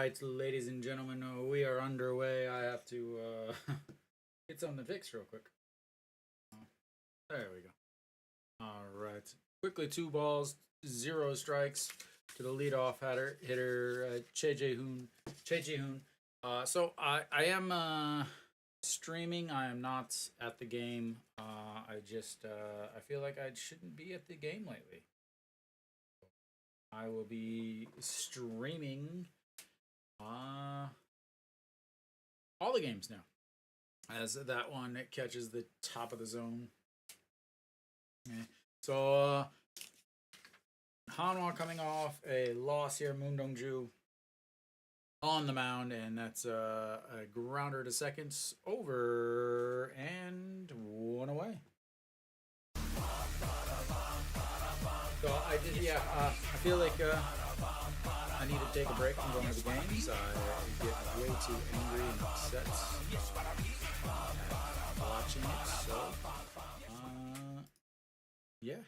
right, ladies and gentlemen, we are underway. I have to get something fixed real quick. There we go. All right. Quickly, 2 balls, 0 strikes to the leadoff hitter, Che Jae-hoon. So I am streaming. I am not at the game. I feel like I shouldn't be at the game lately. I will be streaming all the games now, as that one catches the top of the zone. Okay. So Hanwha coming off a loss here, Moon Dong-ju on the mound, and that's a grounder to second, over and 1 away. So I feel like I need to take a break from going to the games. I get way too angry and upset watching it. So, yeah,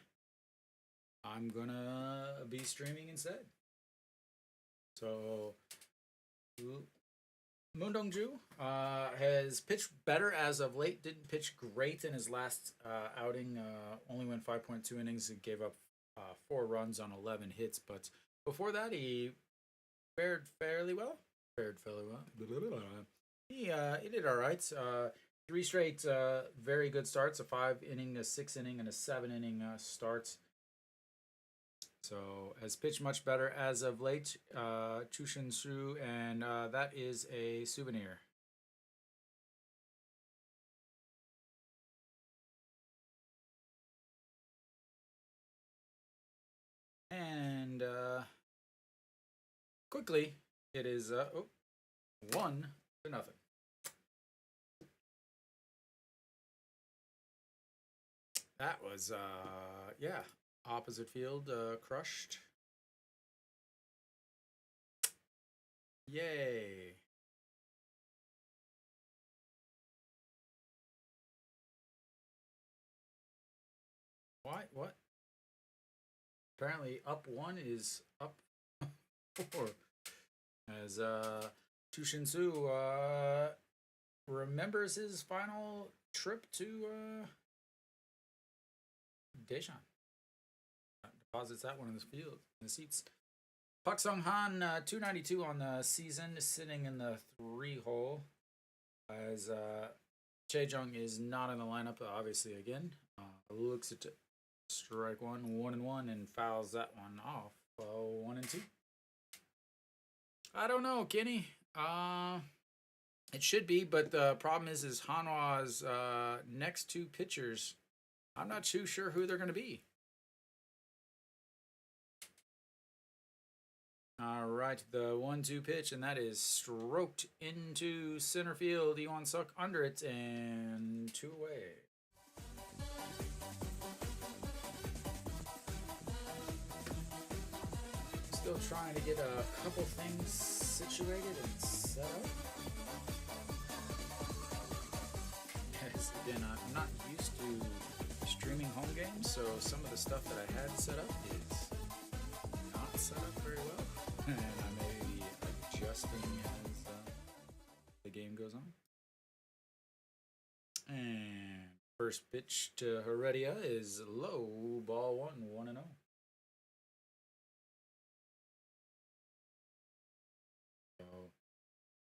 I'm gonna be streaming instead. So, Moon Dong-ju has pitched better as of late. Didn't pitch great in his last outing. Only went 5.2 innings and gave up 4 runs on 11 hits. But before that, he fared fairly well. He did all right. 3 straight very good starts: a 5-inning, a 6-inning, and a 7-inning start. So has pitched much better as of late. Chushin Su, and that is a souvenir. And quickly, it is 1-0. That was opposite field crushed. Yay. Why? What? Apparently up 1 is up 4. As Chushin Su remembers his final trip to Daejeon. Deposits that one in the field, in the seats. Park Sung-han, 292 on the season, sitting in the 3-hole. As Chae-jung is not in the lineup, obviously, again. Looks at strike 1, 1-1, and fouls that one off. 1-2. I don't know, Kenny. It should be, but the problem is Hanwha's next 2 pitchers, I'm not too sure who they're going to be. All right, the 1-2 pitch, and that is stroked into center field. Iwan Suk under it, and 2 away. Still trying to get a couple things situated and set up. Yes, again, I'm not used to streaming home games, so some of the stuff that I had set up is not set up very well, and I may be adjusting as the game goes on. And first pitch to Heredia is low, ball 1, 1-0.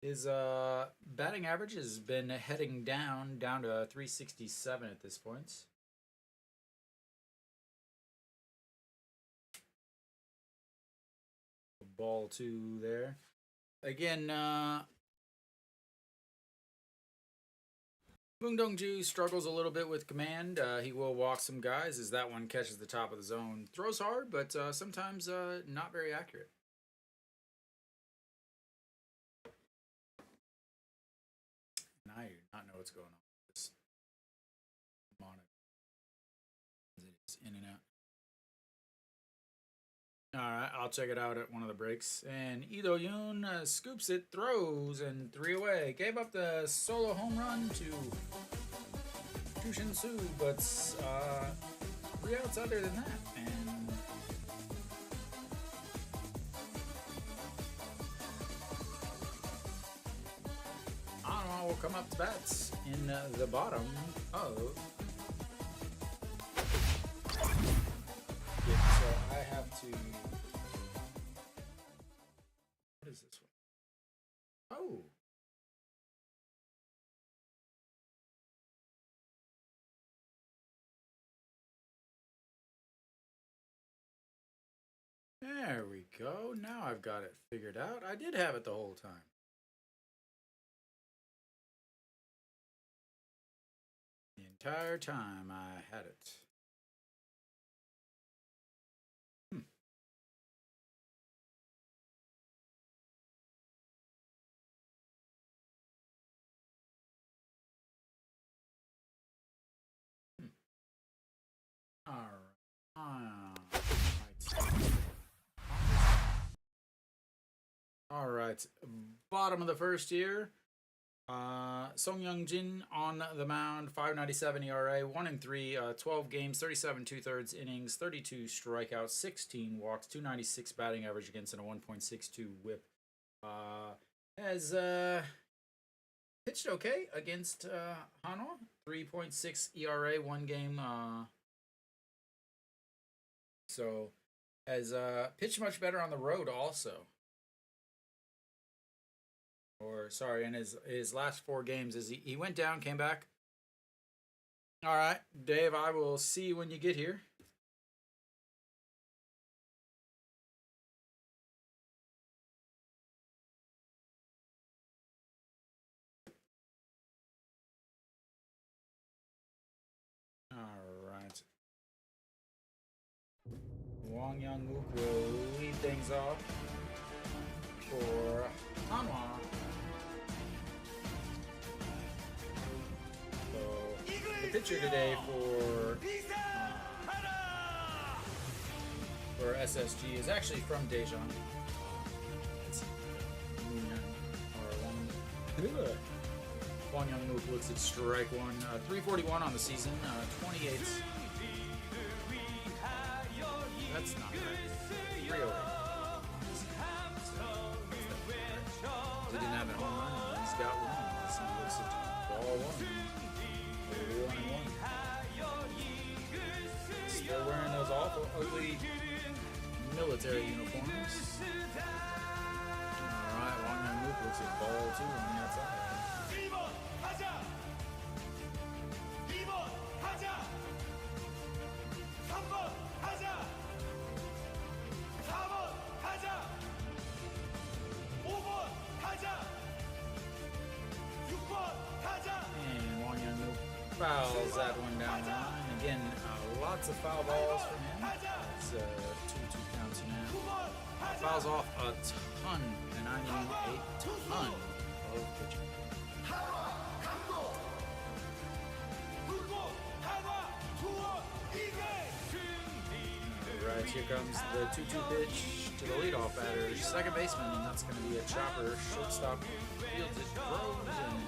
His batting average has been heading down to 367 at this point. Ball 2 there. Again, Moon Dong-ju struggles a little bit with command. He will walk some guys as that one catches the top of the zone. Throws hard, but sometimes not very accurate. Now you do not know what's going on with this monitor. It's in and out. Alright, I'll check it out at one of the breaks. And Lee Do-yoon scoops it, throws, and 3 away. Gave up the solo home run to Chushin Su, but 3 outs other than that. And come up to bats in the bottom of. Yeah, so I have to. What is this one? Oh. There we go. Now I've got it figured out. I did have it the whole time. The entire time I had it. All right. Bottom of the first year. Song Young-jin on the mound, 5.97 ERA, 1-3, 12 games, 37 2/3 innings, 32 strikeouts, 16 walks, 296 batting average against, and a 1.62 WHIP. Has pitched okay against Hanwha, 3.6 ERA, one game. So has pitched much better on the road also. Or sorry, in his last 4 games, is he went down, came back. All right, Dave, I will see you when you get here. All right. Wang Young-wook will lead things off for Hanwha. So the pitcher today for SSG is actually from Daejeon. It's Wang Young-wook looks at strike one. 341 on the season, 28. That's not right. 308. He didn't have a home run. He's got one. So he looks at ball one. 1-1. Still wearing those awful, ugly military uniforms. Alright, Wang Young-wook looks at ball two on the outside. And Wang Young-wook fouls that one down the line. Again, lots of foul balls from him. It's 2-2 counts now. Fouls off a ton, and I mean a ton of pitching. Alright, here comes the 2-2 pitch to the leadoff batter, second baseman, and that's going to be a chopper. Shortstop fields it, throws, and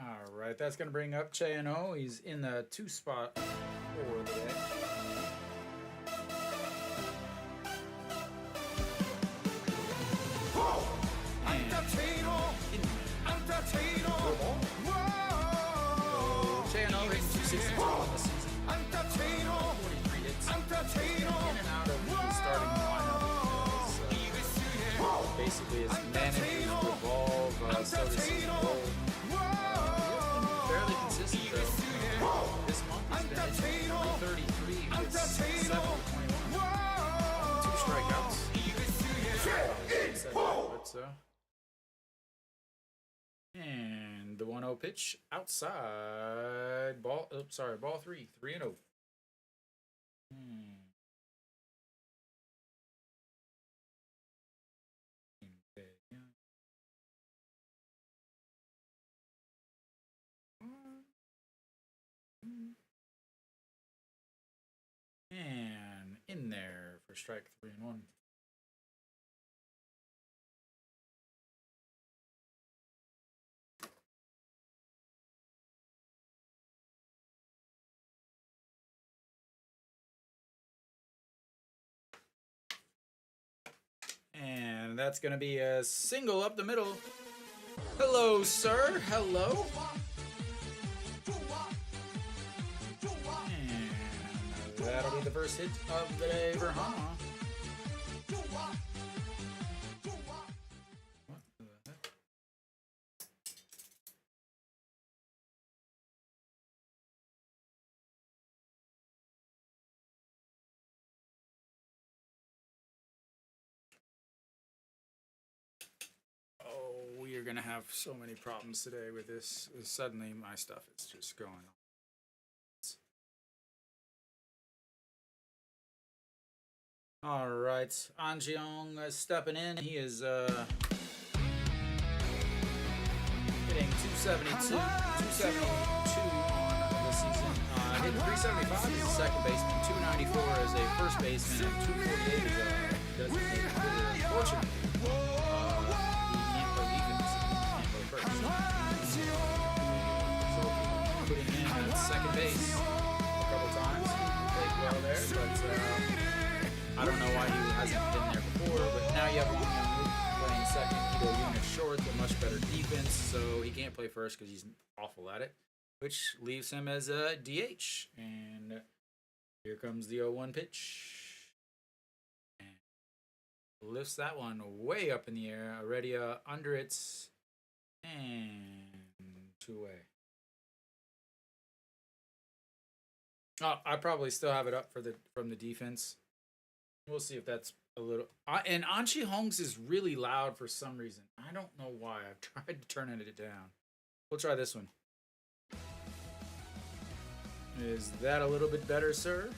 Alright, that's going to bring up Chano. He's in the 2 spot for the day. Chano hitting 262 on the season. 43 hits. In and out of the starting lineup. Basically, his managers revolve, so does his role. Fairly consistent though. This month he's been hitting 333 with 7.21. 2 strikeouts. And the 1-0 pitch outside. Ball 3. 3-0. And in there for strike 3-1. that's going to be a single up the middle. Hello, sir. Hello. And that'll be the first hit of the day for Hanwha. What the heck? Oh, we are going to have so many problems today with this. Suddenly, my stuff is just going on. All right, An Jeong stepping in. He is hitting 272 on the season. Hitting 375 as a second baseman, 294 as a first baseman, and 248 as a designated hitter. Unfortunately, he can't play defense, he can't play first. So putting in at second base a couple times. He played well there, but I don't know why he hasn't been there before. But now you have Wong Young playing second. Either unit short, but much better defense, so he can't play first because he's awful at it, which leaves him as a DH. And here comes the 0-1 pitch. And lifts that one way up in the air. Already under it. And 2 away. Oh, I probably still have it up for from the defense. We'll see if that's a little... and An Jeong's is really loud for some reason. I don't know why. I've tried to turn it down. We'll try this one. Is that a little bit better, sir?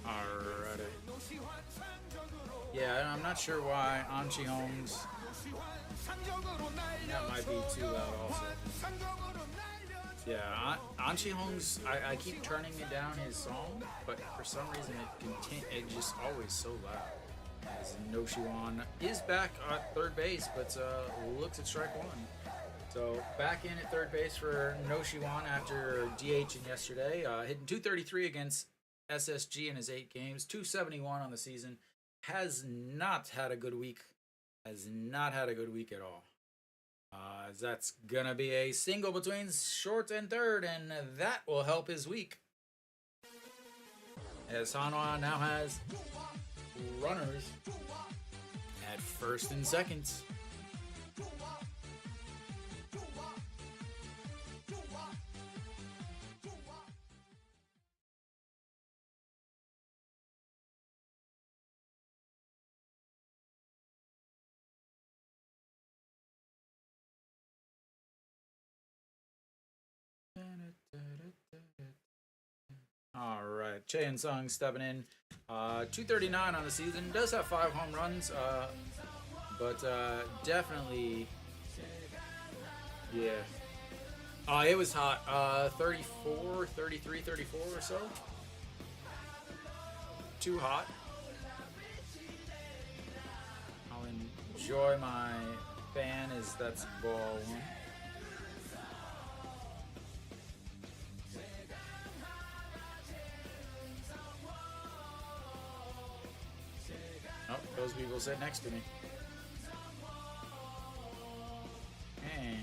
Alrighty. Yeah, I'm not sure why An Jeong's... That might be too loud also. Yeah, An Jeong's, I keep turning it down his song, but for some reason it just always so loud. As No Shiwan is back at third base, but looks at strike one. So back in at third base for No Shiwan after DHing yesterday, hitting 233 against SSG in his 8 games, 271 on the season. Has not had a good week. Has not had a good week at all. That's gonna be a single between short and third, and that will help his week. As Hanwha now has runners at first and second. All right, Chae Sung stepping in. 239 on the season. Does have 5 home runs, but definitely, yeah. It was hot. 34, 33, 34 or so. Too hot. I'll enjoy my fan as that's ball one. Oh, those people sit next to me. And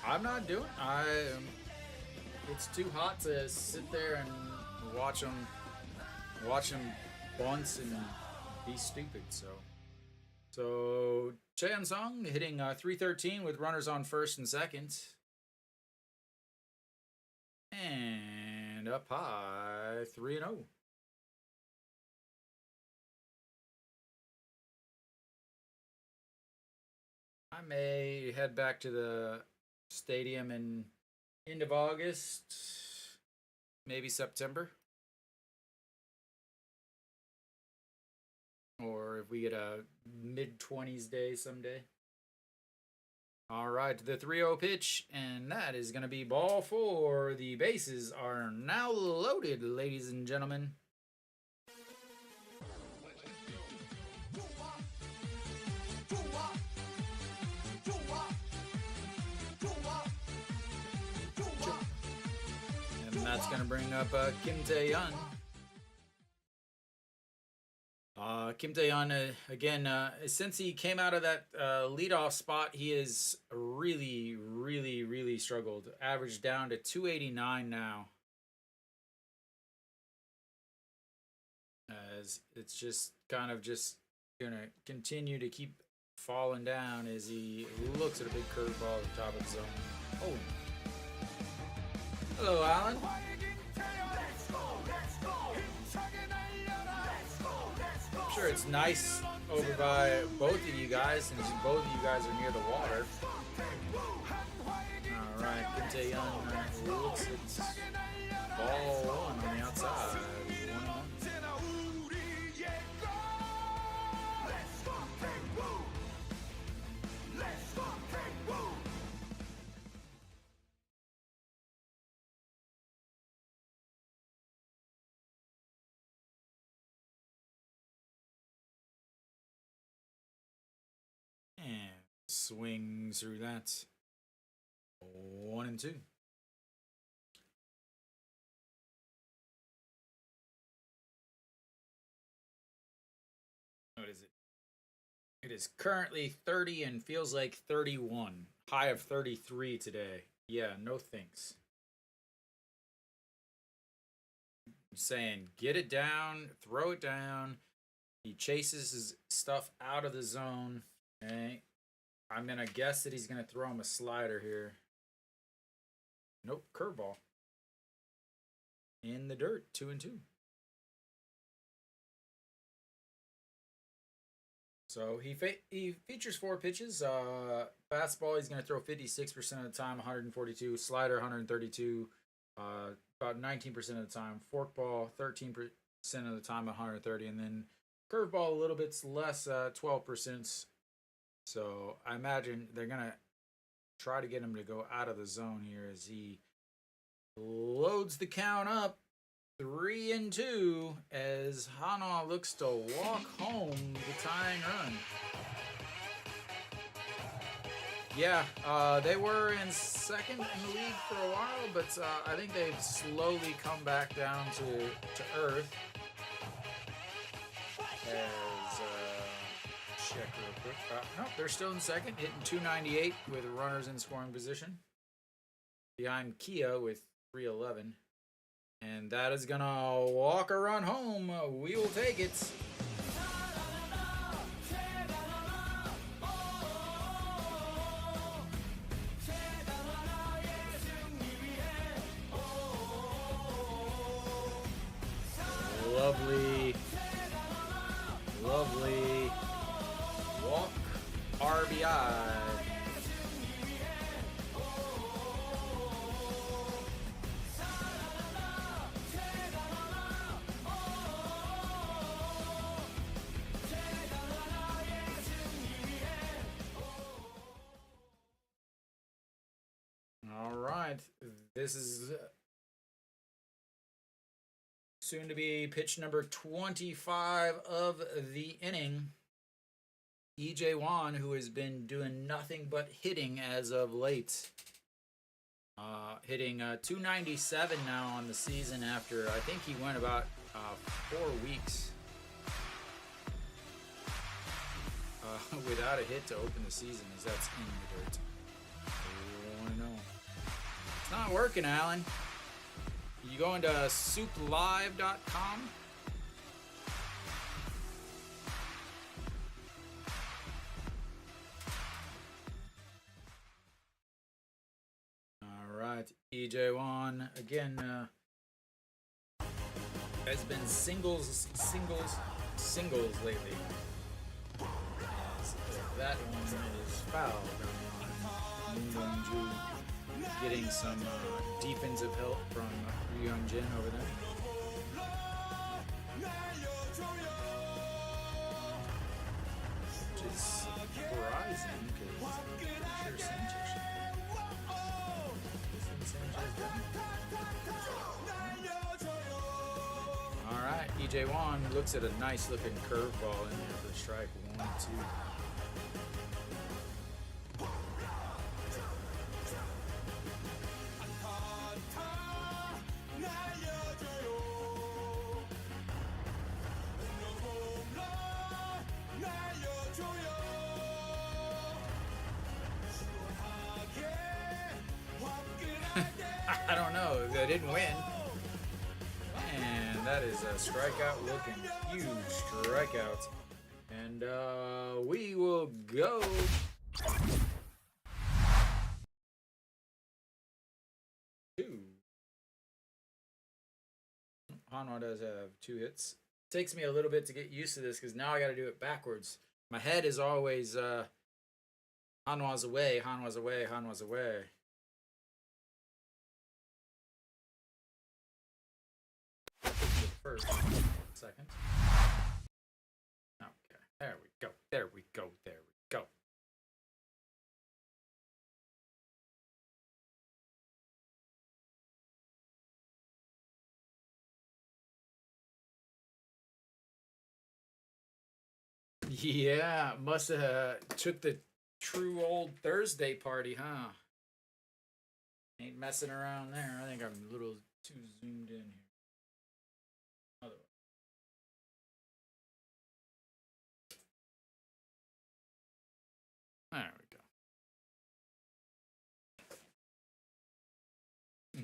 I'm not doing. It's too hot to sit there and watch them bunts and be stupid. So Chae Sung hitting 313 with runners on first and second, and up high 3-0. I may head back to the stadium in end of August, maybe September. Or if we get a mid-20s day someday. All right, the 3-0 pitch, and that is going to be ball 4. The bases are now loaded, ladies and gentlemen. That's going to bring up Kim Tae-yeon. Kim Tae-yeon, again, since he came out of that leadoff spot, he has really struggled. Averaged down to 289 now. As it's just kind of just going to continue to keep falling down as he looks at a big curveball at the top of the zone. Oh. Hello, Alan. I'm sure it's nice over by both of you guys since both of you guys are near the water. Alright, Kim Tae-yeon looks at ball one on the outside. And swing through that. 1-2. What is it? It is currently 30 and feels like 31. High of 33 today. Yeah, no thanks. I'm saying get it down, throw it down. He chases his stuff out of the zone. Okay. I'm going to guess that he's going to throw him a slider here. Nope, curveball. In the dirt, 2-2. So he features 4 pitches. Fastball, he's going to throw 56% of the time, 142. Slider, 132, about 19% of the time. Forkball, 13% of the time, 130. And then curveball, a little bit less, 12%. So I imagine they're going to try to get him to go out of the zone here as he loads the count up. 3-2 as Hanwha looks to walk home the tying run. Yeah, they were in second in the league for a while, but I think they've slowly come back down to earth. As check real quick. No, they're still in second, hitting 298 with runners in scoring position. Behind Kia with 311. And that is going to walk a run home. We will take it. Lovely, lovely walk RBI. All right, this is soon to be pitch number 25 of the inning. EJ Wan, who has been doing nothing but hitting as of late. Hitting 297 now on the season after, I think he went about 4 weeks without a hit to open the season, as that's in the dirt. I know. It's not working, Alan. You going to SOOPlive.com? All right, EJ Wan again has been singles lately. As that one is fouled. Getting some defensive help from Ryung Jin over there. Which is surprising because I'm pretty sure Sanchez should. Alright, EJ Wan looks at a nice looking curveball in there for strike 1-2. I don't know. They didn't win. And that is a strikeout looking huge strikeout. And we will go to Hanwha does have 2 hits. Takes me a little bit to get used to this because now I got to do it backwards. My head is always Hanwha's away, Hanwha's away, Hanwha's away. First, second. Okay, there we go, there we go, there we go. Yeah, must have took the true old Thursday party, huh? Ain't messing around there. I think I'm a little too zoomed in here. Otherwise. There we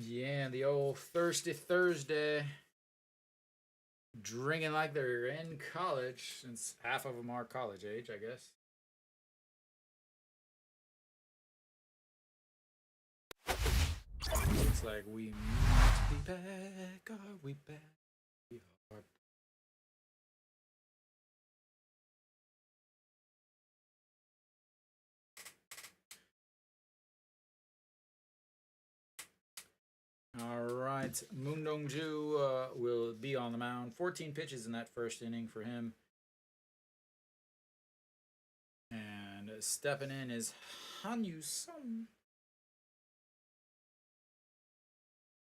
go. Yeah, the old Thirsty Thursday. Drinking like they're in college, since half of them are college age, I guess. Looks like we might be back. Are we back? We are. All right, Moon Dong-ju will be on the mound. 14 pitches in that first inning for him. And stepping in is Hanwha,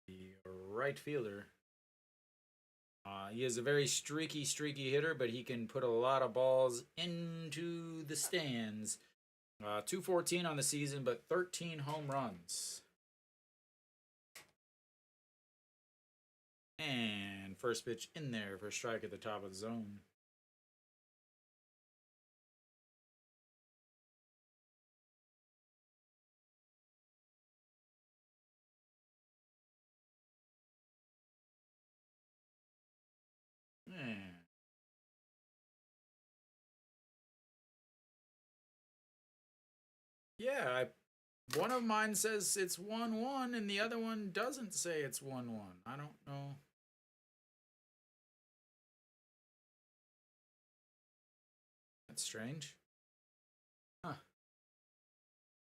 the right fielder. He is a very streaky hitter, but he can put a lot of balls into the stands. 214 on the season, but 13 home runs. And first pitch in there for a strike at the top of the zone. Yeah, one of mine says it's 1-1, and the other one doesn't say it's 1-1. I don't know. That's strange. Huh.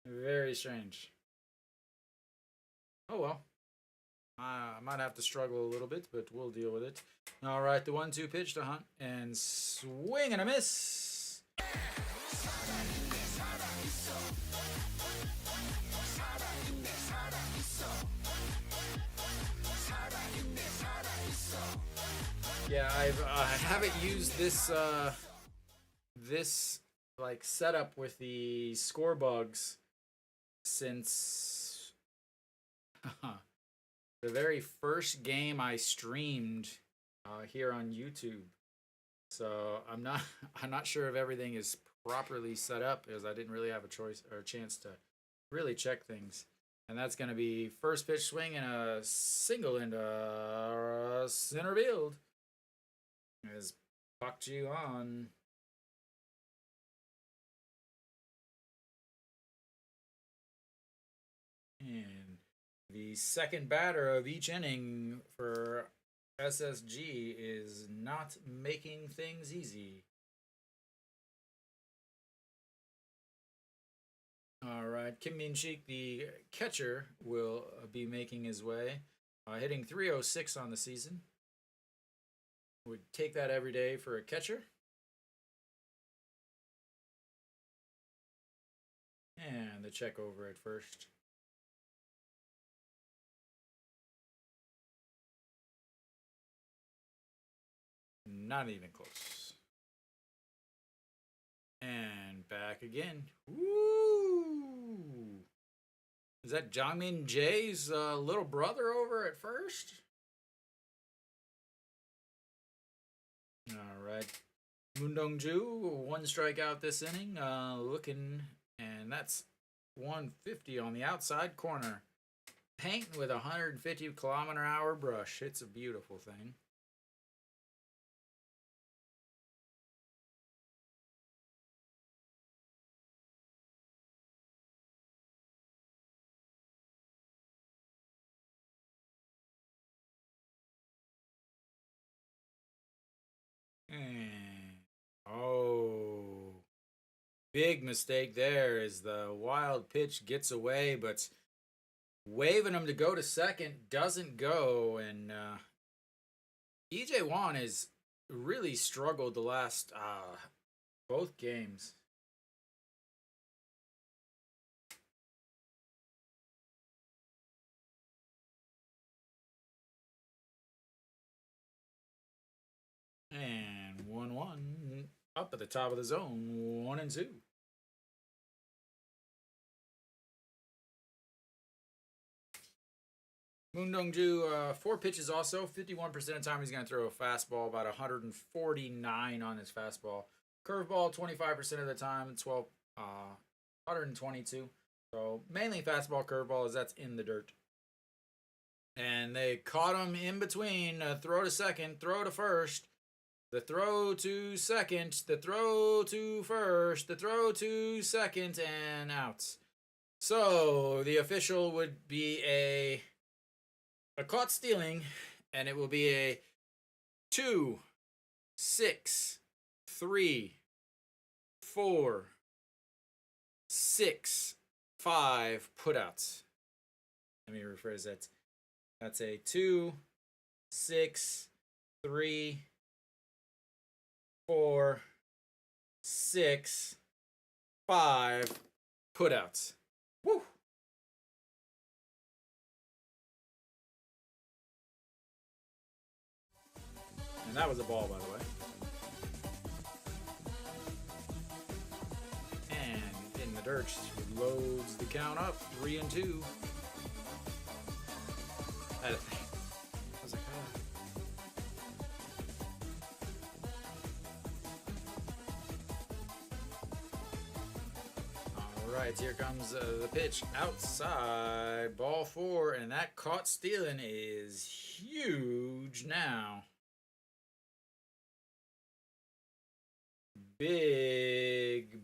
Very strange. Oh well. I might have to struggle a little bit, but we'll deal with it. All right, the 1-2 pitch to Hunt, and swing and a miss. Yeah, I haven't used this this like setup with the score bugs since the very first game I streamed here on YouTube. So I'm not sure if everything is properly set up, because I didn't really have a choice or a chance to really check things. And that's going to be first pitch swing and a single into center field. As Pak Ji on. And the second batter of each inning for SSG is not making things easy. All right, Kim Min-shik, the catcher, will be making his way, hitting 306 on the season. Would take that every day for a catcher. And the check over at first. Not even close. And back again. Woo! Is that Jongmin Jae's little brother over at first? All right. Moon Dong-ju, 1 strikeout this inning. Looking, and that's 150 on the outside corner. painting with a 150-kilometer-hour brush. It's a beautiful thing. And, oh, big mistake there is the wild pitch gets away, but waving him to go to second doesn't go, and EJ Wan has really struggled the last both games. And 1-1 up at the top of the zone, 1-2. Moon Dongju, 4 pitches also. 51% of the time he's going to throw a fastball, about 149 on his fastball. Curveball, 25% of the time, 122. So mainly fastball, curveball, as that's in the dirt. And they caught him in between. Throw to second, throw to first. The throw to second, the throw to first, the throw to second, and out. So the official would be a caught stealing, and it will be a 2, 6, 3, 4, 6, 5 putouts. Let me rephrase that. That's a 2, 6, 3, 4, 6, 5 putouts. Woo! And that was a ball, by the way. And in the dirt, loads the count up, 3-2. I was like, All right, here comes the pitch outside, ball 4, and that caught stealing is huge now. Big.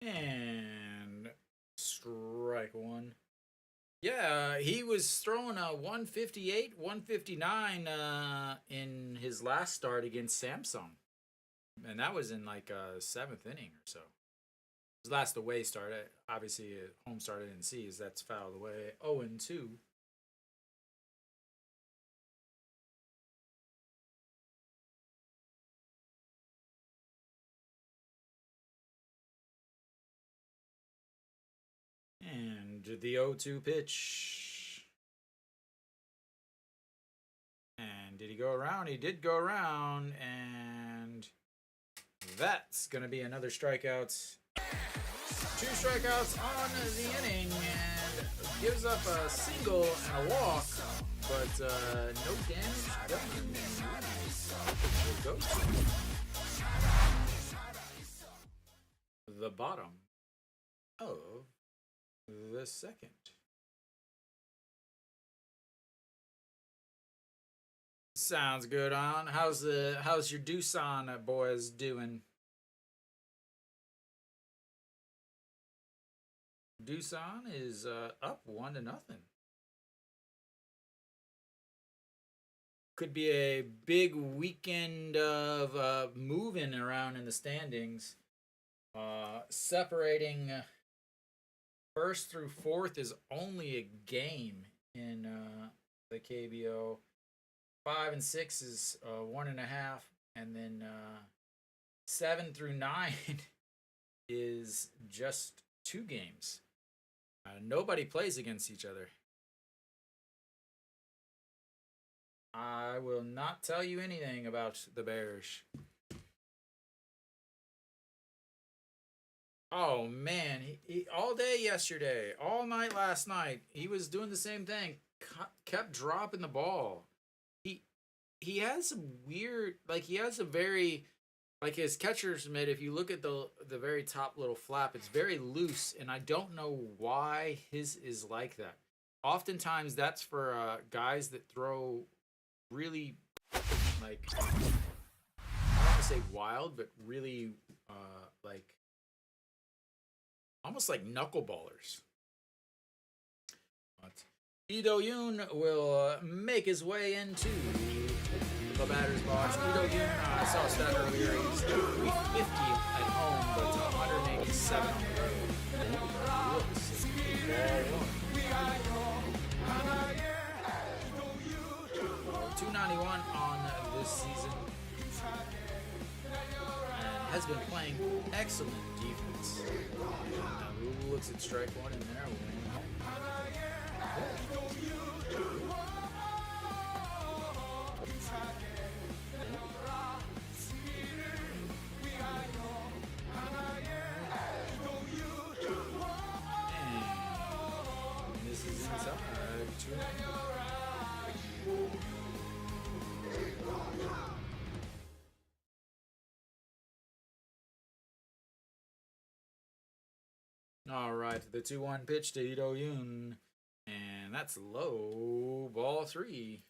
And strike 1. Yeah, he was throwing a 158, 159 in his last start against Samsung. And that was in like a 7th inning or so. His last away start, obviously home start I didn't see, as that's fouled away. 0-2. And the 0-2 pitch. And did he go around? He did go around, and that's going to be another strikeout. 2 strikeouts on the inning, and gives up a single and a walk, but no damage done. We'll go to the bottom of the second. Sounds good, on. How's your Doosan boys doing? Doosan is up 1-0. Could be a big weekend of moving around in the standings. Separating first through 4th is only a game in the KBO. 5 and 6 is 1.5, and then 7 through 9 is just 2 games. Nobody plays against each other. I will not tell you anything about the Bears. Oh man, he all day yesterday, all night last night, he was doing the same thing. Kept dropping the ball. He he has some weird, like he has a very, like his catcher's mitt. If you look at the very top little flap, it's very loose, and I don't know why his is like that. Oftentimes, that's for guys that throw really like I don't want to say wild, but really like almost like knuckleballers. But Ido Yoon will make his way into the batter's box. Ido Yoon, I saw a stat earlier, he's 350 at home, but 187 on the road. Looks ball one. 291 on this season. And has been playing excellent defense. Now, looks at strike one in there. And this is inside. All right, the 2-1 pitch to Ido Yoon. And that's low, ball three.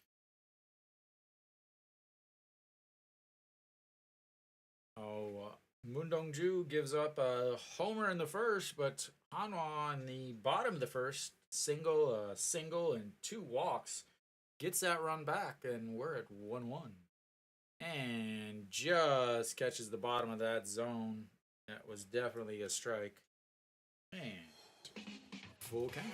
Oh, Moon Dong-ju gives up a homer in the first, but Hanwha in the bottom of the first, single, and 2 walks, gets that run back, and we're at 1-1. And just catches the bottom of that zone. That was definitely a strike. And full count.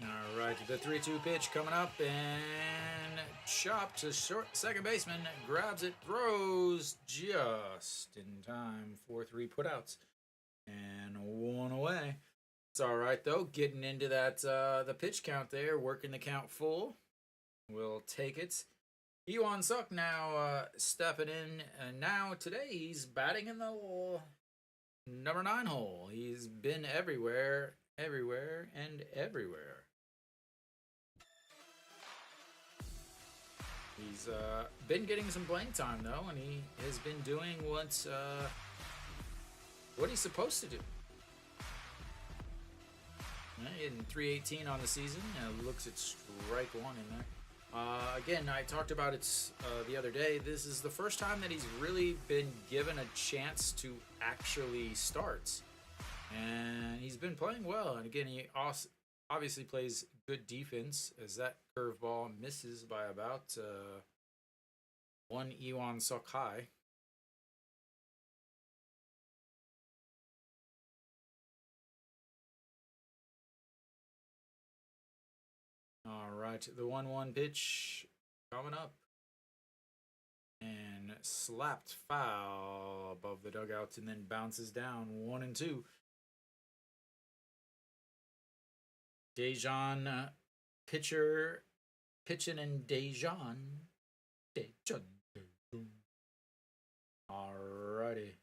All right, the 3-2 pitch coming up, and chopped to short second baseman, grabs it, throws just in time. 4-3 putouts, and 1 away. It's all right though. Getting into that the pitch count there, working the count full. We'll take it. Iwan Suk now stepping in, and now today he's batting in the number 9 hole. He's been everywhere, and everywhere. He's been getting some playing time though, and he has been doing what he's supposed to do. In 318 on the season, looks at strike one in there. Again, I talked about it the other day. This is the first time that he's really been given a chance to actually start, and he's been playing well. And again, he obviously plays good defense, as that curveball misses by about 1 Iwan Suk high. All right, the 1-1 pitch coming up. And slapped foul above the dugouts, and then bounces down 1-2. Dejan pitching and Dejan. Alrighty.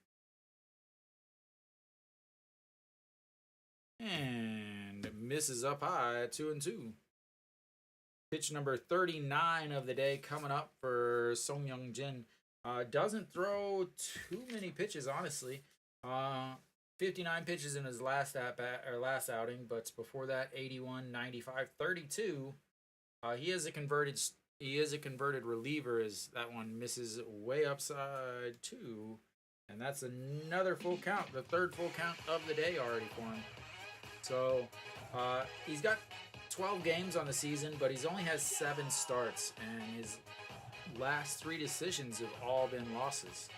And misses up high, 2-2. Pitch number 39 of the day coming up for Song Young Jin. Doesn't throw too many pitches, honestly. 59 pitches in his last last outing, but before that, 81, 95, 32. He is a converted reliever, as that one misses way upside too, and that's another full count, the third full count of the day already for him. So he's got 12 games on the season, but he's only has 7 starts, and his last 3 decisions have all been losses.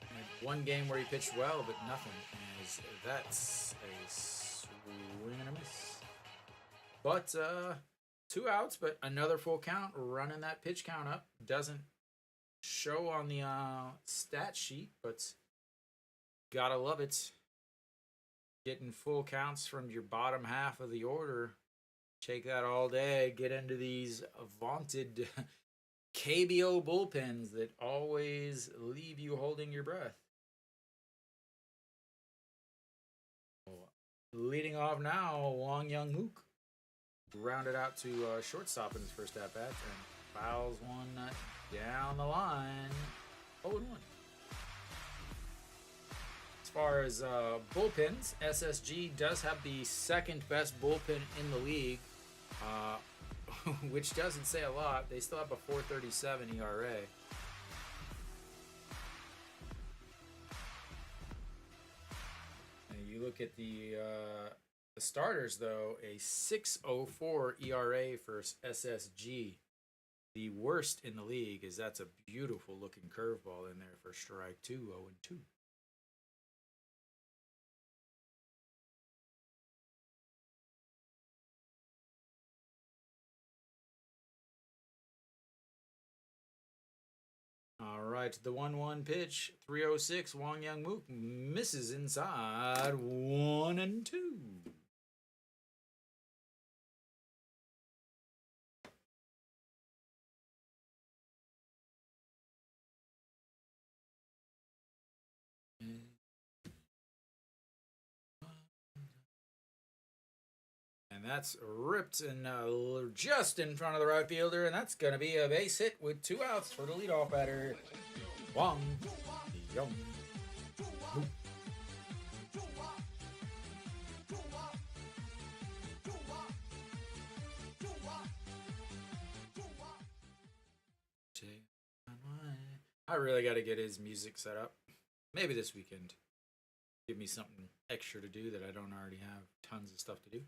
And 1 game where he pitched well, but nothing. As that's a swing and a miss. But 2 outs, but another full count, running that pitch count up. Doesn't show on the stat sheet, but gotta love it. Getting full counts from your bottom half of the order. Take that all day. Get into these vaunted KBO bullpens that always leave you holding your breath. Leading off now, Wong Young Mook rounded out to shortstop in his first at bat and fouls one down the line. 0-1. As far as bullpens, SSG does have the second best bullpen in the league, which doesn't say a lot. They still have a 4.37 ERA. And you look at the starters, though, a 6.04 ERA for SSG. The worst in the league is that's a beautiful looking curveball in there for strike 2, 0-2. All right, the 1-1 pitch, 306. Wong Young Mook misses inside 1-2. And that's ripped and just in front of the right fielder, and that's going to be a base hit with 2 outs for the leadoff batter, Wong Young Mook. I really got to get his music set up. Maybe this weekend. Give me something extra to do that I don't already have tons of stuff to do.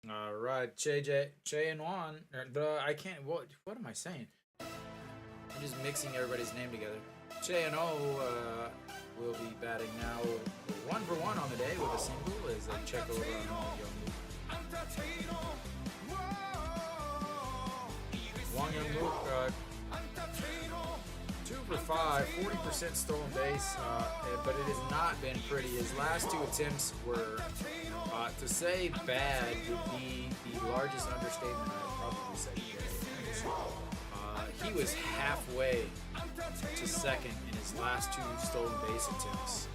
All right, Che and Juan. I can't. What am I saying? I'm just mixing everybody's name together. Che and O will be batting now 1 for 1 on the day with a single as they check over on Wong Young Mook. 2 for 5, 40% stolen base, but it has not been pretty. His last 2 attempts were, to say bad would be the largest understatement I'd probably say today. He was halfway to second in his last 2 stolen base attempts.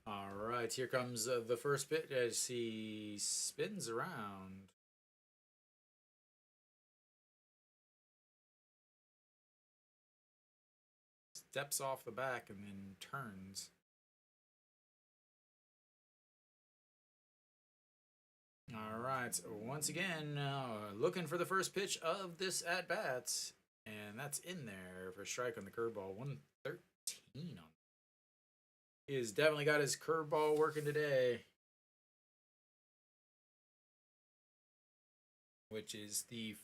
All right, here comes the first pitch as he spins around. Steps off the back and then turns. All right, once again, looking for the first pitch of this at-bat, and that's in there for a strike on the curveball, 113 on. He has definitely got his curveball working today, which is the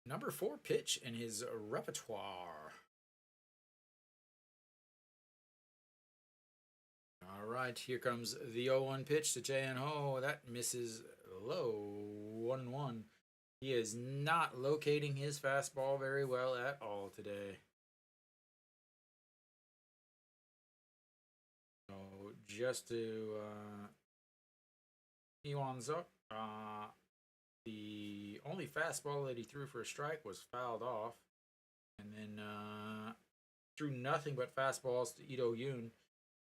number 4 pitch in his repertoire. All right, here comes the 0-1 pitch to Che and Ho. That misses low, 1-1. He is not locating his fastball very well at all today. So just to Ewan's up, the only fastball that he threw for a strike was fouled off, and then threw nothing but fastballs to Ito Yoon,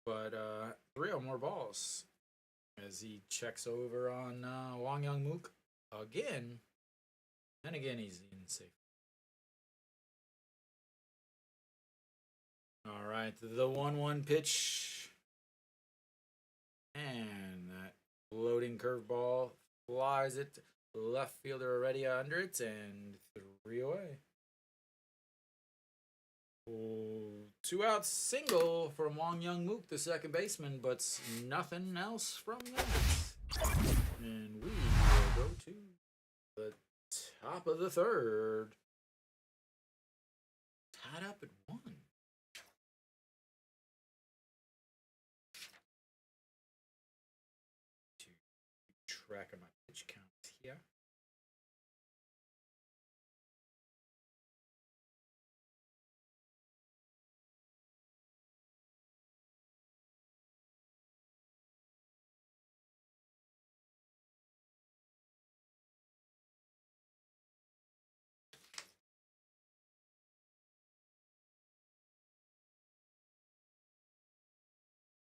but 3 or more balls as he checks over on Wong Young Mook again, and again he's in safe. All right, the 1-1 pitch, and that floating curveball flies it. Left fielder already under it, and 3 away. 2 outs single from Wong Young Mook, the second baseman, but nothing else from Youngers. And we will go to the top of the third. Tied up at 1. track of my pitch counts here.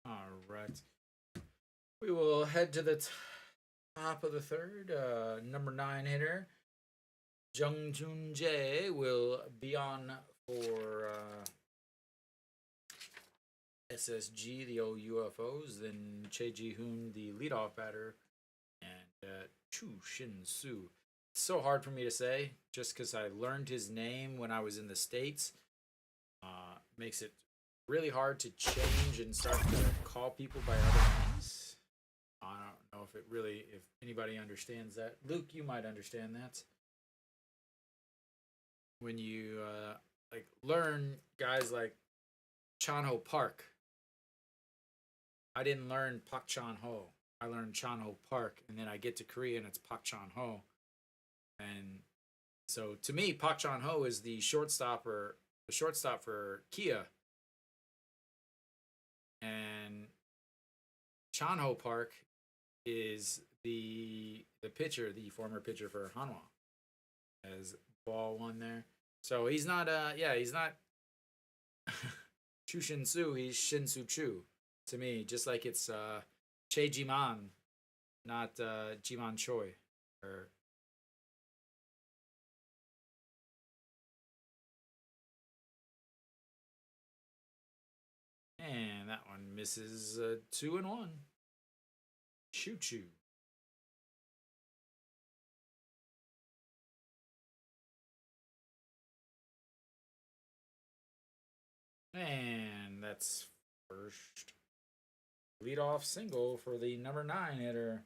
All right. We will head to the top of the third. Number 9 hitter, Jung Jun Jae, will be on for SSG, the old UFOs. Then Che Ji Hoon, the leadoff batter, and Chu Shin Soo. It's so hard for me to say just because I learned his name when I was in the States. Makes it really hard to change and start to call people by other names. I don't know if anybody understands that. Luke, you might understand that. When you like learn guys like Chanho Park. I didn't learn Pak Chan Ho. I learned Chanho Park, and then I get to Korea and it's Pak Chan Ho. And so to me, Pak Chan Ho is the shortstop for Kia. And Chanho Park is the pitcher, the former pitcher for Hanwha, as ball one there. So he's not he's not Chu Shin Su, he's Shin Su Chu to me, just like it's Che Jiman, not Jiman Choi. Or and that one misses 2-1. Choo choo. And that's first leadoff single for the number 9 hitter.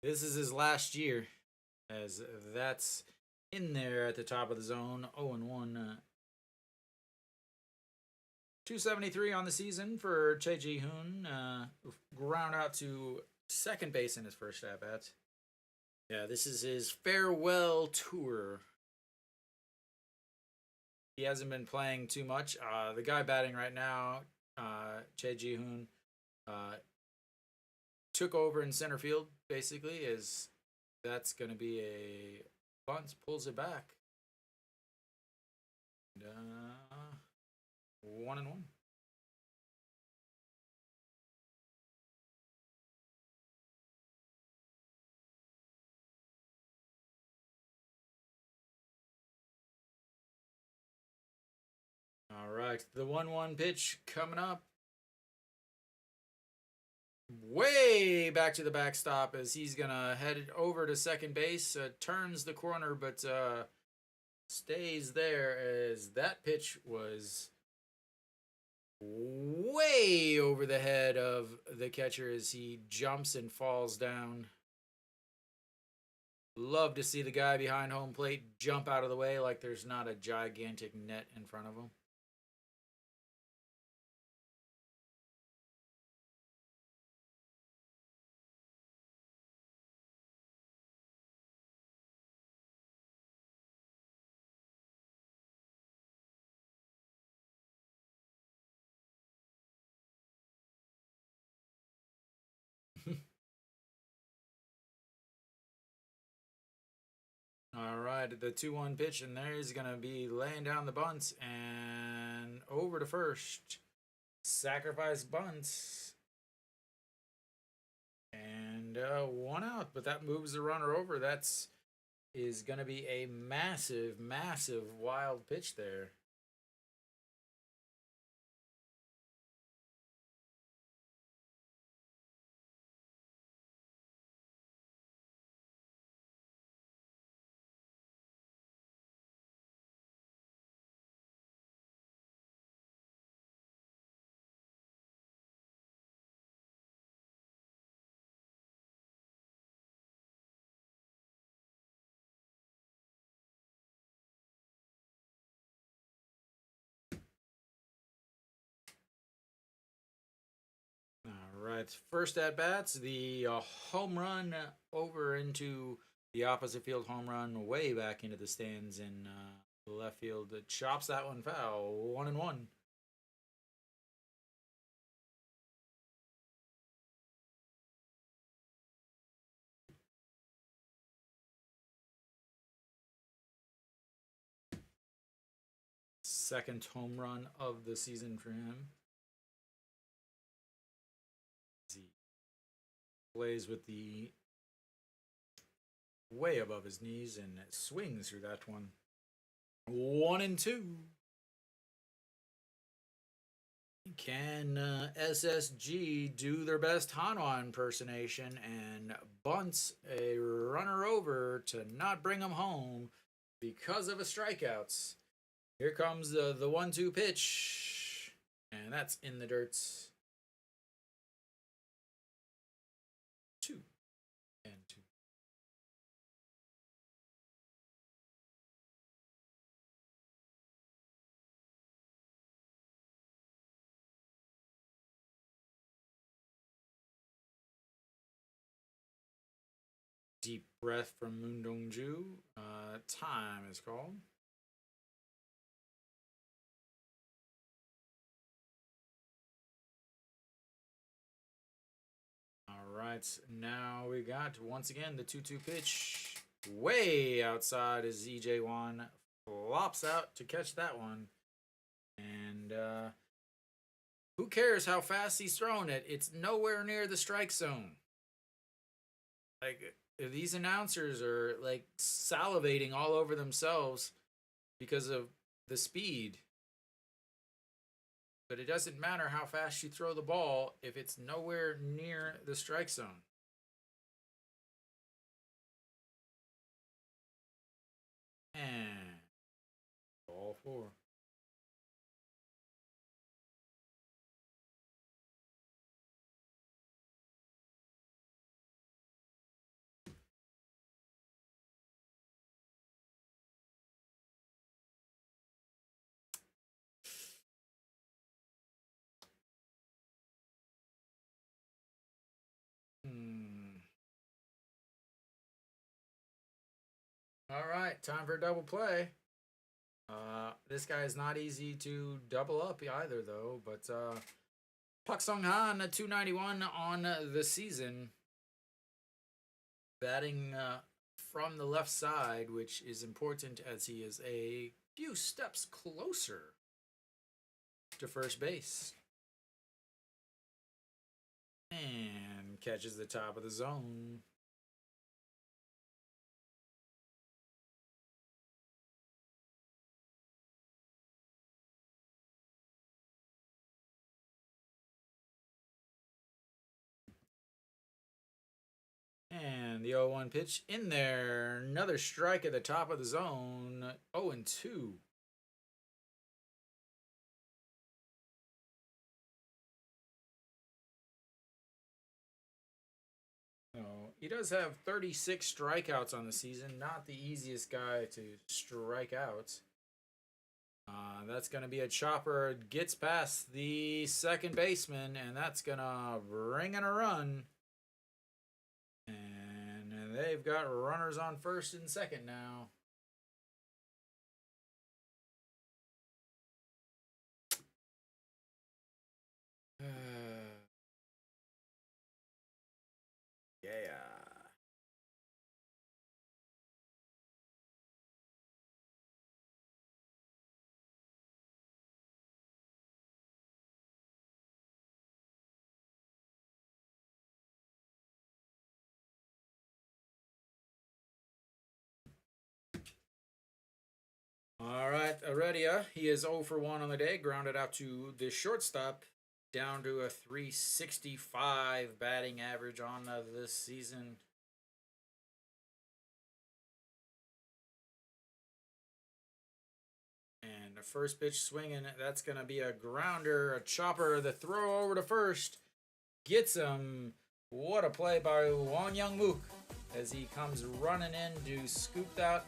This is his last year, as that's in there at the top of the zone. 0-1. 273 on the season for Che Ji Hoon. Ground out to second base in his first at bat. Yeah, this is his farewell tour. He hasn't been playing too much. The guy batting right now, Che Ji Hoon, took over in center field, basically, is that's going to be a bunt, pulls it back. And, 1-1. All right, the 1-1 pitch coming up. Way back to the backstop as he's gonna head over to second base. Turns the corner, but stays there as that pitch was way over the head of the catcher as he jumps and falls down. Love to see the guy behind home plate jump out of the way like there's not a gigantic net in front of him. All right, the 2-1 pitch, and there he's going to be laying down the bunt and over to first. Sacrifice bunts. And 1 out, but that moves the runner over. That's is going to be a massive, massive wild pitch there. right, first at bats, the home run over into the opposite field home run way back into the stands in the left field. It chops that one foul. 1-1. Second home run of the season for him. He plays with the way above his knees and swings through that one. 1-2. Can SSG do their best Hanwha impersonation and bunts a runner over to not bring him home because of a strikeouts? Here comes the 1-2 pitch, and that's in the dirt. 2-2. Deep breath from Moon Dongju. Time is called. All right, now we got once again the 2-2 pitch. Way outside as EJ1 flops out to catch that one. And who cares how fast he's throwing it? It's nowhere near the strike zone. Like, these announcers are like salivating all over themselves because of the speed. But it doesn't matter how fast you throw the ball if it's nowhere near the strike zone. And ball 4. All right, time for a double play. This guy is not easy to double up either, though. But Pak Sung Han, 291 on the season, batting from the left side, which is important as he is a few steps closer to first base. And catches the top of the zone. And the 0-1 pitch in there. Another strike at the top of the zone. 0-2. He does have 36 strikeouts on the season. Not the easiest guy to strike out. That's going to be a chopper. Gets past the second baseman, and that's going to bring in a run. And they've got runners on first and second now. Yeah. All right, Heredia. He is 0 for 1 on the day. Grounded out to the shortstop. Down to a 365 batting average on this season. And the first pitch swinging. That's going to be a grounder, a chopper. The throw over to first. Gets him. What a play by Won Young Mook as he comes running in to scoop that.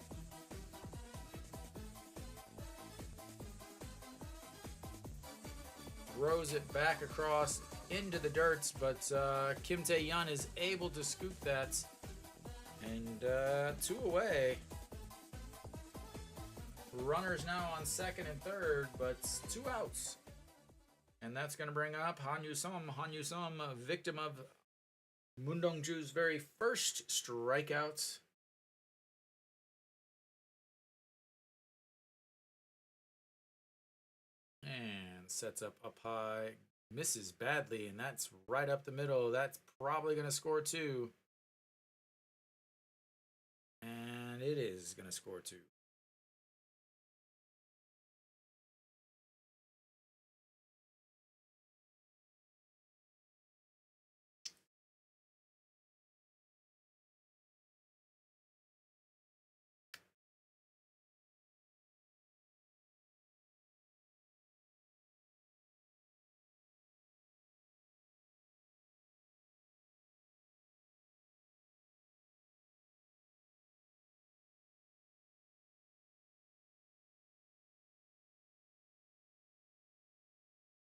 Throws it back across into the dirt, but Kim Tae-yeon is able to scoop that. And 2 away. Runners now on second and third, but 2 outs. And that's going to bring up Hanwha. Hanwha, victim of Moon Dong-ju's very first strikeout. And sets up high. Misses badly, and that's right up the middle. That's probably going to score 2. And it is going to score 2.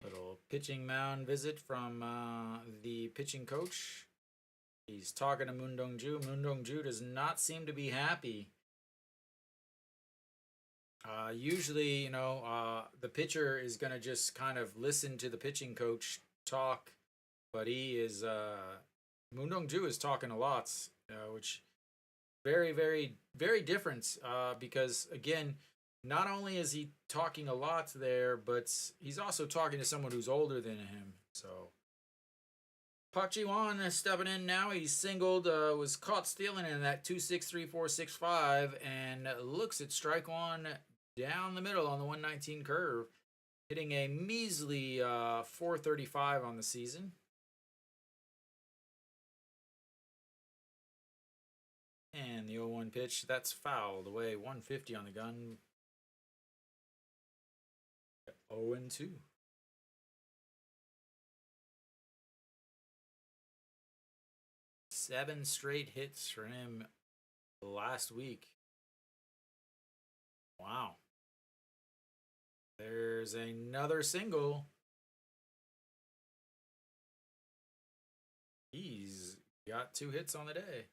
Little pitching mound visit from the pitching coach. He's talking to Moon Dong-ju. Moon Dong-ju does not seem to be happy. Usually, the pitcher is going to just kind of listen to the pitching coach talk, but Moon Dong-ju is talking a lot, which very, very, very different because, again, not only is he talking a lot there, but he's also talking to someone who's older than him. So Park Ji-won is stepping in now. He's singled, was caught stealing in that 2-6, 3-4, 6-5, and looks at strike 1 down the middle on the 119 curve, hitting a measly 435 on the season. And the 0-1 pitch, that's fouled away. 150 on the gun. 0-2. Seven straight hits for him last week. Wow. There's another single. He's got 2 hits on the day.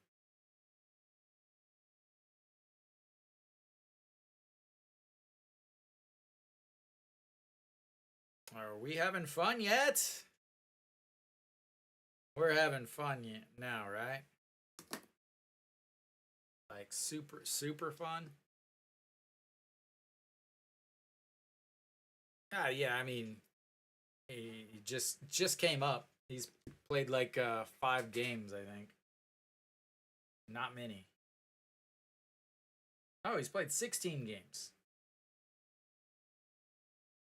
Are we having fun yet? We're having fun now, right? Like super, super fun. Yeah, I mean, he just came up. He's played like 5 games, I think. Not many. Oh, he's played 16 games.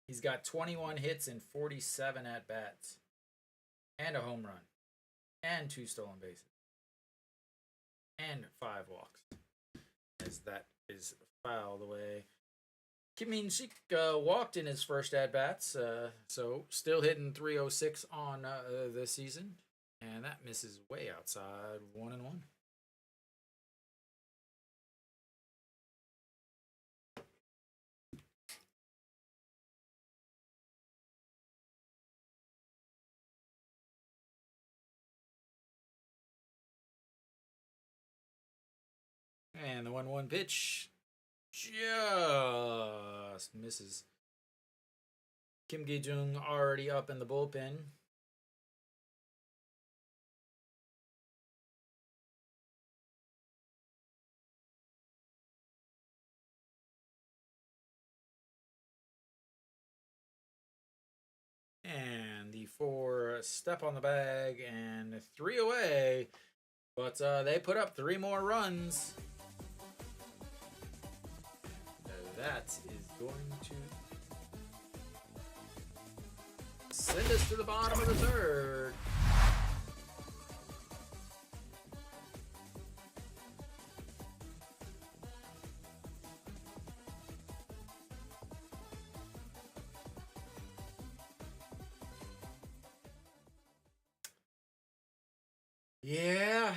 He's got 21 hits and 47 at-bats. And a home run. And 2 stolen bases. And 5 walks. As that is fouled away. Kim Min-sik walked in his first at-bats. So still hitting 306 on the season. And that misses way outside. 1-1. And the 1-1 pitch just misses. Kim Gi-jung already up in the bullpen. And the 4 step on the bag and 3 away. But they put up 3 more runs. That is going to send us to the bottom of the 3rd. Yeah.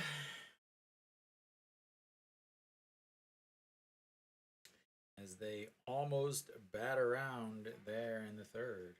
As they almost bat around there in the 3rd.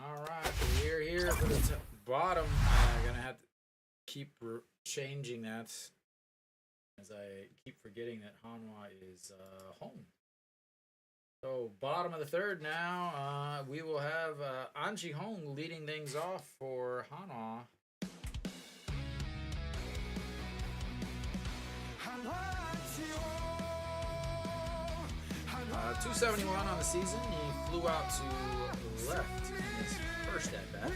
All right, we're here for the bottom. Gonna have to keep changing that as I keep forgetting that Hanwha is home. So bottom of the third now, we will have Anji Hong leading things off for Hanwha. 271 on the season. He flew out to left in his first at bat.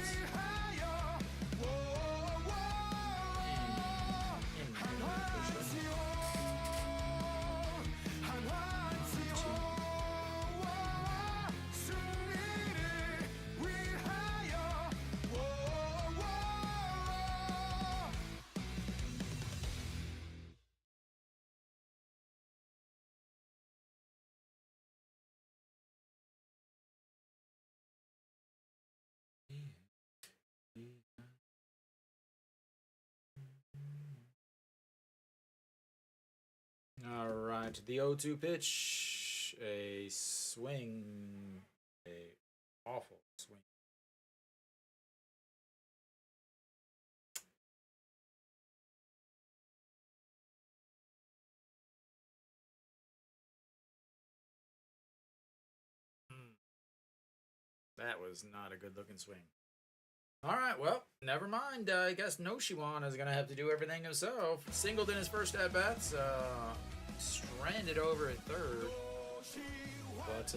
All right, the 0-2 pitch, a swing, a awful swing. That was not a good looking swing. All right, well, never mind. I guess Noshiwan is going to have to do everything himself. Singled in his first at-bats, stranded over at third. But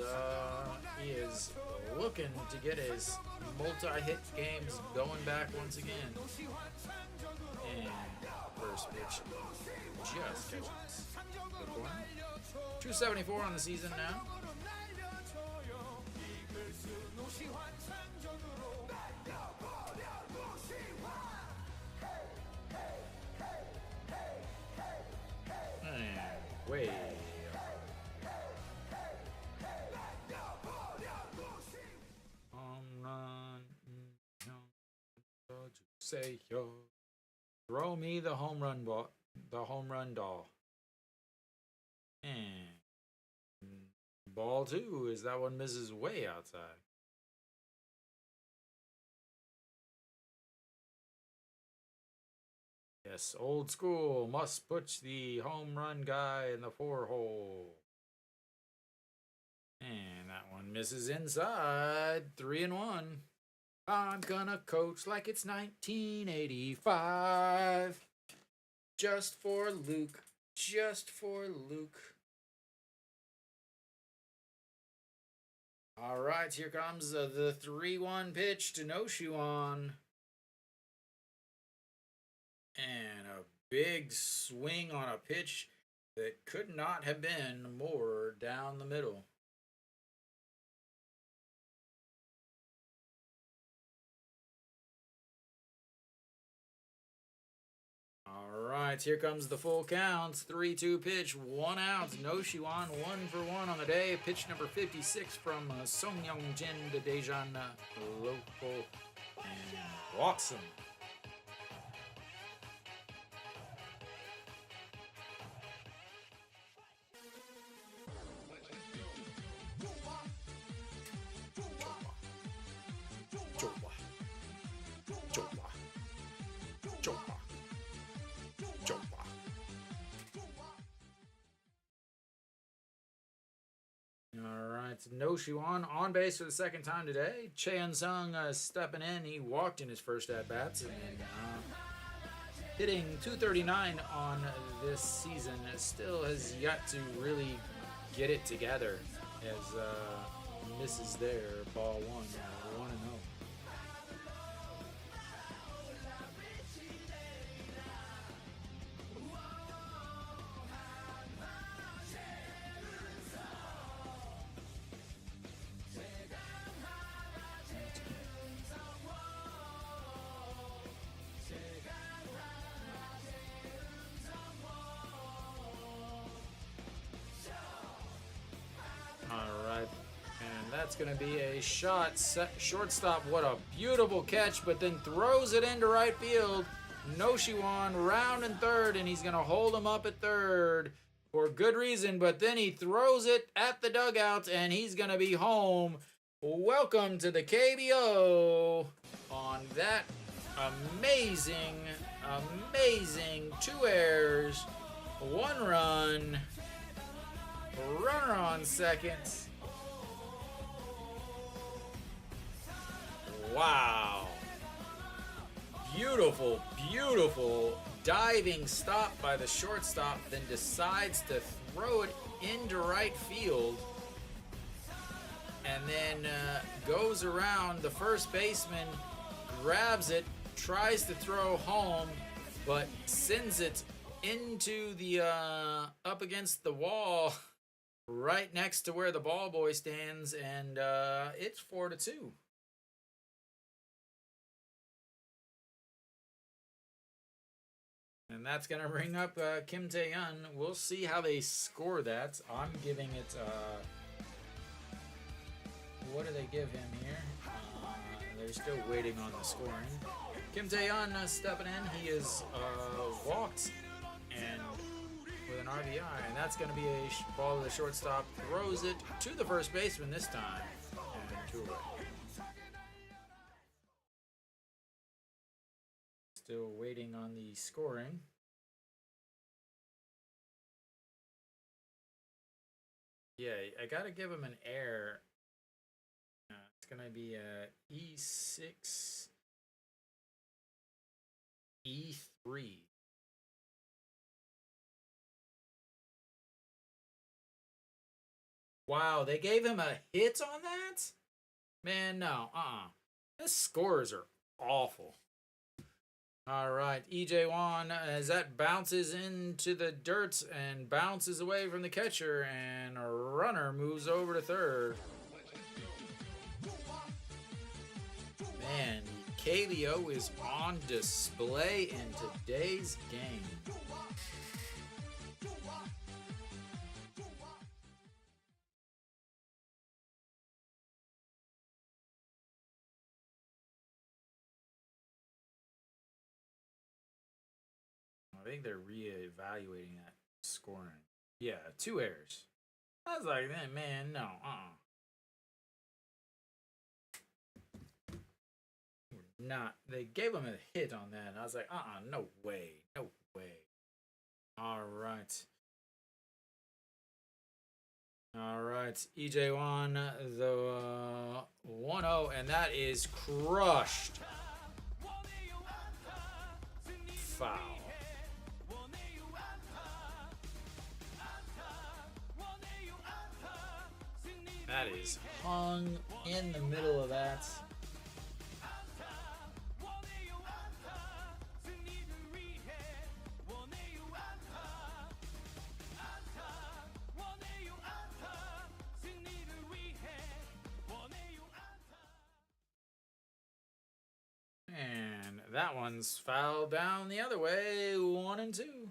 he is looking to get his multi-hit games going back once again. And first pitch just catches the corner. 274 on the season now. Way home run. Say yo. Throw me the home run ball. The home run doll. And ball two is that one misses way outside. Yes, old school must put the home run guy in the 4-hole. And that one misses inside. 3-1. I'm gonna coach like it's 1985. Just for Luke. Just for Luke. All right, here comes the 3-1 pitch to Noshiwan. And a big swing on a pitch that could not have been more down the middle. All right, here comes the full counts. 3-2 pitch, 1 out. Noshiwan 1-for-1 on the day. Pitch number 56 from Song Young Jin to Daejan local and walks him. Noshiwan on base for the second time today. Cheon Sung stepping in. He walked in his first at-bats and hitting .239 on this season. Still has yet to really get it together as misses there. Ball one, 1-0. That's going to be a shot. Shortstop, what a beautiful catch, but then throws it into right field. Noshiwan round in third, and he's going to hold him up at third for good reason, but then he throws it at the dugout, and he's going to be home. Welcome to the KBO on that amazing, amazing 2 errors, 1 run, runner on second. Wow. Beautiful, beautiful diving stop by the shortstop, then decides to throw it into right field. And then goes around the first baseman, grabs it, tries to throw home, but sends it into the up against the wall right next to where the ball boy stands, and it's 4-2. And that's going to bring up Kim Tae-yun. We'll see how they score that. I'm giving it... what do they give him here? They're still waiting on the scoring. Kim Tae-yun stepping in. He is walked and with an RBI, and that's going to be a ball to the shortstop. Throws it to the first baseman this time, and 2 away. Still waiting on the scoring. Yeah, I gotta give him an air. It's gonna be a E6, E3. Wow, they gave him a hit on that? Man, no, His scores are awful. All right, EJ Wan, as that bounces into the dirt and bounces away from the catcher, and a runner moves over to third. Man, KBO is on display in today's game. I think they're reevaluating that scoring. Yeah, 2 errors. I was like, man, no, Not. They gave him a hit on that, and I was like, no way, no way. All right. All right, EJ Wan, the 1-0, and that is crushed. Foul. That is hung in the middle of that. And that one's fouled down the other way, 1-2.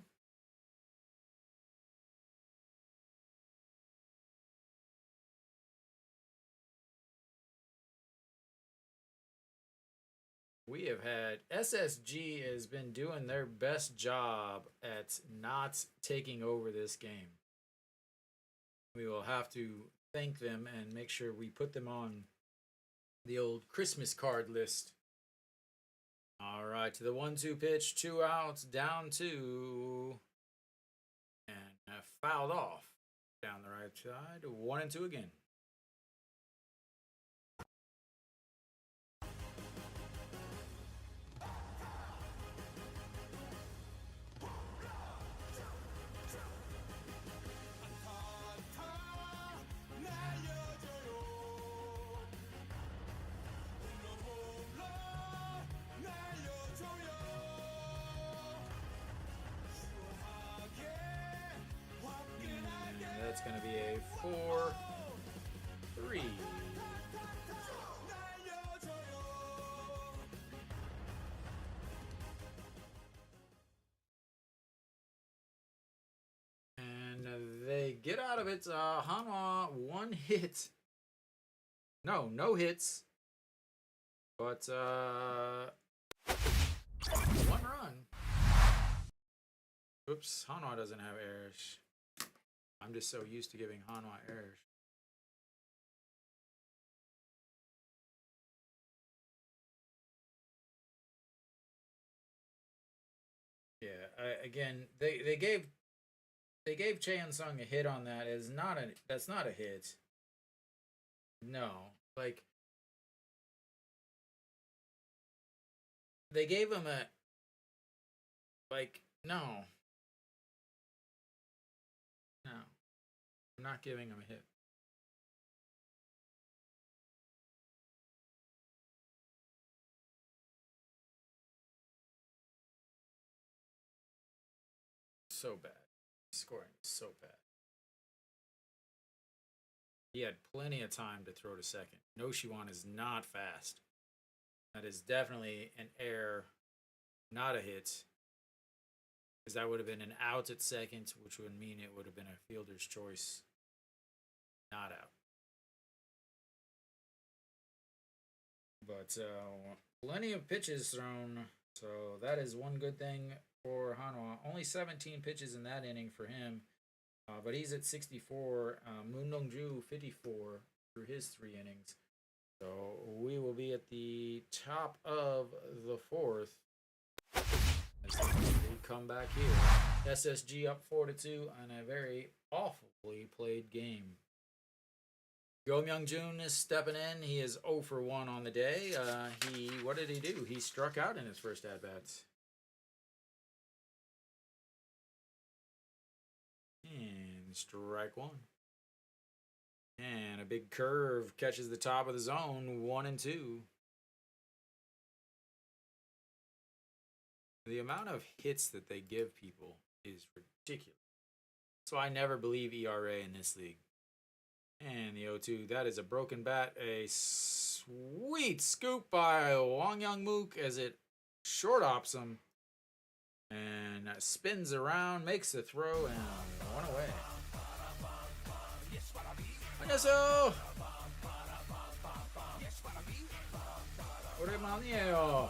We have had SSG has been doing their best job at not taking over this game. We will have to thank them and make sure we put them on the old Christmas card list. All right, to the 1-2 pitch, 2 outs, down 2, and fouled off down the right side, 1-2 again. That's going to be a 4-3. And they get out of it. Hanwha 1 hit. No hits. But 1 run. Oops, Hanwha doesn't have errors. I'm just so used to giving Hanwha errors. Yeah. Again, they gave Chae Sung a hit on that. Is not a That's not a hit. No, like they gave him a no, no. I'm not giving him a hit. So bad. Scoring so bad. He had plenty of time to throw to second. No Shiwan is not fast. That is definitely an error, not a hit. Because that would have been an out at second, which would mean it would have been a fielder's choice. Not out. But plenty of pitches thrown. So that is one good thing for Hanwha. Only 17 pitches in that inning for him. But he's at 64. Moon Dongju 54 through his 3 innings. So we will be at the top of the 4th. As we come back here. SSG up 4-2 on a very awfully played game. Go Myung-jun is stepping in. He is 0 for 1 on the day. What did he do? He struck out in his first at-bats. And strike 1. And a big curve catches the top of the zone, 1-2. The amount of hits that they give people is ridiculous. So I never believe ERA in this league. And the 0-2, that is a broken bat. A sweet scoop by Wang Young-mook as it short ops him. And spins around, makes the throw, and 1 away. 안녕하세요. 오랜만이에요.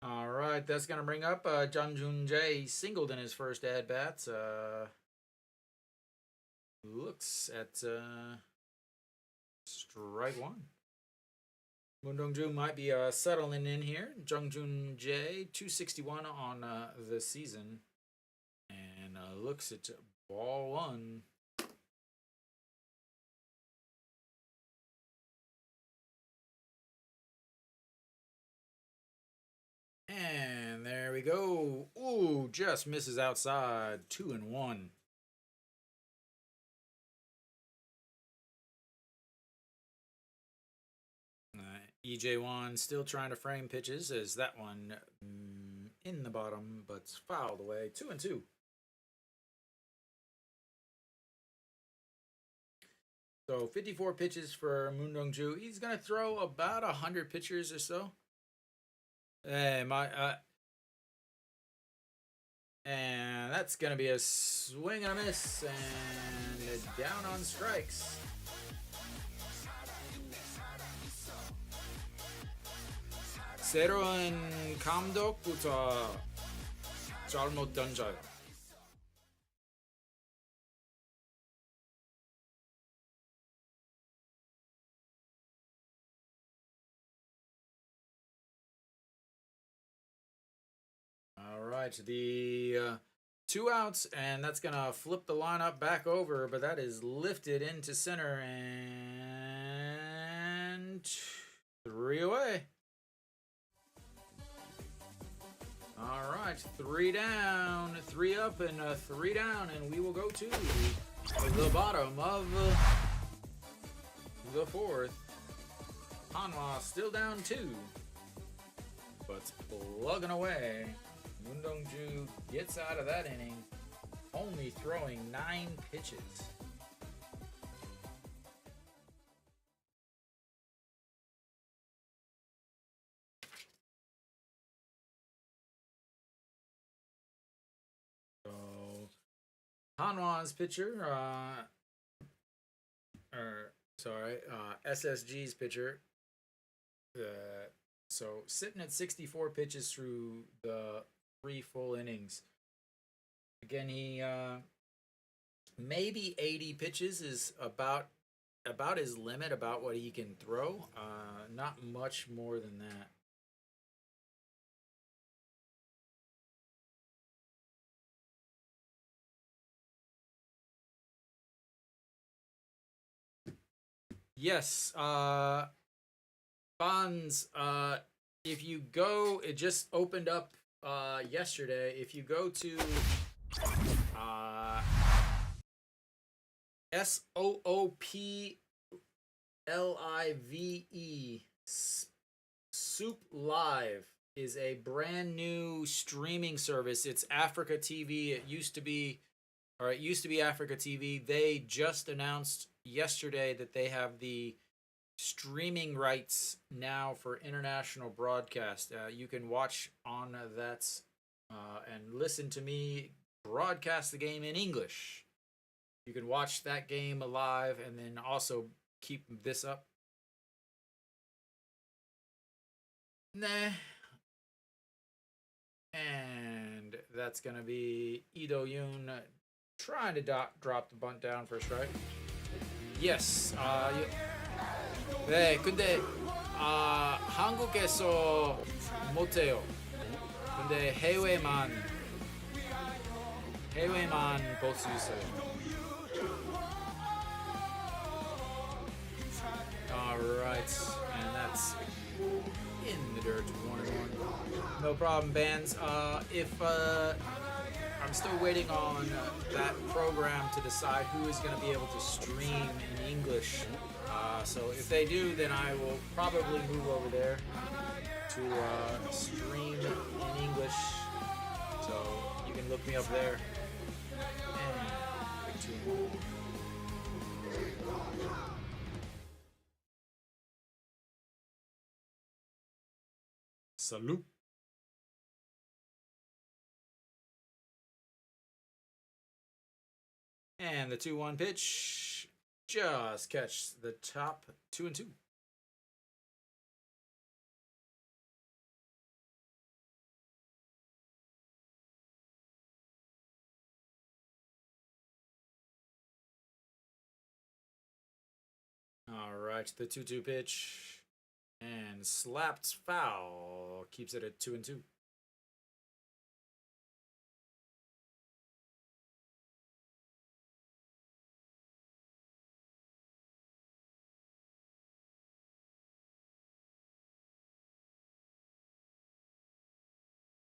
All right, that's going to bring up Jung Jun Jae. Singled in his first at bats. Looks at strike 1. Moon Dong-ju might be settling in here. Jung Jun Jae, 261 on the season. And looks at ball 1. And there we go. Ooh, just misses outside. 2-1. EJ1 still trying to frame pitches as that one in the bottom, but fouled away. 2-2. So 54 pitches for Moon Dong-ju. He's gonna throw about 100 pitchers or so. And that's gonna be a swing and a miss and down on strikes. 새로운 감독부터 잘못 던져요. All right, the 2 outs, and that's gonna flip the lineup back over, but that is lifted into center and 3 away. All right, 3 down, 3 up, and 3 down, and we will go to the bottom of the 4th. Hanwha still down 2, but plugging away. Moon Dong-ju gets out of that inning, only throwing 9 pitches. Hanwha's pitcher, SSG's pitcher. So sitting at 64 pitches through the 3 full innings. Again, maybe 80 pitches is about his limit, about what he can throw. Not much more than that. Yes, bonds. If you go, it just opened up yesterday. If you go to SOOP SOOP Live is a brand new streaming service. It's Africa TV. It used to be Africa TV. They just announced yesterday that they have the streaming rights now for international broadcast. You can watch on that and listen to me broadcast the game in English. You can watch that game live and then also keep this up. Nah. And that's going to be Ido Yoon trying to drop the bunt down for a strike. Yes. 네, 근데 한국에서 못해요. 근데 해외만 볼 수 있어요. Alright, and that's in the dirt, 1-1. No problem, bands. If I'm still waiting on that program to decide who is going to be able to stream in English. So if they do, then I will probably move over there to stream in English. So you can look me up there. And salute. And the 2-1 pitch just catch the top 2-2. All right, the 2-2 pitch and slapped foul keeps it at 2-2.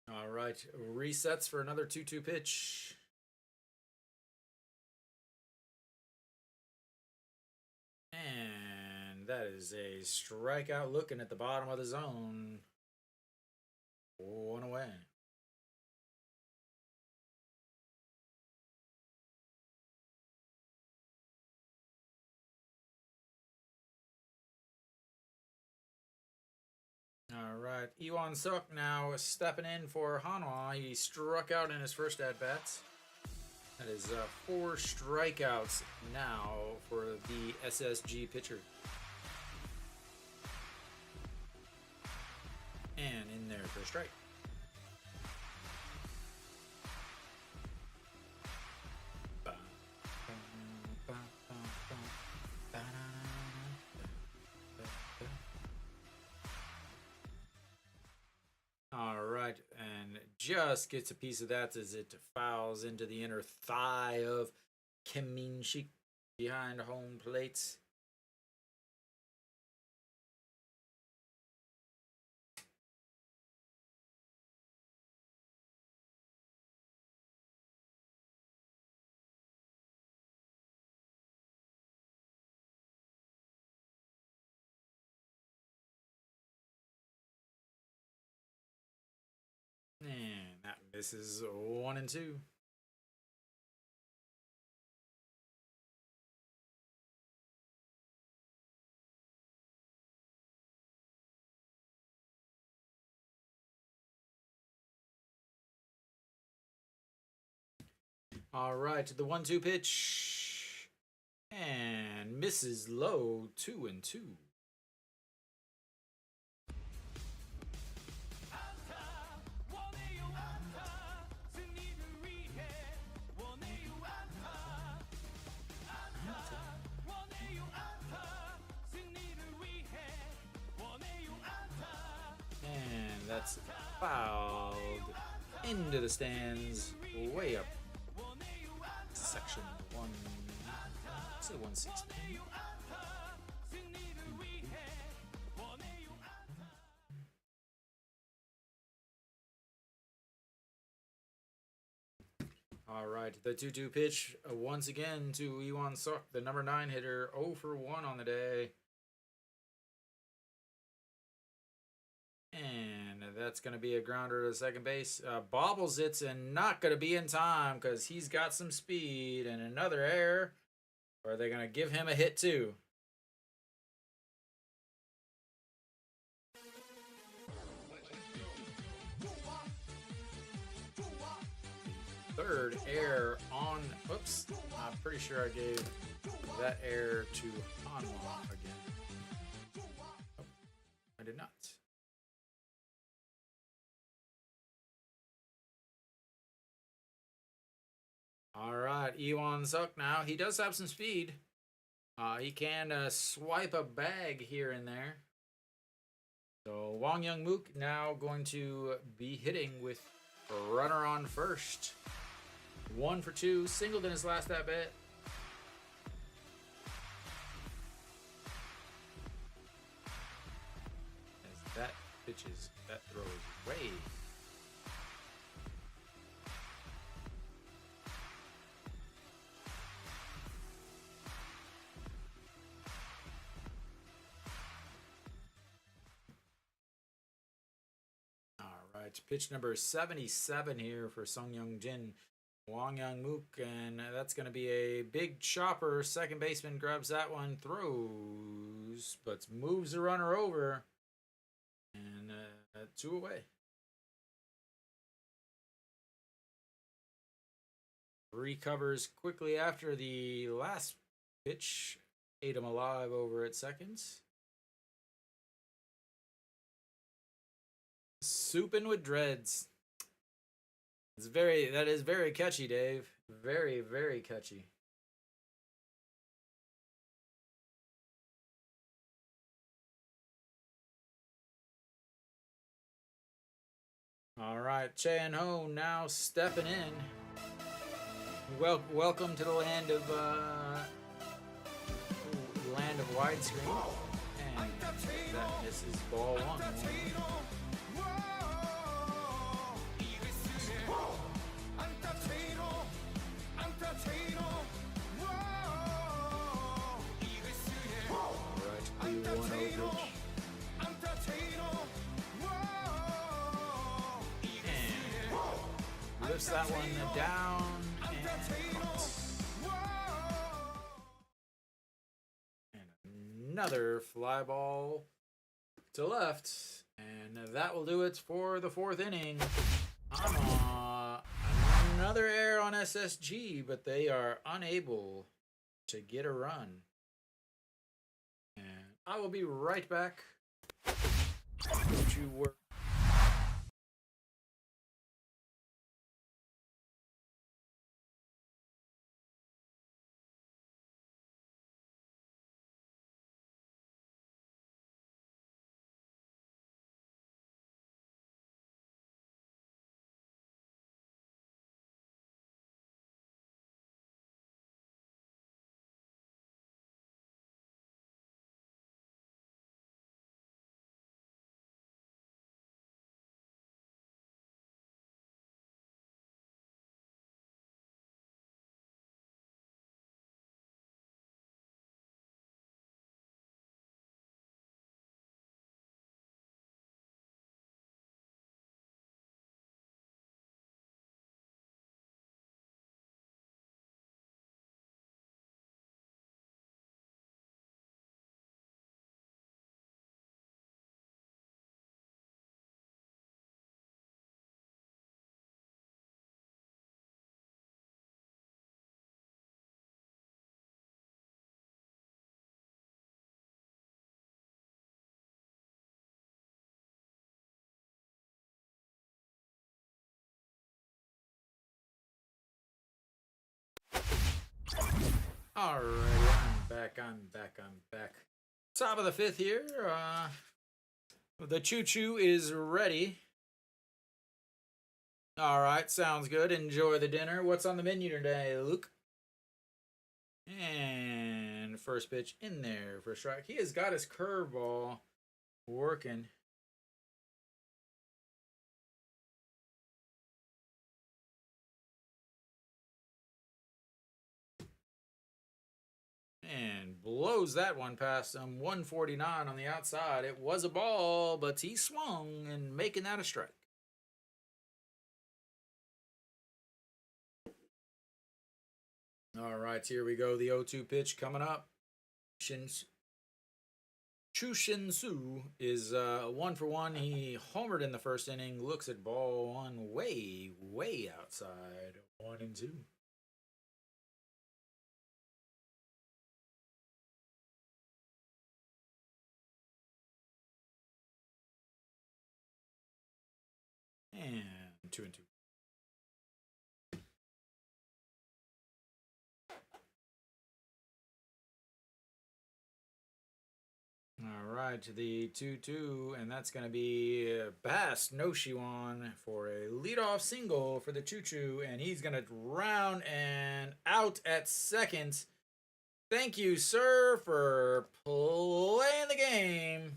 All right, resets for another 2-2 pitch. And that is a strikeout looking at the bottom of the zone. 1 away. All right, Iwan Suk now stepping in for Hanwha. He struck out in his first at-bat. That is 4 strikeouts now for the SSG pitcher. And in there for a strike. All right, and just gets a piece of that as it fouls into the inner thigh of Kim Min-sik behind home plate. And that misses 1-2. All right, the 1-2 pitch and misses low, 2-2. that's fouled into the stands, way up. Section 1, say 116. All right, the 2-2 pitch once again to Iwan Suk, the number 9 hitter, 0 for 1 on the day. And that's going to be a grounder to second base. Bobbles it and not going to be in time because he's got some speed and another error. Or are they going to give him a hit too? Third error on, oops, I'm pretty sure I gave that error to Hanwha again. Oh, I did not. All right, Iwan Suk now. He does have some speed. He can swipe a bag here and there. So Wong Young Mook now going to be hitting with a runner on first. 1 for 2, singled in his last at bat. As that pitches, that throw is way. All right, pitch number 77 here for Sung Young Jin. Wong Young Mook, and that's going to be a big chopper. Second baseman grabs that one, throws, but moves the runner over, and 2 away. Recovers quickly after the last pitch, ate him alive over at seconds. Souping with dreads. That is very catchy, Dave. Very, very catchy. All right, Che and Ho now stepping in. Welcome to the land of widescreen. And this is ball 1. Lifts that one down and another fly ball to left, and that will do it for the 4th inning. Another error on SSG, but they are unable to get a run. And I will be right back. Don't you worry. Alright, I'm back. Top of the 5th here. The choo-choo is ready. All right, sounds good. Enjoy the dinner. What's on the menu today, Luke? And first pitch in there for a strike. He has got his curveball working. And blows that one past him. 149 on the outside. It was a ball, but he swung and making that a strike. All right, here we go. The 0-2 pitch coming up. Chu Shin Su is 1-for-1. He homered in the first inning. Looks at ball one way outside. 1-2. And 2-2. All right, the 2-2, and that's going to be Bass Noshiwan for a leadoff single for the Choo Choo, and he's going to round and out at second. Thank you, sir, for playing the game.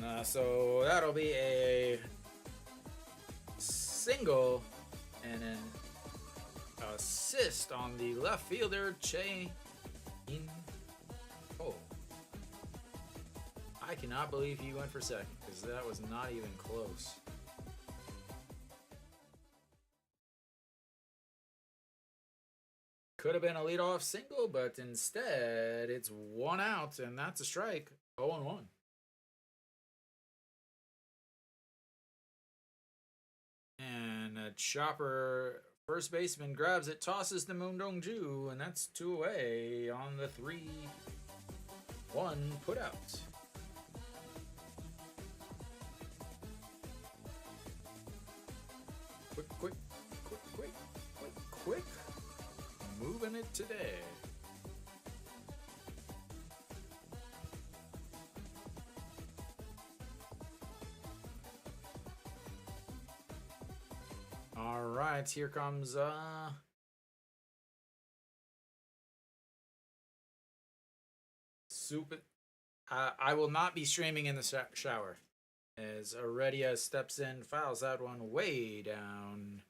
And so that'll be a single and an assist on the left fielder, Che In Ho. I cannot believe he went for second because that was not even close. Could have been a leadoff single, but instead it's 1 out, and that's a strike. 0-1. And a chopper first baseman grabs it, tosses to Moon Dong-ju, and that's 2 away on the 3-1 put out. Quick. Moving it today. All right, here comes SOOP. I will not be streaming in the shower as Heredia steps in, fouls that one way down.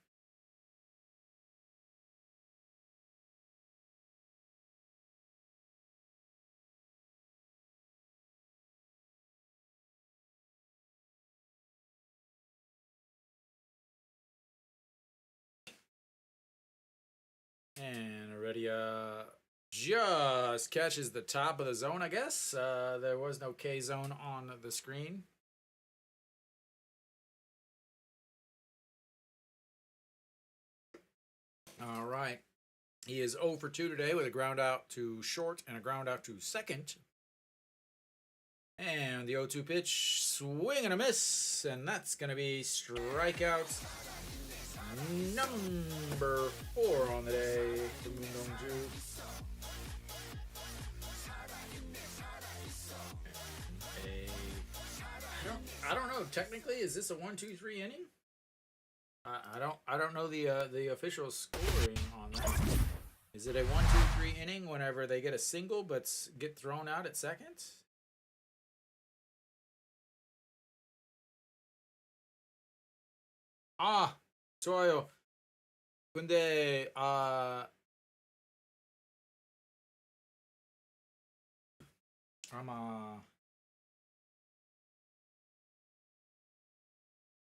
And Heredia just catches the top of the zone, I guess. There was no K zone on the screen. All right. He is 0 for 2 today with a ground out to short and a ground out to second. And the 0-2 pitch, swing and a miss. And that's going to be strikeout number 4 on the day for Moon Dong-ju. I don't know. Technically, is this a 1-2-3 inning? I don't know the official scoring on that. Is it a 1-2-3 inning whenever they get a single but get thrown out at second? 아, 좋아요. 근데 아마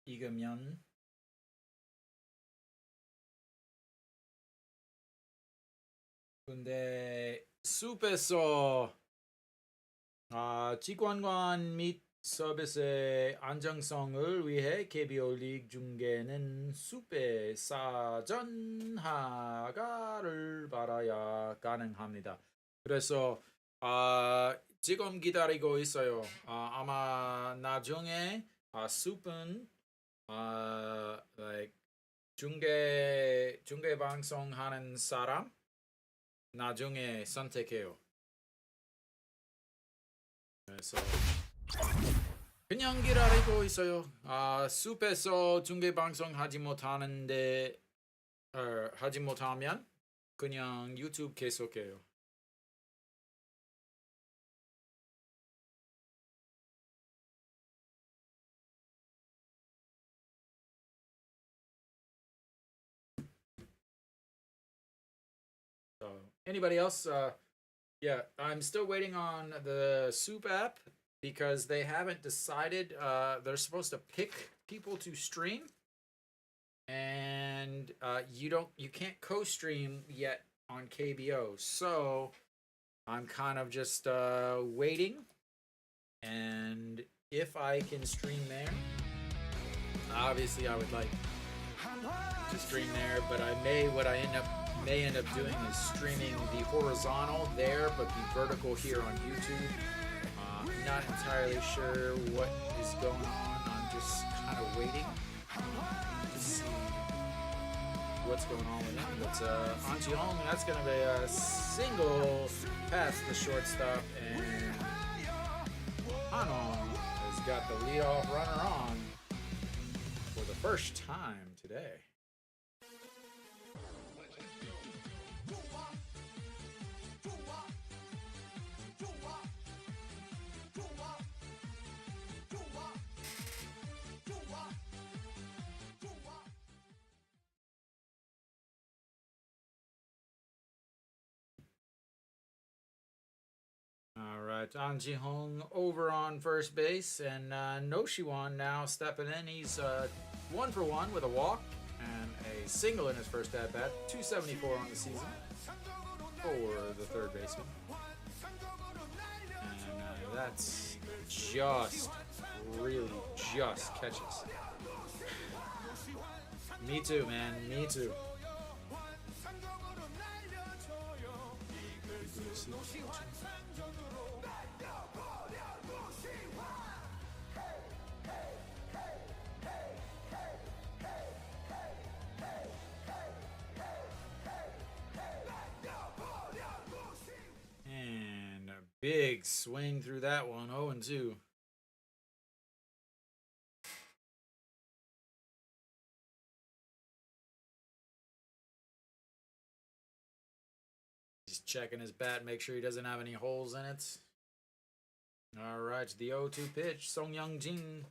익으면 근데 숲에서 직관관 및 서비스의 안정성을 위해 KBO 리그 중계는 숲의 사전 허가를 받아야 가능합니다. 그래서 지금 기다리고 있어요. 아마 나중에 숲은 like 중계 방송하는 사람 나중에 선택해요. 그래서 그냥 기다리고 있어요. 숲에서 중계 방송 하지 못하는데 하지 못하면 그냥 유튜브 계속해요. So anybody else? Yeah, I'm still waiting on the SOOP app because they haven't decided. They're supposed to pick people to stream, and you can't co-stream yet on KBO. So I'm kind of just waiting, and if I can stream there, obviously I would like to stream there. But what I may end up doing is streaming the horizontal there, but the vertical here on YouTube. Not entirely sure what is going on. I'm just kind of waiting to see what's going on with him. But An Ji-hong, that's going to be a single past the shortstop, and Hanwha has got the leadoff runner on for the first time today. All right, An Ji-hong over on first base, and No Shiwan now stepping in. He's 1 for 1 with a walk and a single in his first at bat. 274 on the season for the third baseman, and that's really just catches. Me too, man. Me too. And a big swing through that one. 0-2. He's checking his bat, make sure he doesn't have any holes in it. All right, the 0-2 pitch. Song Young-jin,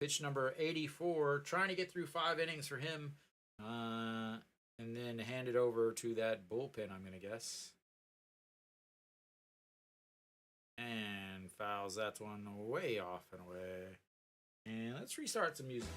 pitch number 84, trying to get through 5 innings for him, and then hand it over to that bullpen, I'm going to guess. And fouls that one way off and away. And let's restart some music.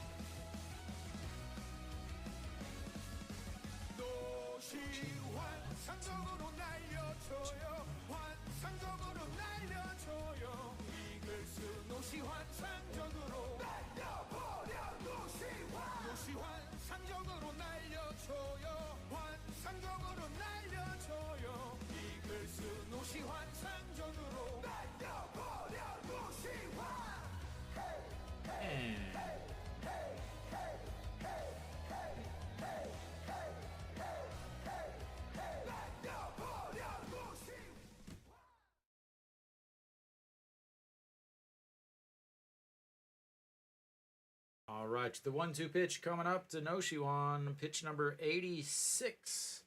All right, the 1-2 pitch coming up to No Shiwan, pitch number 86,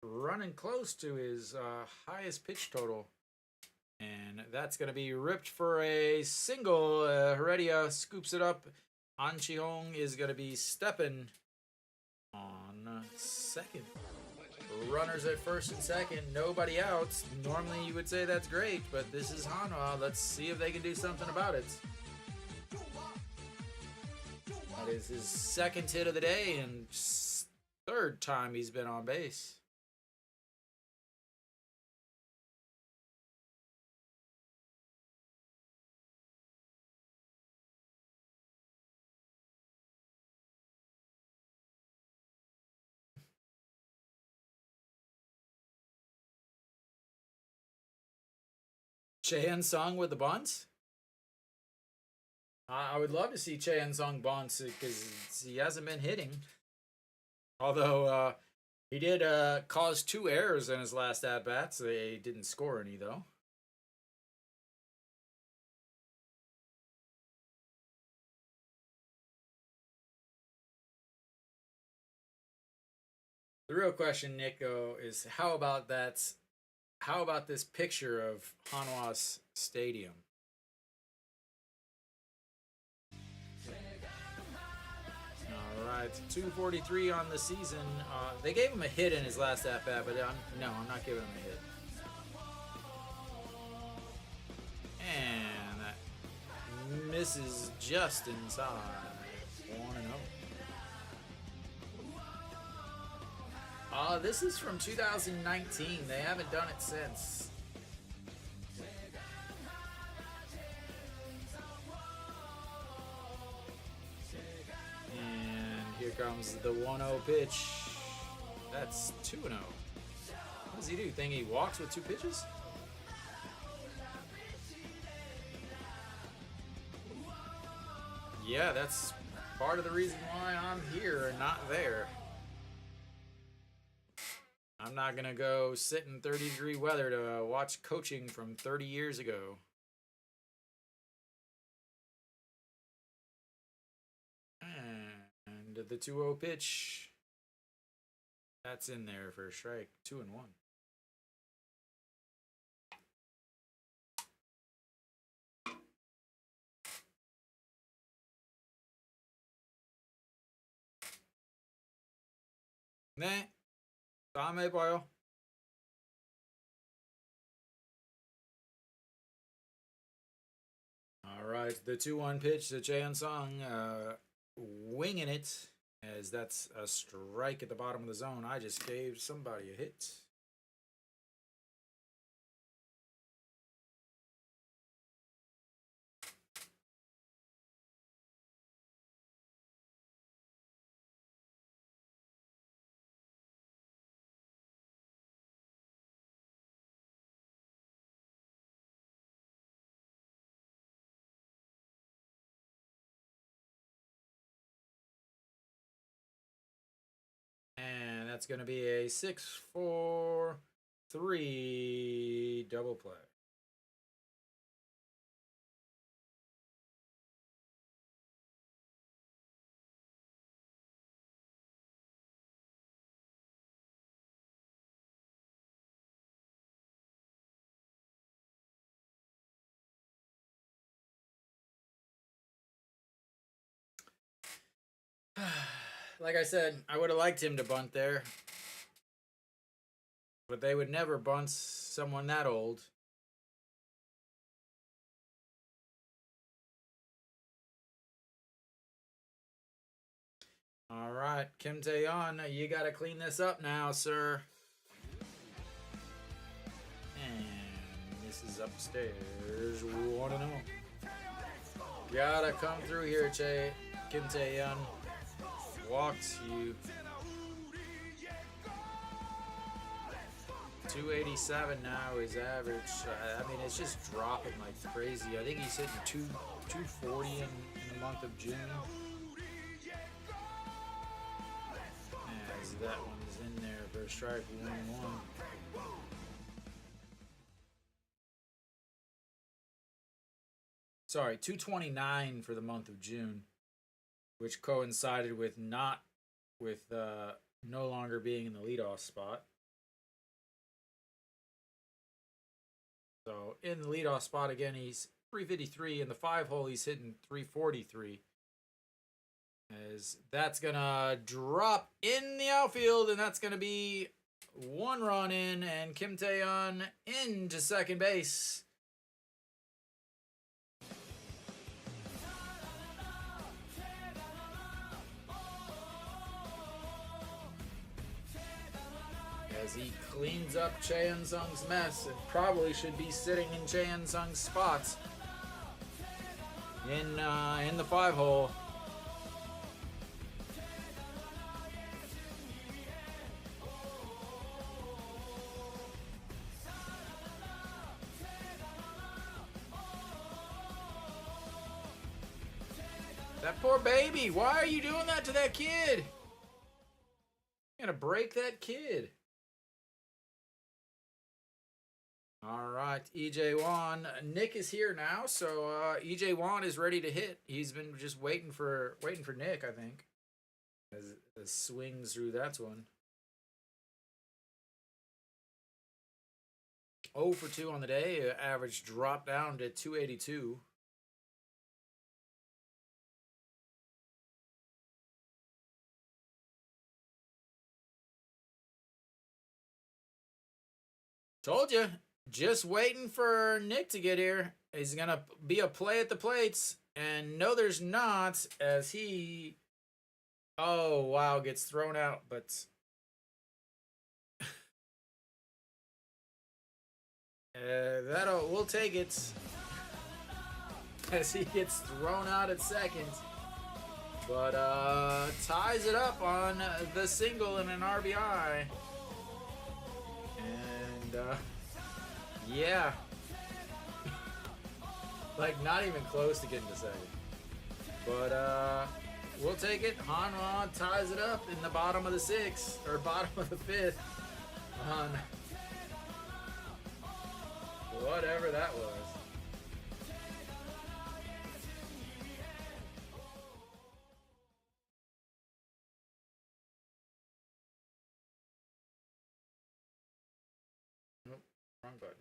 running close to his highest pitch total, and that's going to be ripped for a single. Heredia scoops it up. An Ji-hong is going to be stepping on second. Runners at first and second, nobody out. Normally you would say that's great, but this is Hanwha. Let's see if they can do something about it. That is his second hit of the day and third time he's been on base. Chaehyun Sung with the bunt. I would love to see Chaehyun Sung bunt because he hasn't been hitting. Although he did cause 2 errors in his last at-bats. They didn't score any, though. The real question, Nico, is how about that? How about this picture of Hanwha's stadium? All right, 243 on the season. They gave him a hit in his last at bat, but I'm not giving him a hit. And that misses just inside. 1-0. This is from 2019. They haven't done it since. And here comes the 1-0 pitch. That's 2-0. What does he do? Think he walks with 2 pitches? Yeah, that's part of the reason why I'm here and not there. I'm not going to go sit in 30-degree weather to watch coaching from 30 years ago. And the 2-0 pitch. That's in there for a strike. 2-1. 네, 다음에 봐요. All right, the 2-1 pitch to Jae Sung, winging it, as that's a strike at the bottom of the zone. I just gave somebody a hit. And that's going to be a 6-4-3 double play. Like I said, I would have liked him to bunt there. But they would never bunt someone that old. All right, Kim Tae-yeon, you got to clean this up now, sir. And this is upstairs. 1-0. Gotta come through here, Kim Tae-yeon. Walks you. 287 now is average. I mean, it's just dropping like crazy. I think he's hitting 240 in the month of June. As that one's in there for a strike, 1-1. Sorry, 229 for the month of June, which coincided with no longer being in the leadoff spot. So in the leadoff spot again, he's 353. In the 5-hole, he's hitting 343. As that's gonna drop in the outfield, and that's gonna be 1 run in, and Kim Tae-yeon into second base. As he cleans up Chae Sung's mess, and probably should be sitting in Chae Sung's spots in the 5-hole. That poor baby. Why are you doing that to that kid? You're gonna break that kid. All right, EJ Wan. Nick is here now, so EJ Wan is ready to hit. He's been just waiting for Nick, I think. As swings through that one. 0 for 2 on the day. Average dropped down to 282. Told you. Just waiting for Nick to get here. He's going to be a play at the plates. And no, there's not, as he... Oh, wow, gets thrown out, but... we'll take it. As he gets thrown out at second. But, ties it up on the single and an RBI. And, yeah. Like, not even close to getting to second. But, we'll take it. Hanwha ties it up in the bottom of the sixth, or bottom of the fifth, on whatever that was. Nope, wrong button.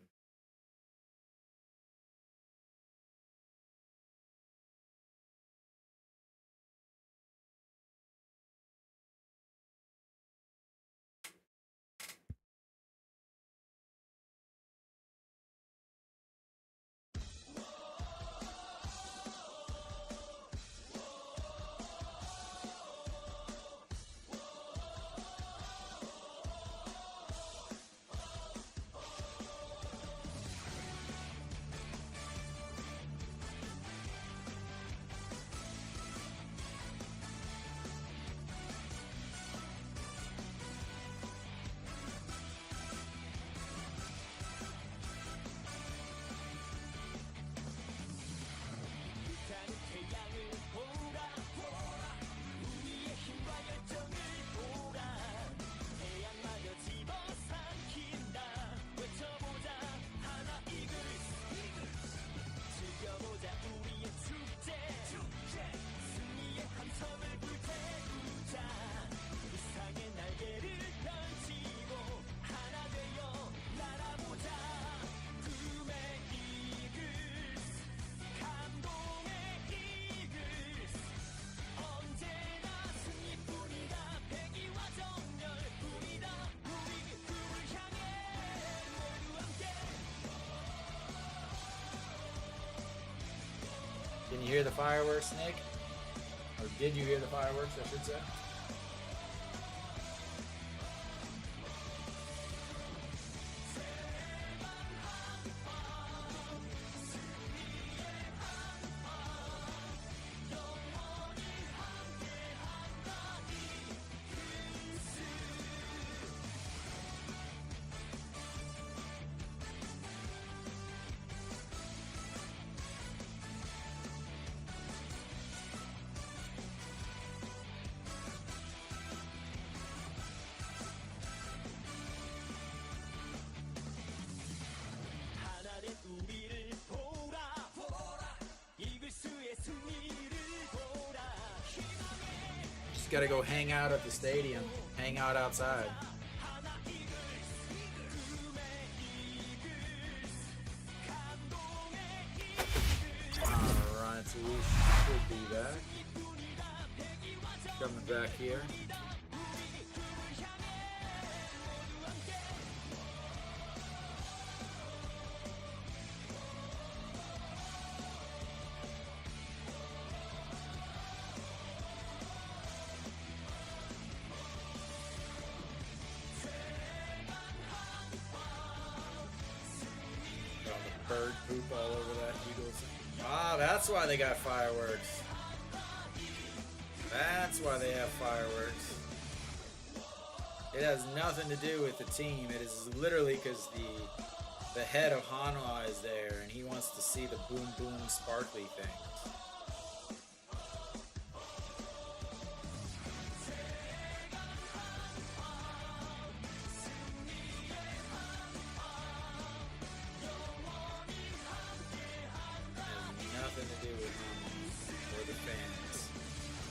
Can you hear the fireworks, Nick? Or did you hear the fireworks, I should say? Just gotta go hang out at the stadium. Hang out outside. Alright, so we should be back. Coming back here. Bird poop all over that Eagles. Ah, that's why they got fireworks. That's why they have fireworks. It has nothing to do with the team. It is literally because the head of Hanwha is there and he wants to see the boom boom sparkly thing.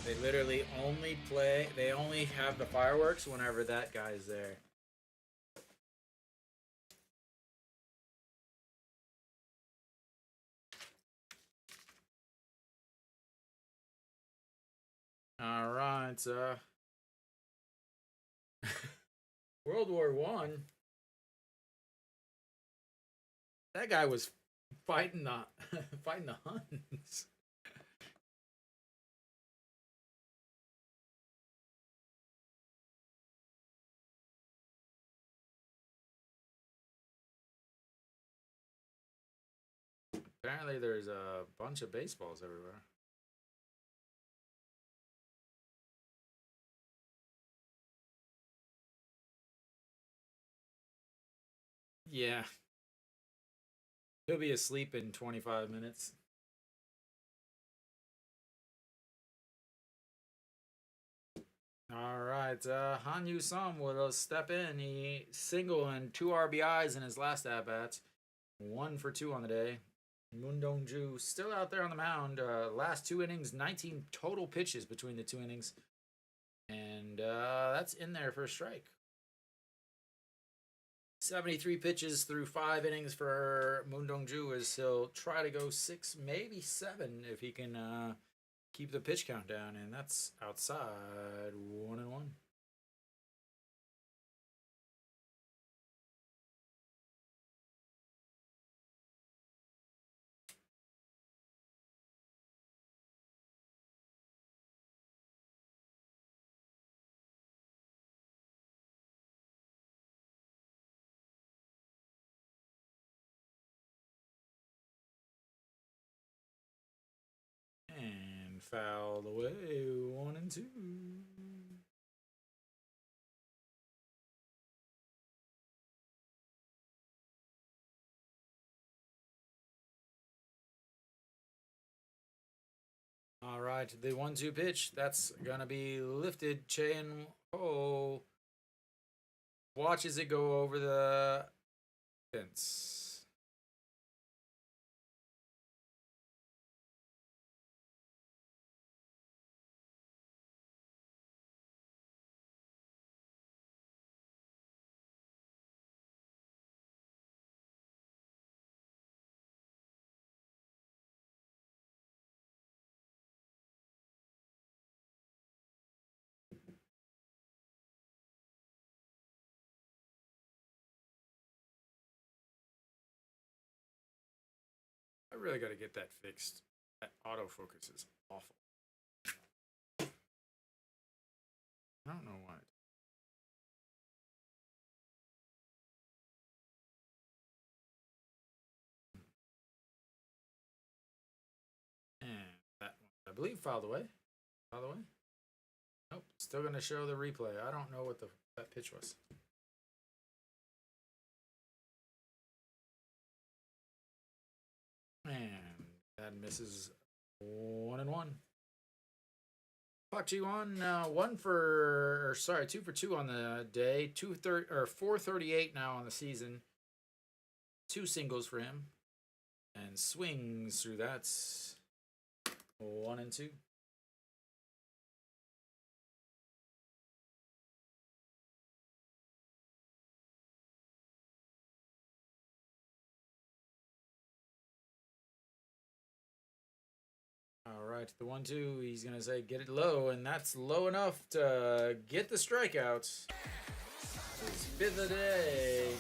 They literally they only have the fireworks whenever that guy's there. right. World War One. That guy was fighting the fighting the Huns. Apparently, there's a bunch of baseballs everywhere. Yeah, he'll be asleep in 25 minutes. All right, Hanwha will step in. He single and 2 RBIs in his last at bats. 1 for 2 on the day. Mundongju still out there on the mound. Last 2 innings, 19 total pitches between the 2 innings. And that's in there for a strike. 73 pitches through 5 innings for Mundongju as he'll try to go 6, maybe 7 if he can keep the pitch count down. And that's outside 1-1. And fouled away 1-2. All right, the 1-2 pitch. That's gonna be lifted. Chen Ho watches it go over the fence. I really got to get that fixed. That autofocus is awful. I don't know why. And that one, I believe, filed away. Filed away. Nope. Still gonna show the replay. I don't know what that pitch was. And that misses 1-1. Pak Ji-won, 2 for 2 on the day. 438 now on the season. 2 singles for him, and swings through that. 1-2. All right, the 1-2. He's gonna say get it low, and that's low enough to get the strikeout. His 5th of the day.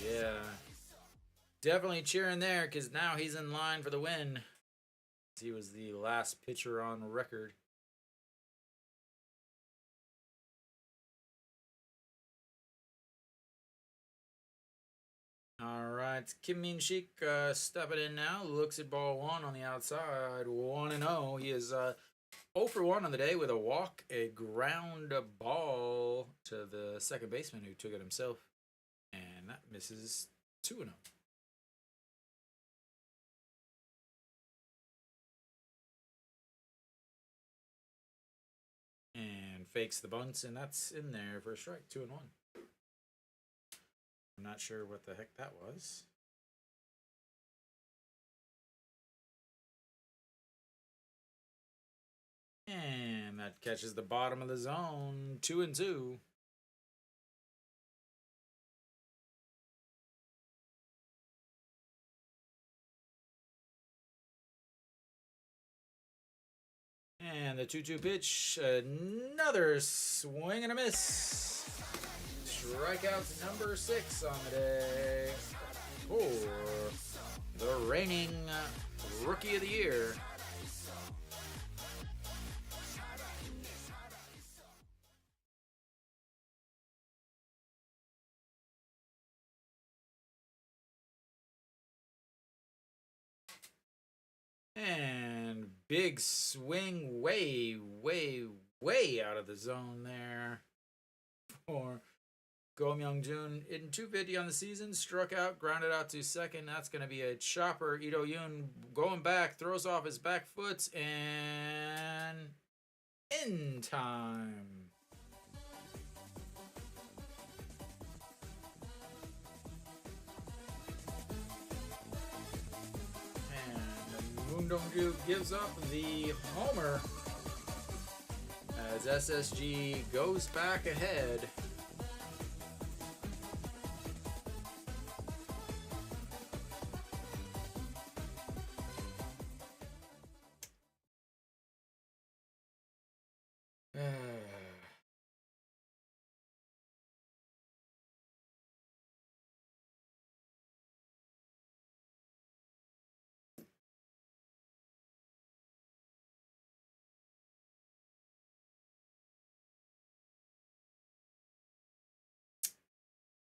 Yeah, definitely cheering there because now he's in line for the win. He was the last pitcher on record. All right, Kim Min-sik stepping in now. Looks at ball 1 on the outside. 1-0. He is 0 for 1 on the day with a walk, a ground ball to the second baseman who took it himself. And that misses 2-0. And fakes the bunts, and that's in there for a strike. 2-1. I'm not sure what the heck that was. And that catches the bottom of the zone. 2-2. And the 2-2 pitch, another swing and a miss. Strikeout number 6 on the day for the reigning Rookie of the Year. And big swing way out of the zone there for Go Myung-jun. In 250 on the season, struck out, grounded out to second. That's going to be a chopper. Ito Yoon going back, throws off his back foot, and in time. Moon Dong-ju gives up the homer as SSG goes back ahead.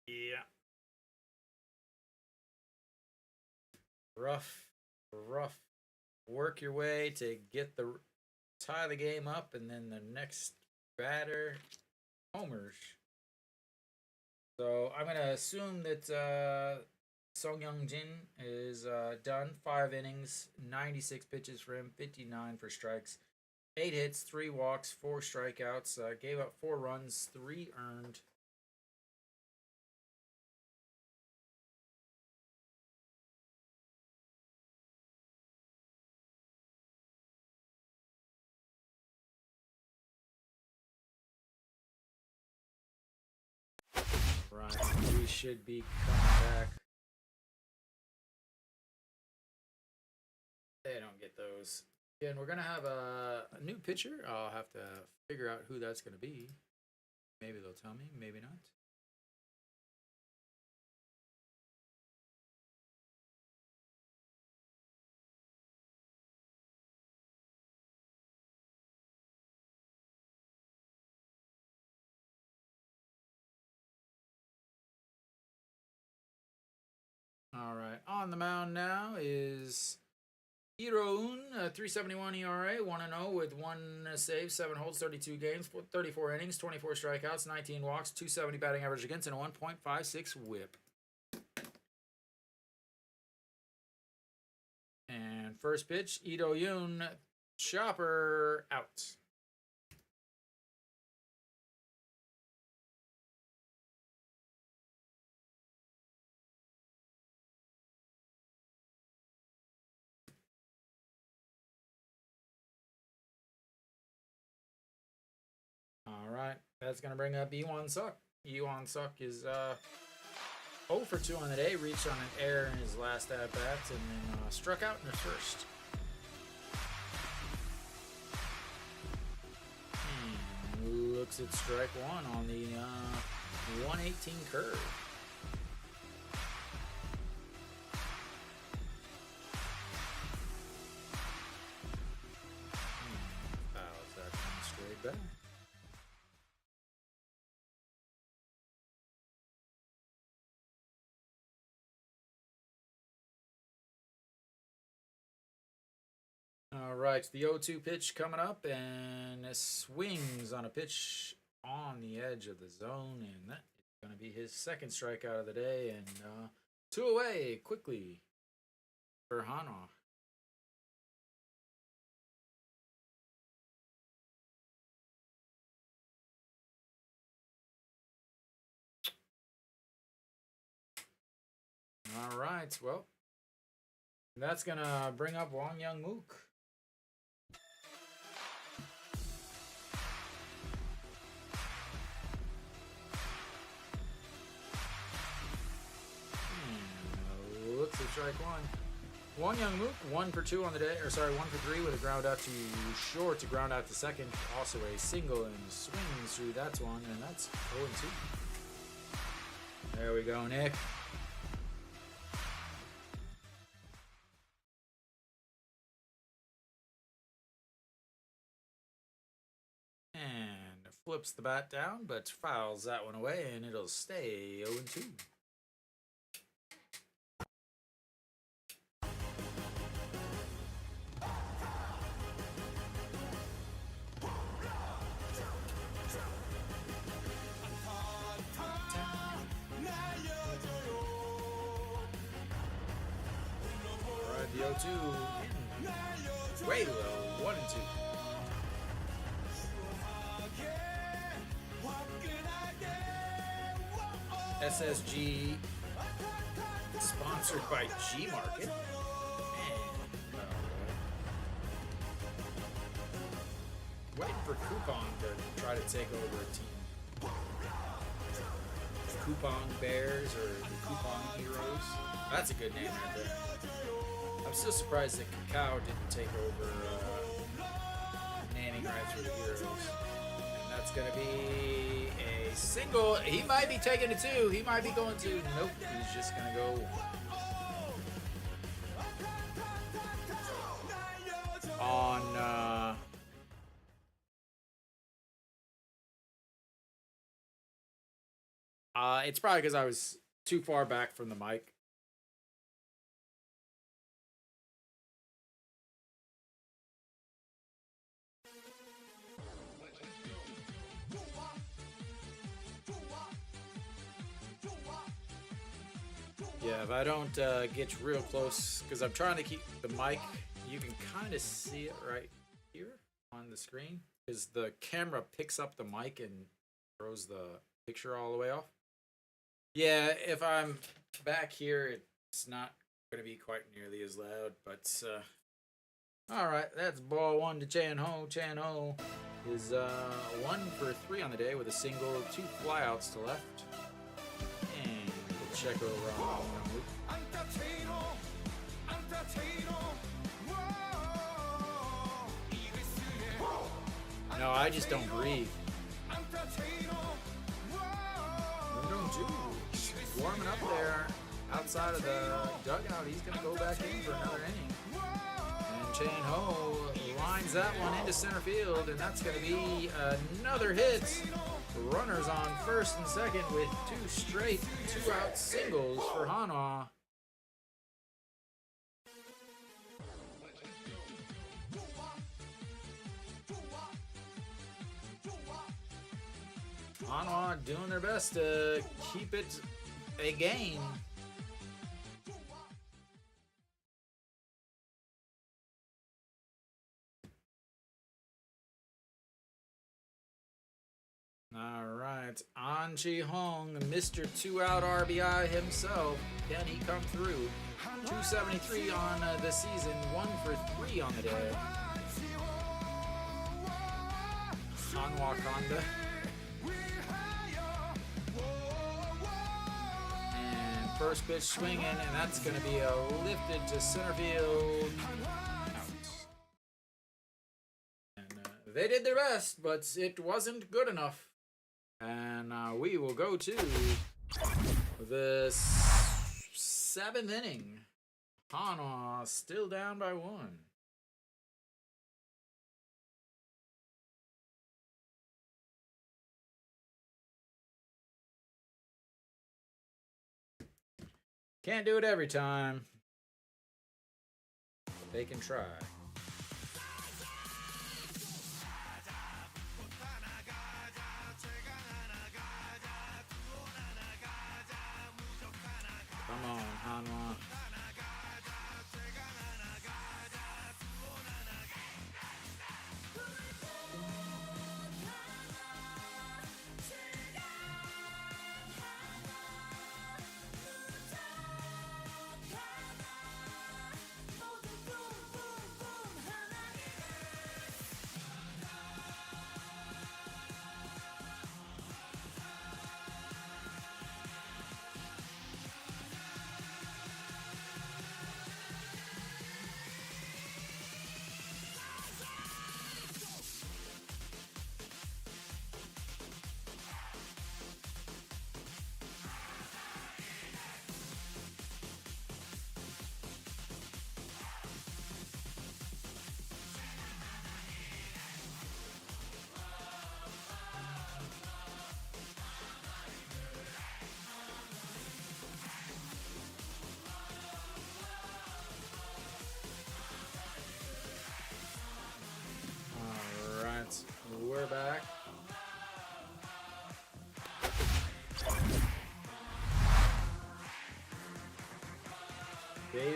Yeah. Rough. Work your way to get the tie the game up, and then the next batter homers. So I'm gonna assume that Song Young-jin is done. 5 innings, 96 pitches for him, 59 for strikes, 8 hits, 3 walks, 4 strikeouts. Gave up 4 runs, 3 earned. Right, we should be coming back. They don't get those. Again, we're going to have a new pitcher. I'll have to figure out who that's going to be. Maybe they'll tell me, maybe not. All right, on the mound now is Iro-un, 371 ERA, 1-0 with 1 save, 7 holds, 32 games, 34 innings, 24 strikeouts, 19 walks, 270 batting average against, and a 1.56 whip. And first pitch, Iro-un, chopper out. All right, that's going to bring up Iwan Suk. Iwan Suk is 0 for 2 on the day, reached on an error in his last at-bat, and then struck out in the first. And looks at strike 1 on the 118 curve. Fouls that one straight back. All right, the 0-2 pitch coming up, and it swings on a pitch on the edge of the zone, and that is going to be his second strikeout of the day, and 2 away quickly for Hanwha. All right, well, that's going to bring up Wang Young-mook. Looks at strike 1. One Young Mook, 1 for 2 on the day, or sorry, 1 for 3 with a ground out to short to ground out to second. Also a single and swings through that one, and that's 0-2. There we go, Nick. And flips the bat down, but fouls that one away, and it'll stay 0-2. The 0-2 way low, 1-2. SSG sponsored by G Market. Waiting for Coupon to try to take over a team. Coupon Bears or the Coupon Heroes. That's a good name right there. I'm still surprised that Cacao didn't take over naming rights for the Heroes. And that's going to be a single. He might be taking it too. He might be going to. Nope. He's just going to go on. It's probably because I was too far back from the mic. Yeah, if I don't get real close, because I'm trying to keep the mic, you can kind of see it right here on the screen, because the camera picks up the mic and throws the picture all the way off. Yeah, if I'm back here, it's not going to be quite nearly as loud, but all right, that's ball 1 to Chan Ho. Chan Ho is 1 for 3 on the day with a single, 2 flyouts to left. And we'll check over on No, I just don't breathe. What don't do? Warming up there outside of the dugout. He's going to go back in for another inning. And Chan Ho lines that one into center field, and that's going to be another hit. Runners on first and second with 2 straight 2-out singles for Hanwha. Hanwha doing their best to keep it a game. All right, An Chi Hong, Mr. 2-out RBI himself. Can he come through? 273 on the season, 1 for 3 on the day. Hanwha Kanda. And first pitch swinging, and that's going to be a lifted to center field. Out. And they did their best, but it wasn't good enough. And we will go to the 7th inning. Hanwha still down by 1. Can't do it every time. They can try. Come on, Hanwha.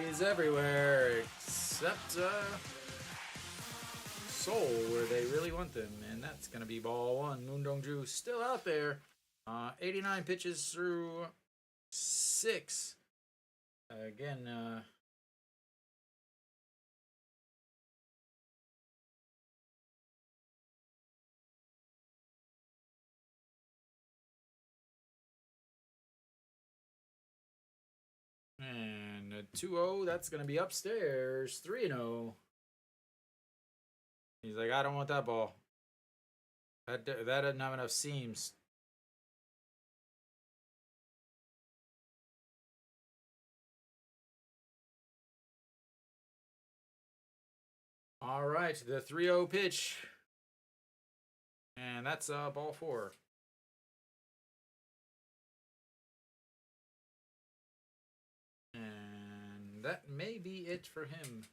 He's everywhere except Seoul, where they really want them, and that's going to be ball one. Moon Dongju still out there. 89 pitches through 6. Again, and a 2-0, that's going to be upstairs. 3-0. He's like, I don't want that ball. That doesn't have enough seams. All right, the 3-0 pitch. And that's ball 4. And that may be it for him.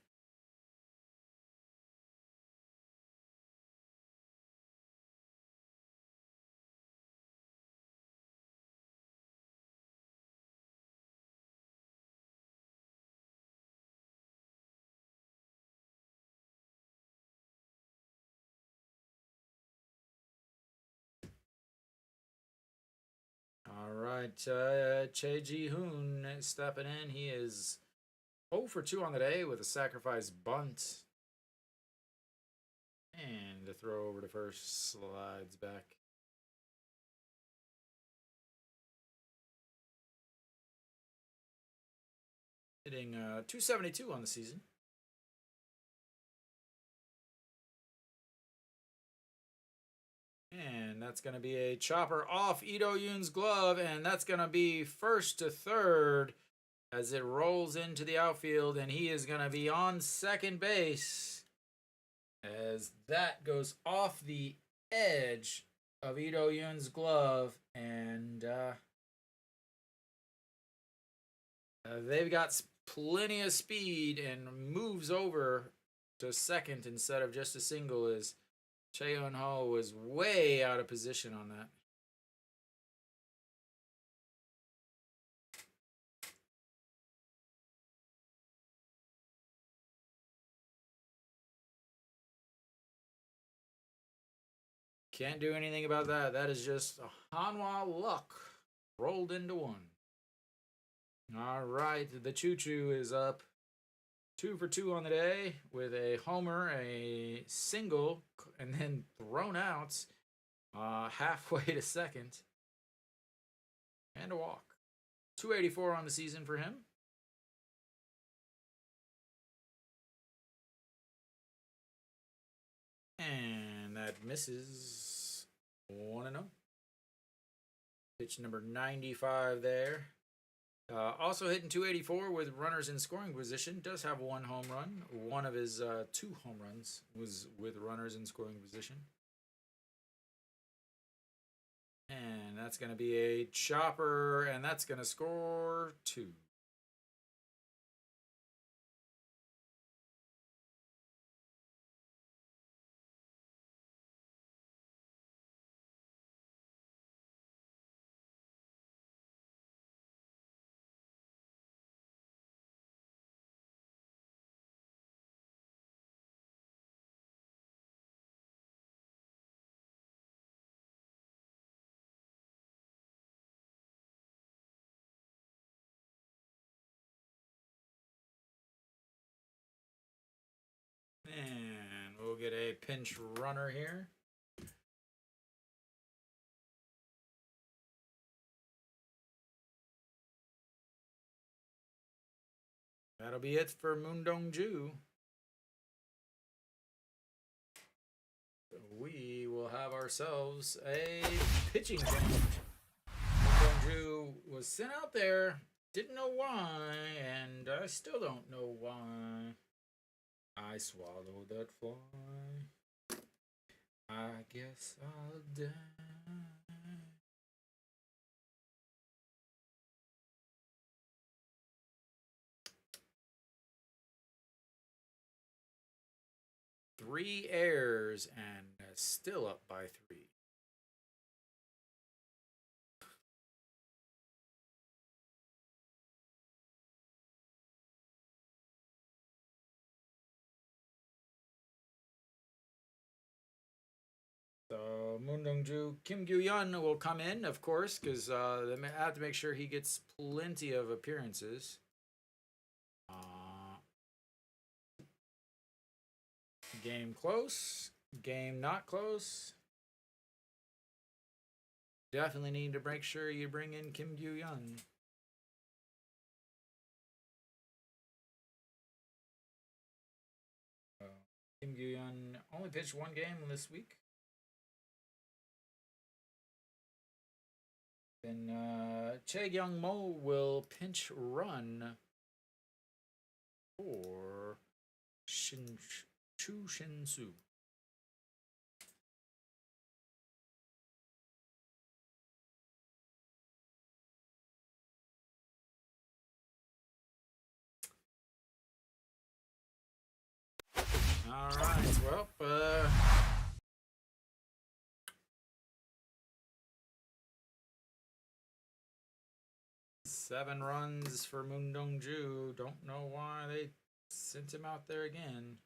All right, Che Ji-hoon stepping in. He is 0 for 2 on the day with a sacrifice bunt. And the throw over to first slides back. Hitting 272 on the season. And that's going to be a chopper off Ito Yoon's glove, and that's going to be first to third as it rolls into the outfield, and he is going to be on second base as that goes off the edge of Ito Yoon's glove, and they've got plenty of speed and moves over to second instead of just a single as Hanwha was way out of position on that. Can't do anything about that. That is just Hanwha luck rolled into one. All right, the choo-choo is up 2 for 2 on the day with a homer, a single, and then thrown out halfway to second. And a walk. 284 on the season for him. And that misses 1-0. Pitch number 95 there. Also hitting 284 with runners in scoring position. Does have 1 home run. One of his 2 home runs was with runners in scoring position. And that's going to be a chopper, and that's going to score 2. And we'll get a pinch runner here. That'll be it for Moon Dongju. We will have ourselves a pitching change. Moon Dongju was sent out there, didn't know why, and I still don't know why. I swallowed that fly. I guess I'll die. Three errors and still up by 3. Moon Dongju Kim Gyu-yeon will come in, of course, because they have to make sure he gets plenty of appearances. Game close, game not close. Definitely need to make sure you bring in Kim Gyu-yeon. Kim Gyu-yeon only pitched one game this week. Then Chae Kyung-mo will pinch run for Chu Shin-soo. All right, well, 7 runs for Moon Dongju. Don't know why they sent him out there again.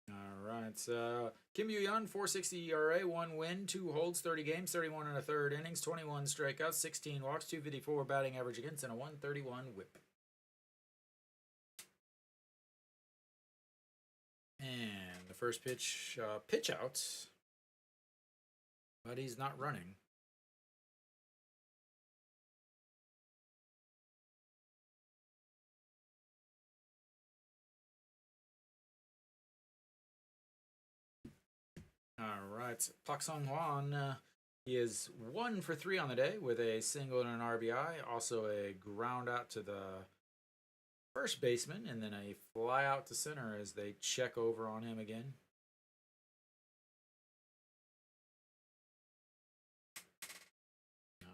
All right, Kim Yu-yeon, 4.60 ERA, 1 win, 2 holds, 30 games, 31 and a third innings, 21 strikeouts, 16 walks, 254 batting average against, and a 131 whip. And the first pitch, pitch out, but he's not running. All right, Park Sung-hwan, he is 1 for 3 on the day with a single and an RBI, also a ground out to the first baseman, and then a fly out to center as they check over on him again.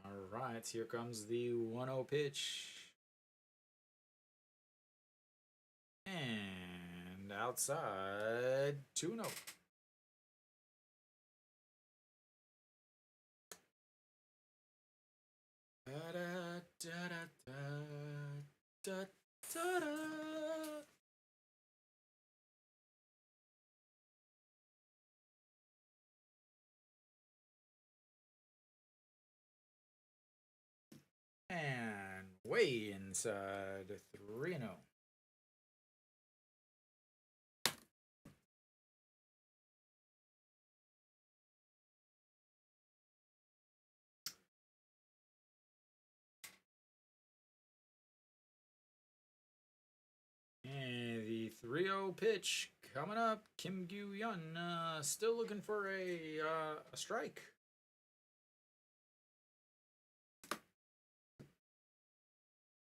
All right, here comes the 1-0 pitch. And outside, 2-0. And way inside, 3-0. And the 3-0 pitch coming up. Kim Gyu-yeon still looking for a strike.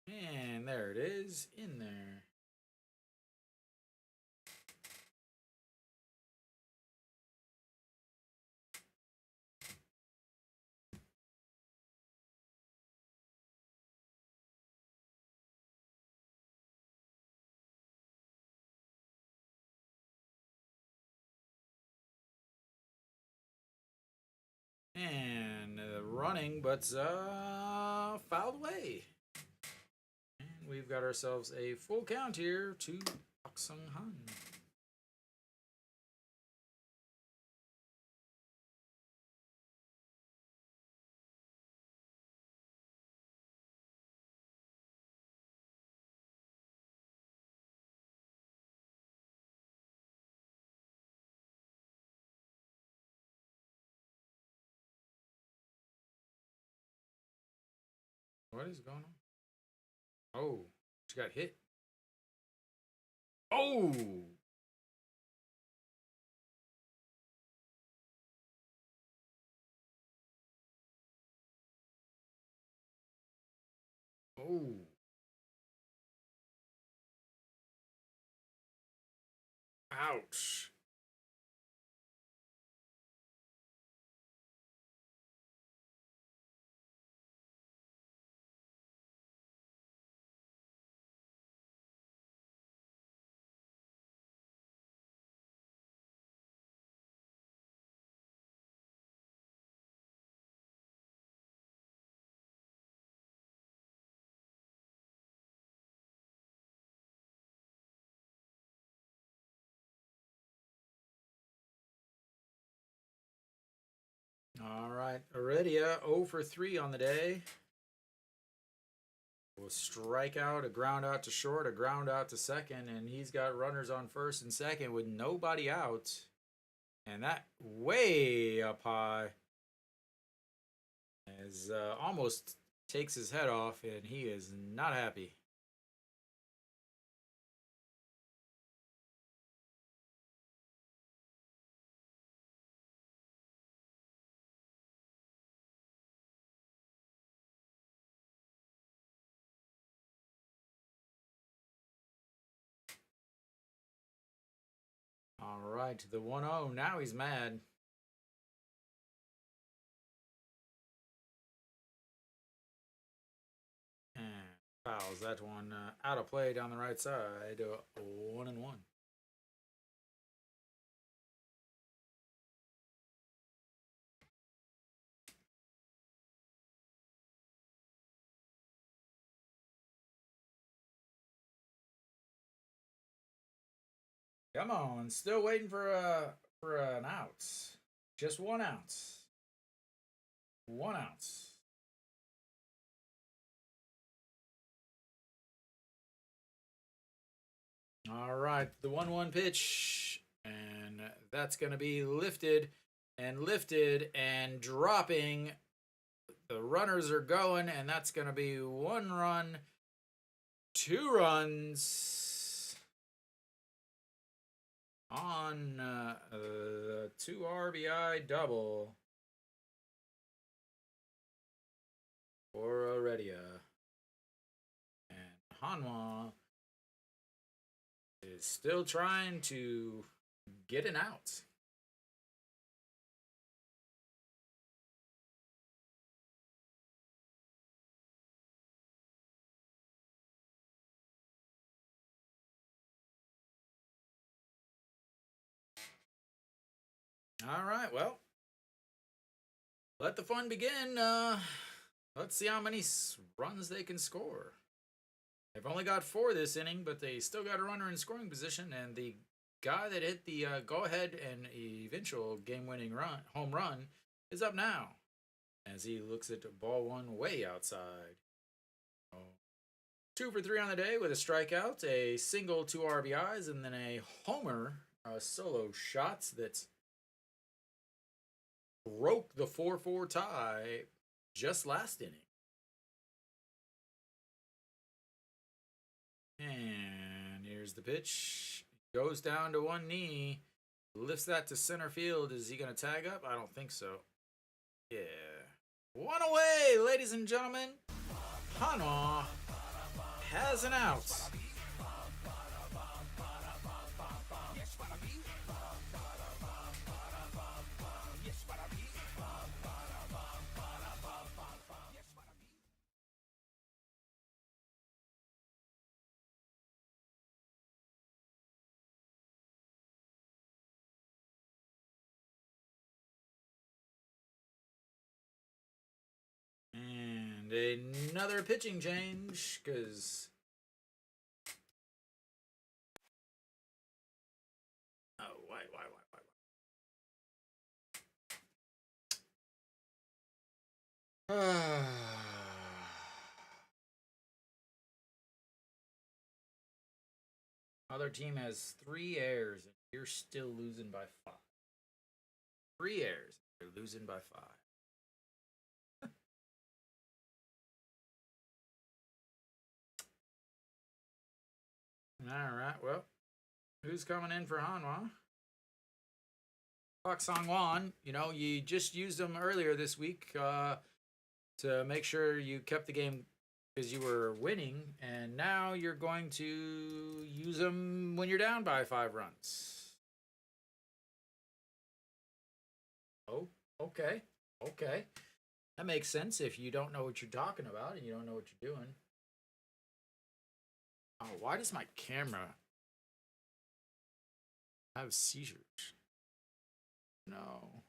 And there it is, in there. And running, but fouled away. And we've got ourselves a full count here to Park Sung-han. What is going on? Oh, she got hit. Oh! Oh. Ouch. All right, Heredia 0 for 3 on the day. Will strike out, a ground out to short, a ground out to second, and he's got runners on first and second with nobody out. And that way up high as almost takes his head off, and he is not happy. All right, the 1-0. Now he's mad. And fouls that one out of play down the right side. 1-1. Come on, still waiting for an out. Just 1 out. 1 out. All right, the 1-1 pitch, and that's going to be lifted and dropping. The runners are going, and that's going to be 1 run, 2 runs on the 2 RBI double for Heredia. And Hanwha is still trying to get an out. All right, well, let the fun begin. Let's see how many runs they can score. They've only got 4 this inning, but they still got a runner in scoring position, and the guy that hit the go-ahead and eventual game-winning home run is up now as he looks at ball 1 way outside. 2 for 3 on the day with a strikeout, a single, 2 RBIs, and then a homer, solo shots that broke the 4-4 tie just last inning. And here's the pitch. Goes down to 1 knee. Lifts that to center field. Is he going to tag up? I don't think so. Yeah. 1 away, ladies and gentlemen. Hanwha has an out. And another pitching change, because... Oh, why? Other team has 3 errors, and you're still losing by 5. 3 errors, you're losing by 5. All right, well, who's coming in for Hanwha? Park Sang-won. You know, you just used them earlier this week to make sure you kept the game because you were winning, and now you're going to use them when you're down by 5 runs. Oh, okay. That makes sense if you don't know what you're talking about and you don't know what you're doing. Oh, why does my camera have seizures? No.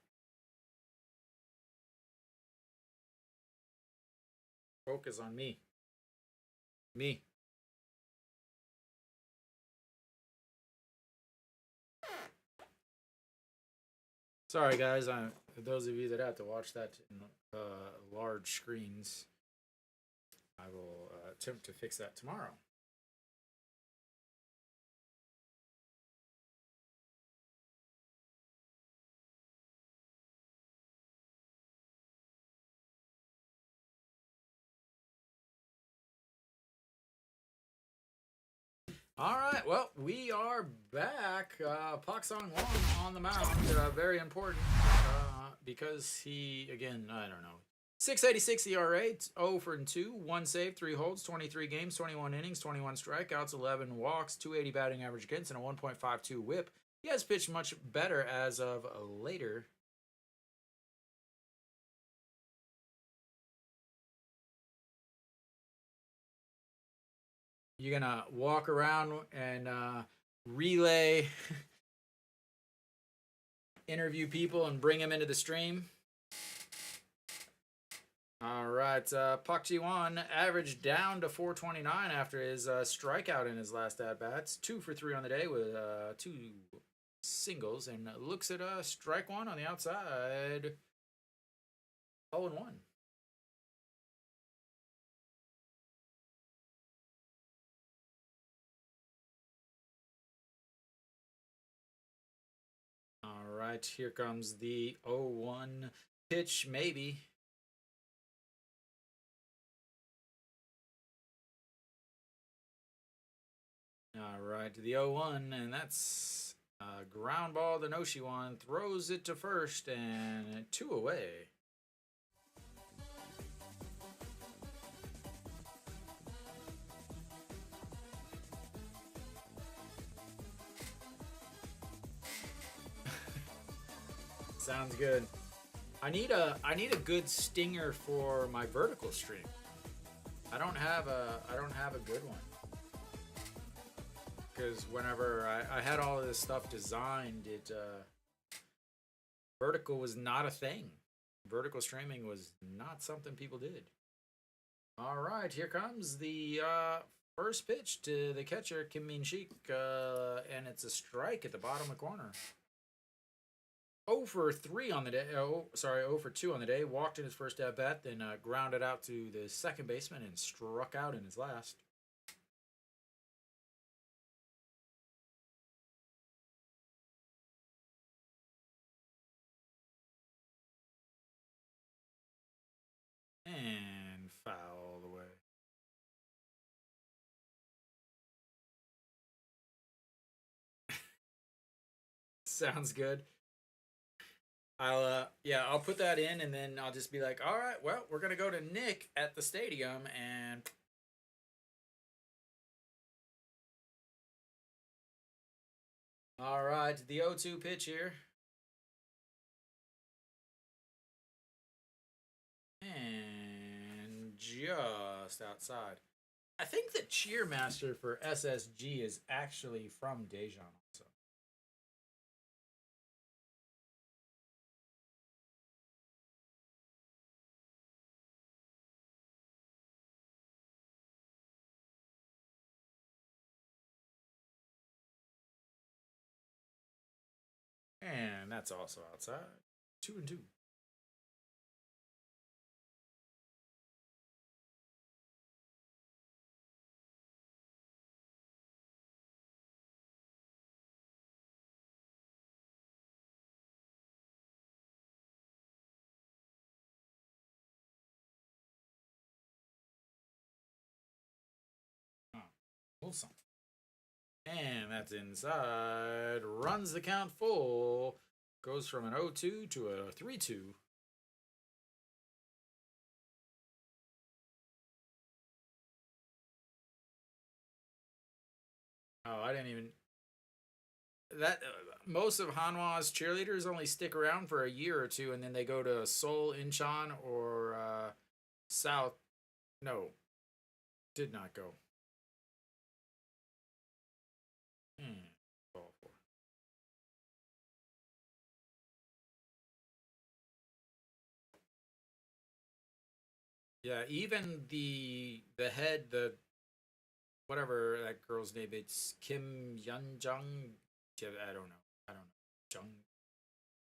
Focus on me. Me. Sorry, guys. those of you that have to watch that in large screens, I will attempt to fix that tomorrow. All right, well, we are back. Pak Song Wong on the mound. Very important because he, again, I don't know. 686 ERA, 0 for 2, 1 save, 3 holds, 23 games, 21 innings, 21 strikeouts, 11 walks, 280 batting average against, and a 1.52 whip. He has pitched much better as of later. You're going to walk around and relay, interview people, and bring them into the stream. All right, Pak Ji-won averaged down to 429 after his strikeout in his last at-bats. 2 for 3 on the day with 2 singles, and looks at strike one on the outside. 0-1. All right, here comes the 0-1 pitch, maybe. All right, the 0-1, and that's ground ball to Noshiwan. Throws it to first, and 2 away. Sounds good. I need a good stinger for my vertical stream. I don't have a good one. Because whenever I had all of this stuff designed, vertical was not a thing. Vertical streaming was not something people did. All right, here comes the first pitch to the catcher, Kim Min-shik, and it's a strike at the bottom of the corner. 0 for 3 on the day. 0 for 2 on the day. Walked in his first at bat, then grounded out to the second baseman and struck out in his last. And foul away. Sounds good. I'll put that in, and then I'll just be like, all right, well, we're gonna go to Nick at the stadium, and all right, the 0-2 pitch here, and just outside. I think the cheermaster for SSG is actually from Daejeon also. And that's also outside. 2-2. Wilson. And that's inside. Runs the count full. Goes from an 0-2 to a 3-2. Oh, I didn't even. That most of Hanwha's cheerleaders only stick around for a year or two, and then they go to Seoul, Incheon, or South. No, did not go. Ball four. Yeah, even the head, the whatever that girl's name, it's Kim Yun Jung. I don't know. Jung.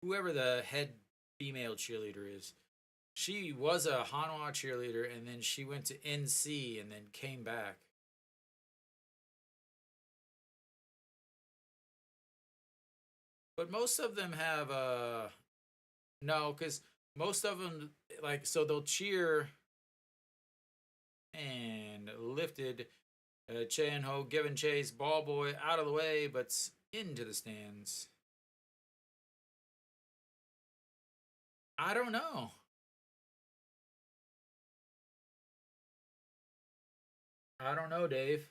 Whoever the head female cheerleader is. She was a Hanwha cheerleader, and then she went to NC and then came back. But most of them have no, because most of them like so they'll cheer and lifted Chan Ho, given chase, ball boy out of the way, but into the stands. I don't know. I don't know, Dave.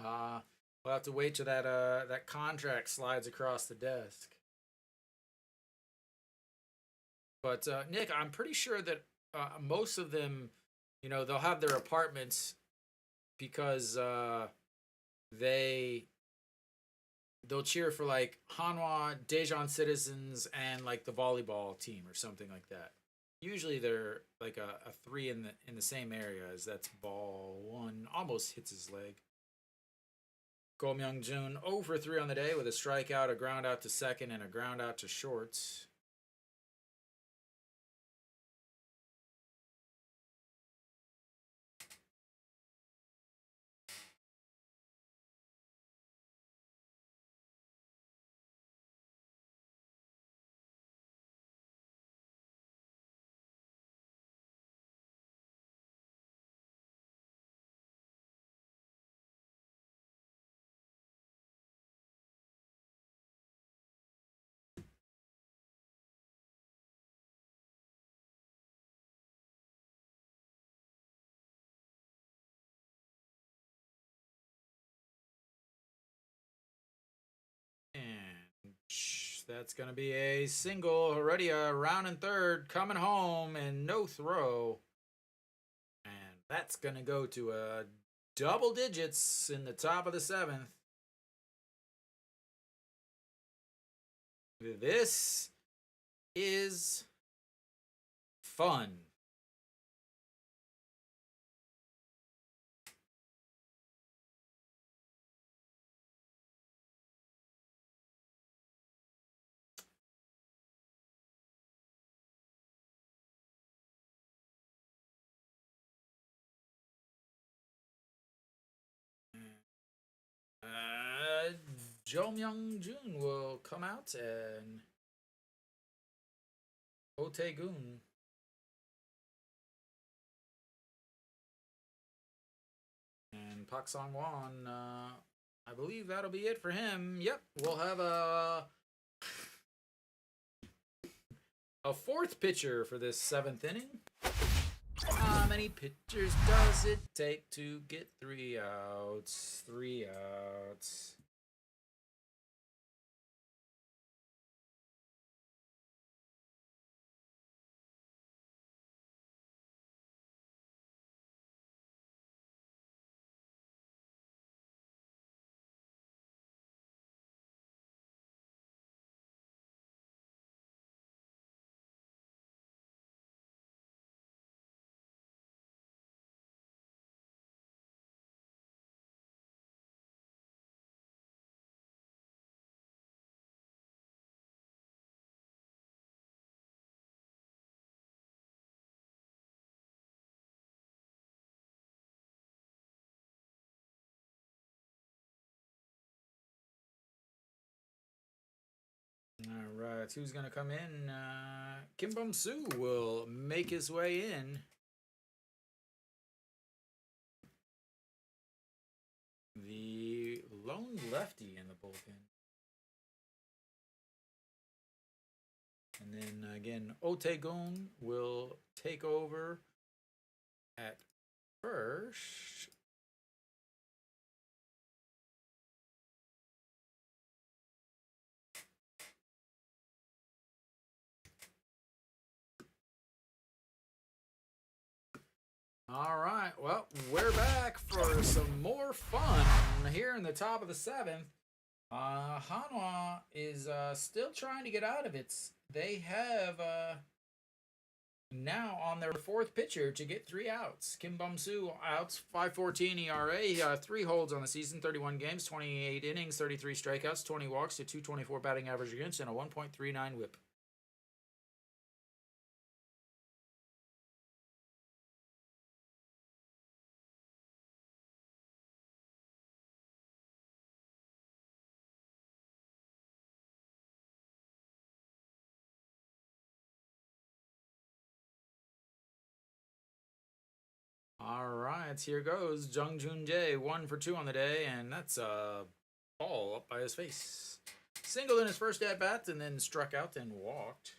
We'll have to wait till that contract slides across the desk. But Nick, I'm pretty sure that most of them, they'll have their apartments because they they'll cheer for like Hanwha, Daejeon Citizens, and like the volleyball team or something like that. Usually they're like a three in the same area as that's ball one. Almost hits his leg. Go Myung Jun 0 for 3 on the day with a strikeout, a ground out to second, and a ground out to short. And that's going to be a single. Heredia round and third, coming home, and no throw. And that's going to go to a double digits in the top of the seventh. This is fun. Jo Myung Jun will come out and Otaegun. And Pak Song Won, I believe that'll be it for him. Yep, we'll have a fourth pitcher for this seventh inning. How many pitchers does it take to get 3 outs? 3 outs. All right, who's going to come in? Kim Bum-soo will make his way in. The lone lefty in the bullpen. And then again, Otaegun will take over at first. All right, well, we're back for some more fun here in the top of the seventh. Hanwha is still trying to get out of it. They have now on their fourth pitcher to get 3 outs. Kim Bum-soo outs, 5.14 ERA. He got 3 holds on the season, 31 games, 28 innings, 33 strikeouts, 20 walks, a 2.24 batting average against, and a 1.39 WHIP. All right, here goes Jung Joon Jae, 1 for 2 on the day, and that's a ball up by his face. Singled in his first at bat, and then struck out and walked.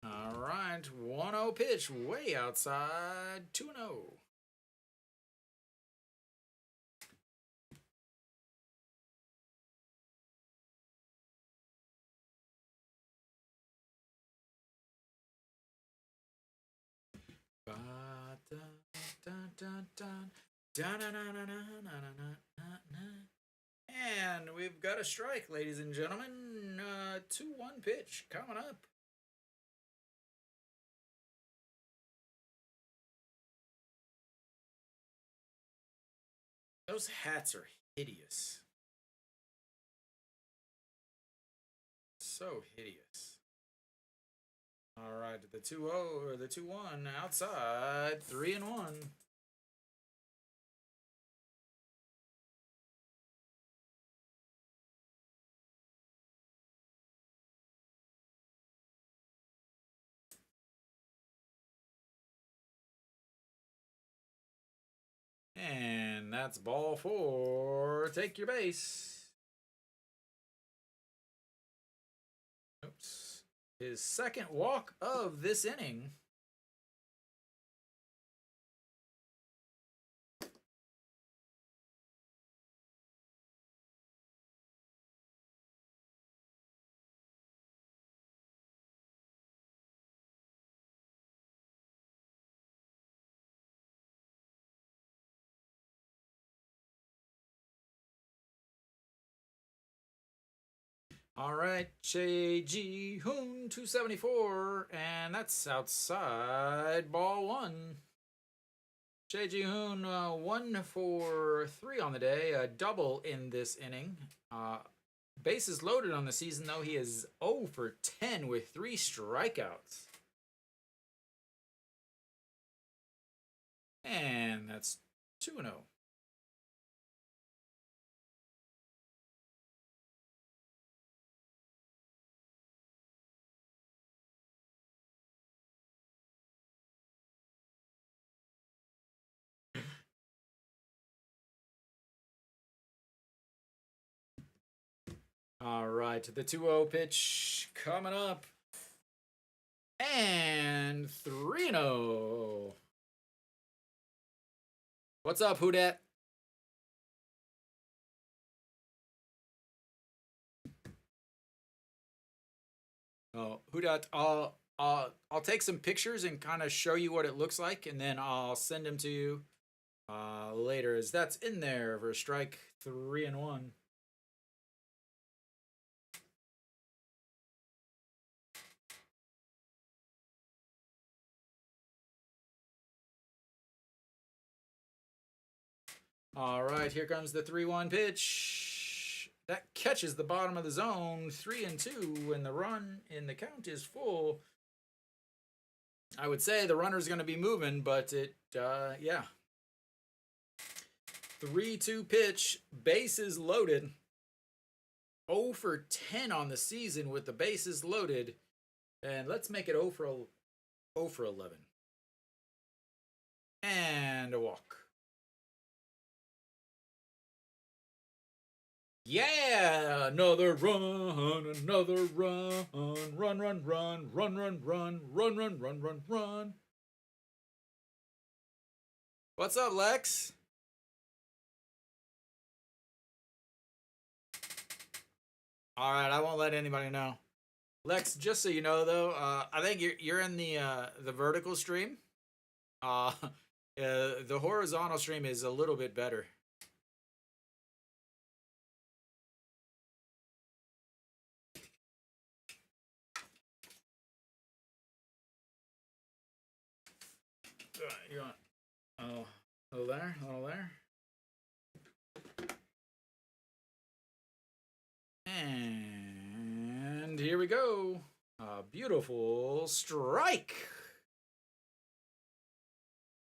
All right, 1-0 pitch, way outside, 2-0. And we've got a strike, ladies and gentlemen. 2-1 pitch coming up. Those hats are hideous. So hideous. All right, the 2-0 or the 2-1 outside, 3-1. And that's ball 4. Take your base. Oops. His second walk of this inning. All right, Che Ji Hoon, 274, and that's outside, ball 1. Che Ji Hoon, 1 for 3 on the day, a double in this inning. Bases loaded on the season, though. He is 0 for 10 with 3 strikeouts. And that's 2-0. All right, the 2-0 pitch coming up. And 3-0. What's up, Houdat? Oh, Houdat, I'll take some pictures and kind of show you what it looks like, and then I'll send them to you later, as that's in there for strike 3-1. All right, here comes the 3-1 pitch. That catches the bottom of the zone, 3-2, and the run in the count is full. I would say the runner's going to be moving, but yeah. 3-2 pitch, bases loaded. 0 for 10 on the season with the bases loaded. And let's make it 0 for 11. And a walk. Yeah, another run, another run, run, run, run, run, run, run, run, run, run, run, run. What's up, Lex? All right, I won't let anybody know. Lex, just so you know, though, I think you're in the vertical stream. The horizontal stream is a little bit better. You want a little there, a little there. And here we go. A beautiful strike.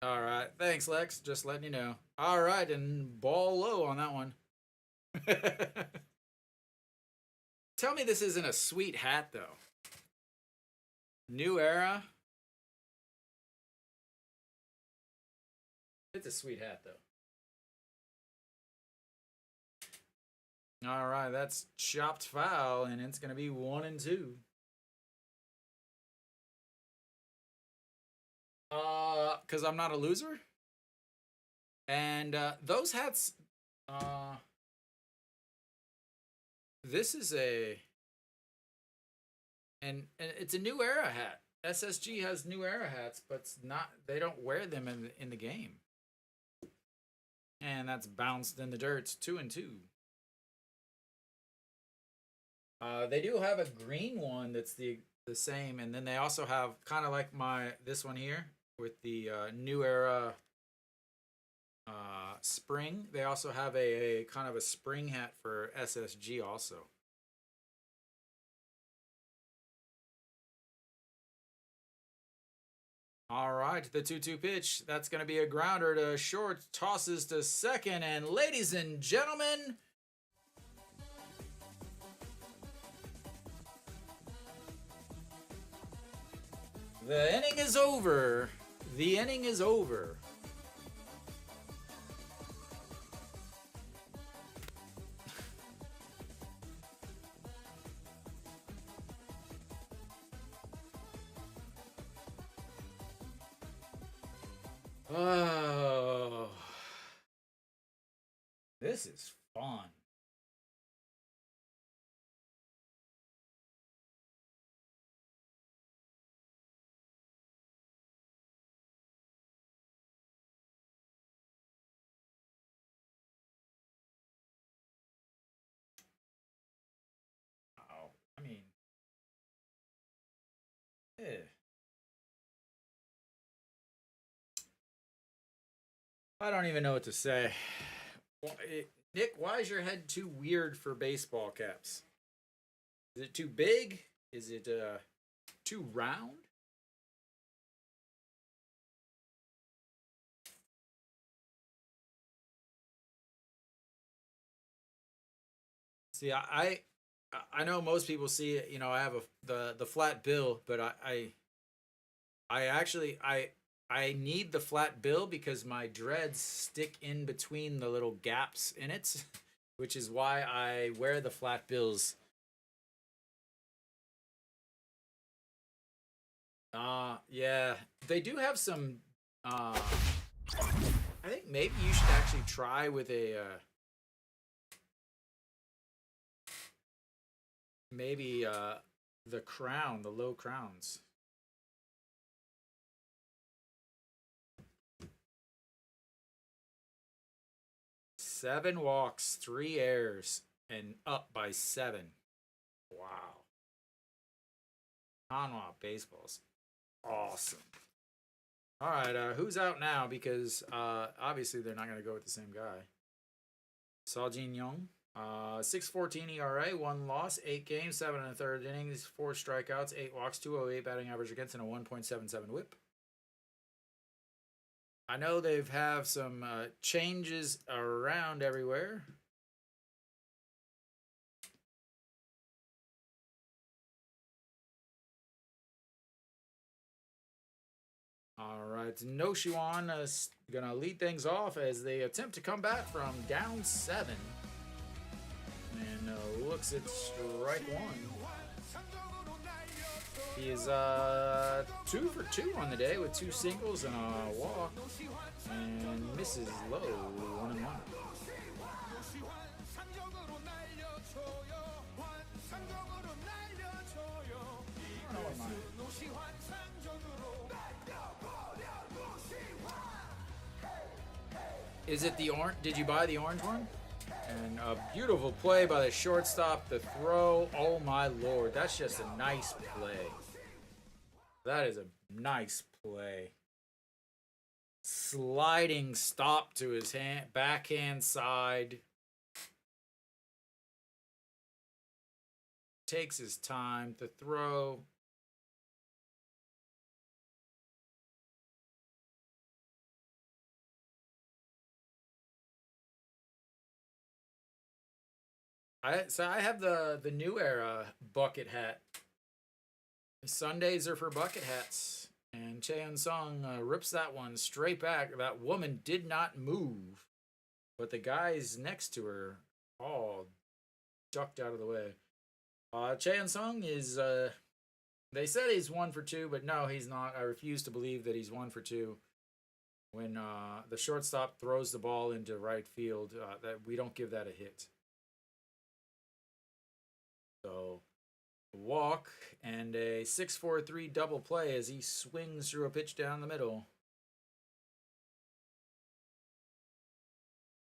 All right. Thanks, Lex. Just letting you know. All right, and ball low on that one. Tell me this isn't a sweet hat, though. New era. It's a sweet hat, though. All right, that's chopped foul, and it's going to be 1-2. Because I'm not a loser. And those hats, this is and it's a new era hat. SSG has new era hats, but it's not. They don't wear them in the game. And that's bounced in the dirt. It's 2-2. They do have a green one that's the same, and then they also have kind of like this one here with the new era spring. They also have a kind of a spring hat for SSG also. All right, the 2-2 pitch. That's going to be a grounder to short. Tosses to second. And ladies and gentlemen, the inning is over. The inning is over. Oh, this is fun. Oh, I mean, eh. I don't even know what to say. Nick, why is your head too weird for baseball caps? Is it too big? Is it too round? See, I know most people see it. You know, I have the flat bill, but I actually I need the flat bill because my dreads stick in between the little gaps in it, which is why I wear the flat bills. Yeah, they do have some. I think maybe you should actually try with a. Maybe the crown, the low crowns. 7 walks, 3 errors, and up by 7. Wow. Hanwha baseball's awesome. All right, who's out now? Because obviously they're not going to go with the same guy. Saljin Young, 6.14 ERA, 1 loss, 8 games, 7 1/3 innings, 4 strikeouts, 8 walks, 208 batting average against, and a 1.77 WHIP. I know they've have some changes around everywhere. All right, Noshiwan is going to lead things off as they attempt to come back from down 7. And looks at strike 1. He is 2 for 2 on the day with 2 singles and a walk, and misses low 1-1. Is it the orange? Did you buy the orange one? And a beautiful play by the shortstop. The throw. Oh my lord, that's just a nice play. That is a nice play. Sliding stop to his backhand side. Takes his time to throw. I have the new era bucket hat. Sundays are for bucket hats, and Cheon Song rips that one straight back. That woman did not move, but the guys next to her all ducked out of the way. Cheon Song is they said he's 1 for 2, but no, he's not. I refuse to believe that he's 1 for 2. When the shortstop throws the ball into right field, that we don't give that a hit. So walk and a 6-4-3 double play as he swings through a pitch down the middle.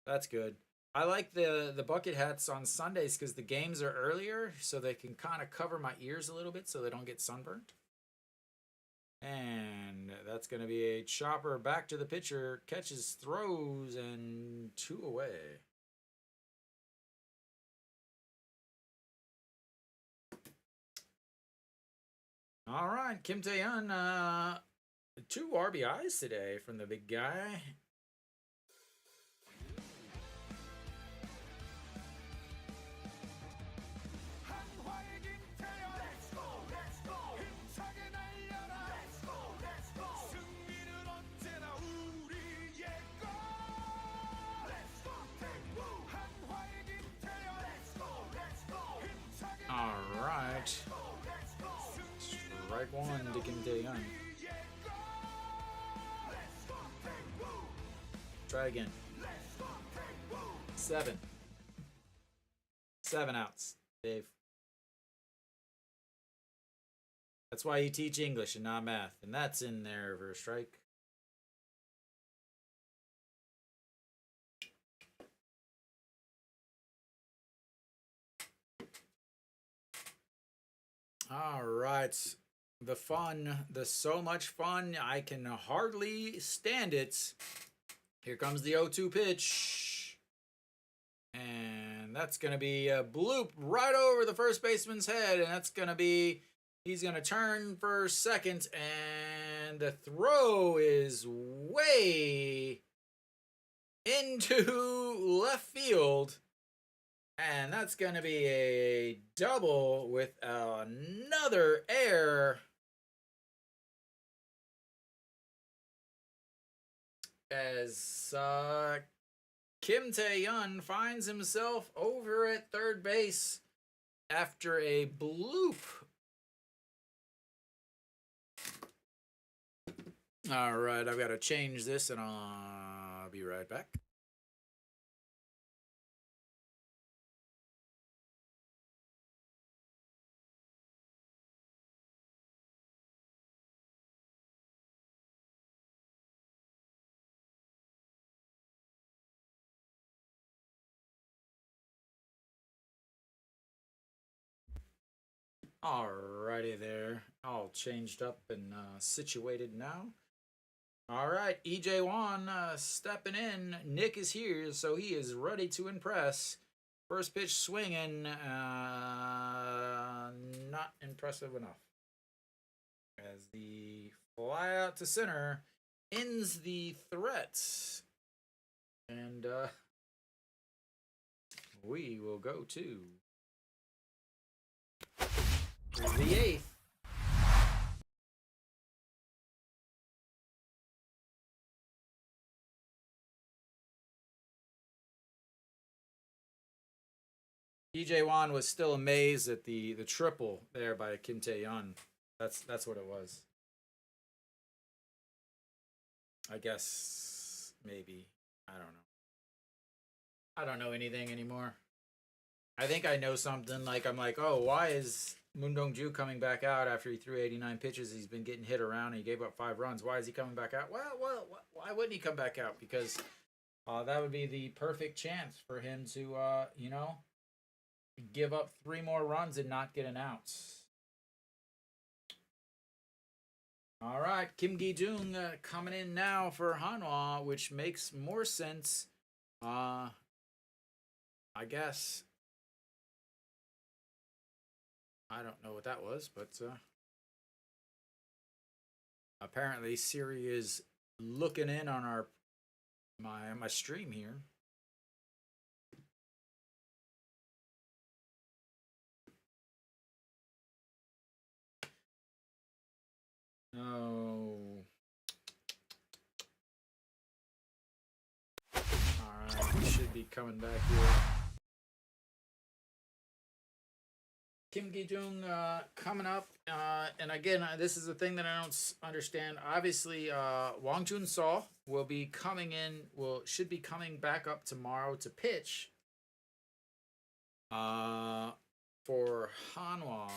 That's good. I like the bucket hats on Sundays because the games are earlier, so they can kind of cover my ears a little bit so they don't get sunburnt. And that's going to be a chopper back to the pitcher, catches, throws, and 2 away. All right, Kim Tae-yeon, 2 RBIs today from the big guy. All right. Strike 1 to Kim Tae-yeon. Try again. 7. 7 outs, Dave. That's why you teach English and not math. And that's in there for a strike. All right. The fun, the so much fun, I can hardly stand it. Here comes the 0-2 pitch. And that's going to be a bloop right over the first baseman's head. And that's going to be, he's going to turn for second. And the throw is way into left field. And that's going to be a double with another error. As Kim Tae-yeon finds himself over at third base after a bloop. All right, I've got to change this and I'll be right back. Alrighty there, all changed up and situated now. All right, EJ1 stepping in. Nick is here, so he is ready to impress. First pitch swinging, not impressive enough. As the fly out to center ends the threat. And we will go to the 8th. EJ Wan was still amazed at the triple there by Kim Tae-yeon. That's what it was. I guess maybe. I don't know. I don't know anything anymore. I think I know something. Like I'm like, oh, why is Moon Dong-ju coming back out after he threw 89 pitches? He's been getting hit around and he gave up 5 runs. Why is he coming back out? Well, why wouldn't he come back out? Because that would be the perfect chance for him to, give up 3 more runs and not get an out. All right, Kim Gi-jung coming in now for Hanwha, which makes more sense. I guess. I don't know what that was, but apparently Siri is looking in on my stream here. be coming back here. Kim Gi-jung coming up. And again, this is the thing that I don't understand. Obviously, Wang Jun-seo will be coming in, should be coming back up tomorrow to pitch for Hanwha.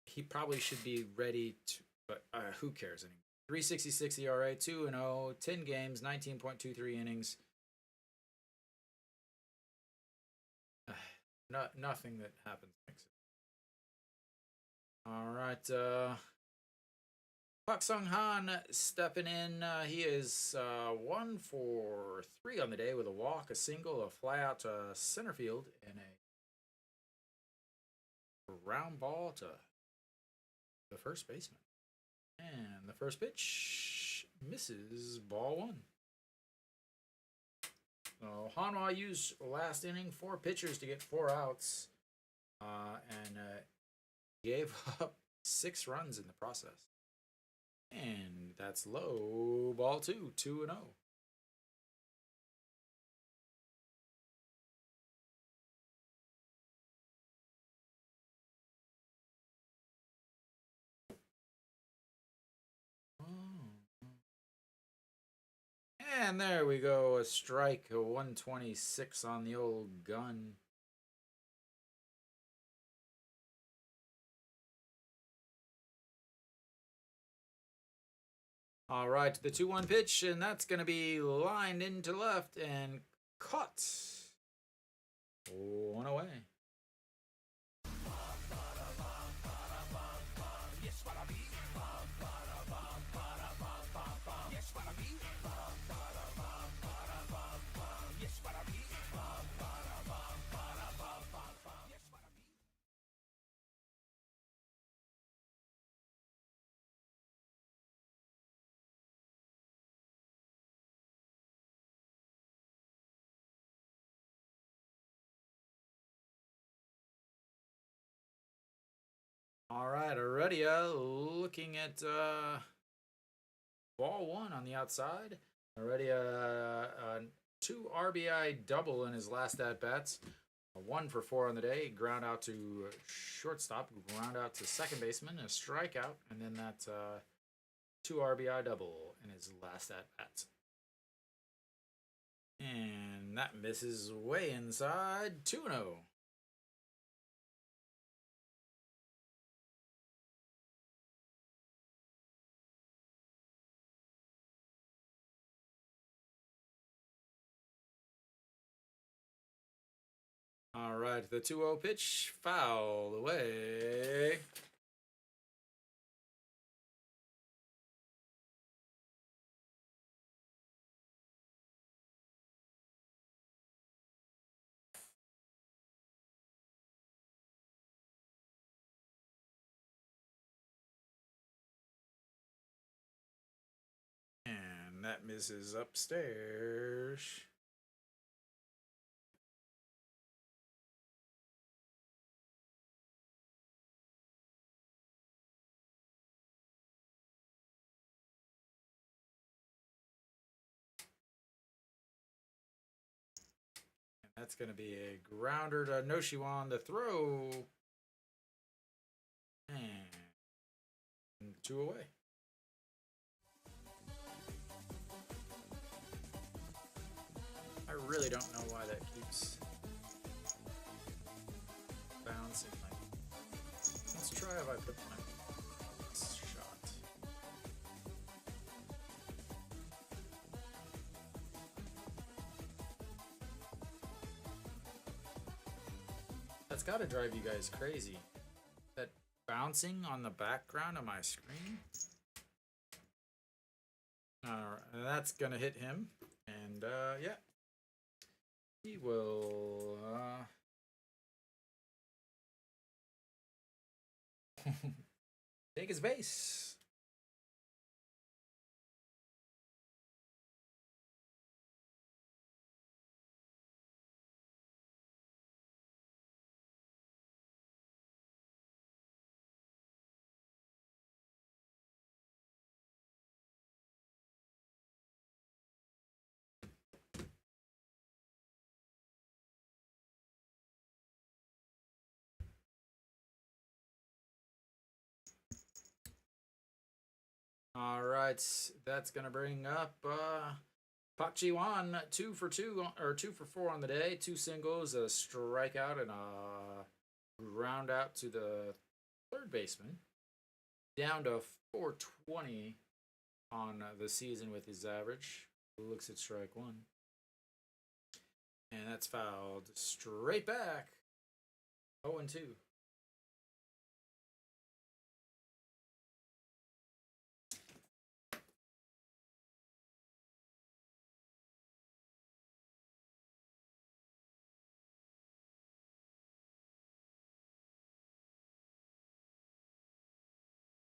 He probably should be ready to, but who cares anymore? 366 ERA, 2-0, 10 games, 19.23 innings. Nothing that happens makes it. All right. Park Sung-han stepping in. He is 1 for 3 on the day with a walk, a single, a fly out to center field, and a round ball to the first baseman. And the first pitch misses, ball 1. So Hanwha used last inning 4 pitchers to get 4 outs, and gave up 6 runs in the process. And that's low, ball 2, 2-0. And there we go, a strike, a 126 on the old gun. All right, the 2-1 pitch, and that's going to be lined into left and caught. 1 away. All right, Heredia looking at ball 1 on the outside. Heredia 2 RBI double in his last at-bats. 1 for 4 on the day. Ground out to shortstop, ground out to second baseman, a strikeout, and then that 2 RBI double in his last at-bats. And that misses way inside, 2-0. All right, the 2-0 pitch, fouled away. And that misses upstairs. That's going to be a grounder to Noshiwan to throw. And 2 away. I really don't know why that keeps bouncing. Let's try if I put my shot. That's got to drive you guys crazy. That bouncing on the background of my screen. Alright, that's gonna hit him. And yeah. He will take his base. All right, that's gonna bring up Pak Ji Wan, 2 for 2 or 2 for 4 on the day, 2 singles, a strikeout, and a ground out to the third baseman. Down to 420 on the season with his average. Looks at strike one. And that's fouled straight back. 0-2.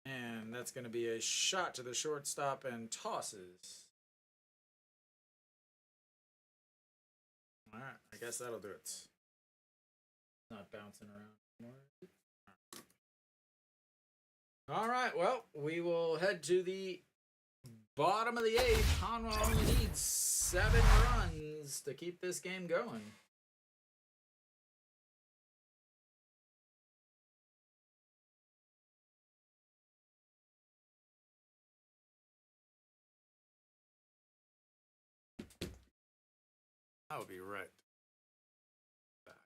And that's going to be a shot to the shortstop and tosses. All right, I guess that'll do it. Not bouncing around anymore. All right, well, we will head to the bottom of the eighth. Hanwha only needs 7 runs to keep this game going. I will be right back.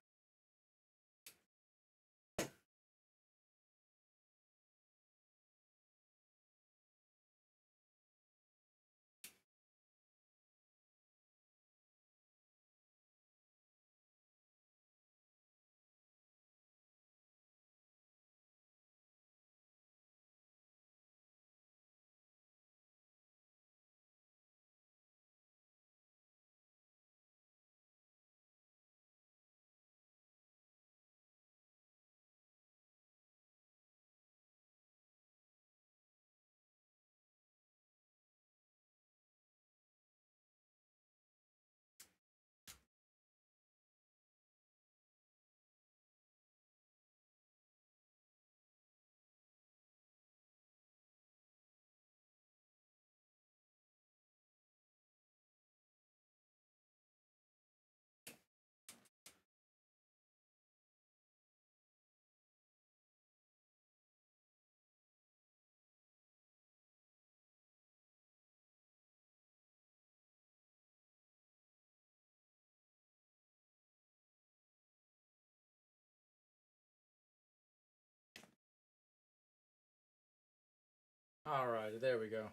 All right, there we go.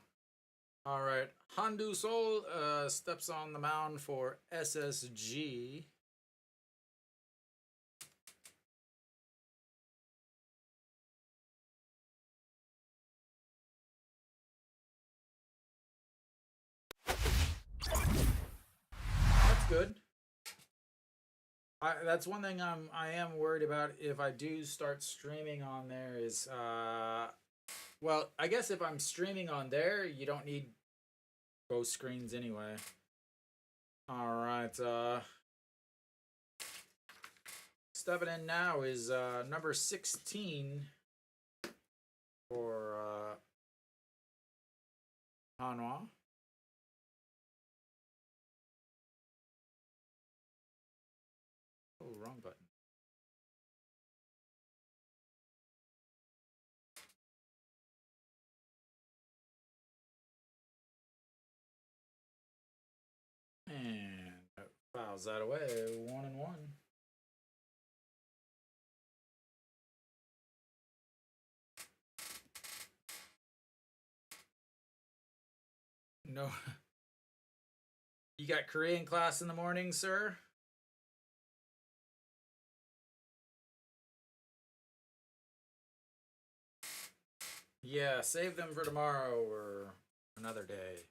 All right, Handu Sol steps on the mound for SSG. That's good. That's one thing I am worried about if I do start streaming on there is well, I guess if I'm streaming on there, you don't need both screens anyway. All right, stepping in now is number 16 for Hanwha. Oh, wrong button. And that fouls that away. 1-1. No. You got Korean class in the morning, sir? Yeah, save them for tomorrow or another day.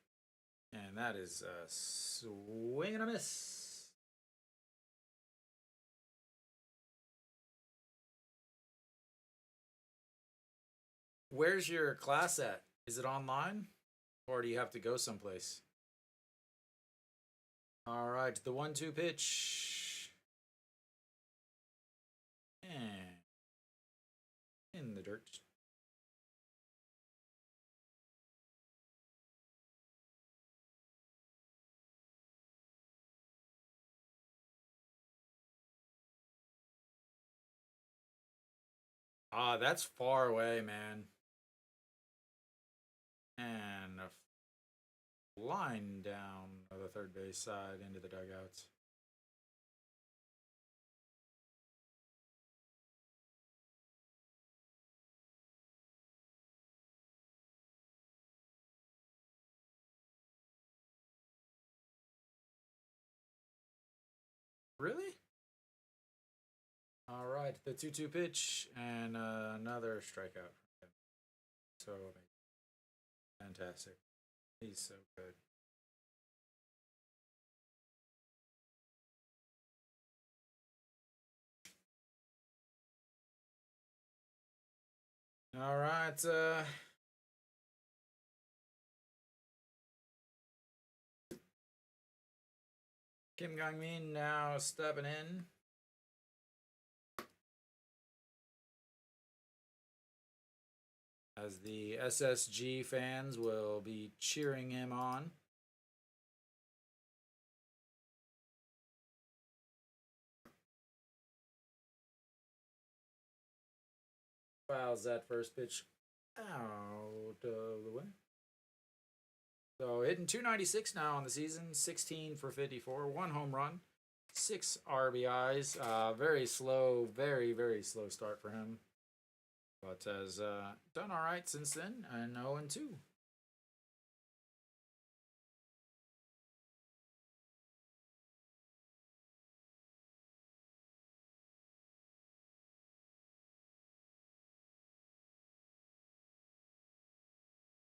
And that is a swing and a miss. Where's your class at? Is it online? Or do you have to go someplace? All right, the 1-2 pitch. And in the dirt. Ah, that's far away, man. And a line down the third base side into the dugouts. Really? All right, the 2-2 pitch and another strikeout. So fantastic. He's so good. All right. Kim Gong-min now stepping in. As the SSG fans will be cheering him on. Fouls that first pitch out of the way. So hitting 296 now on the season, 16 for 54, 1 home run, 6 RBIs. Very slow, very slow start for him. But has done all right since then, and 0-2.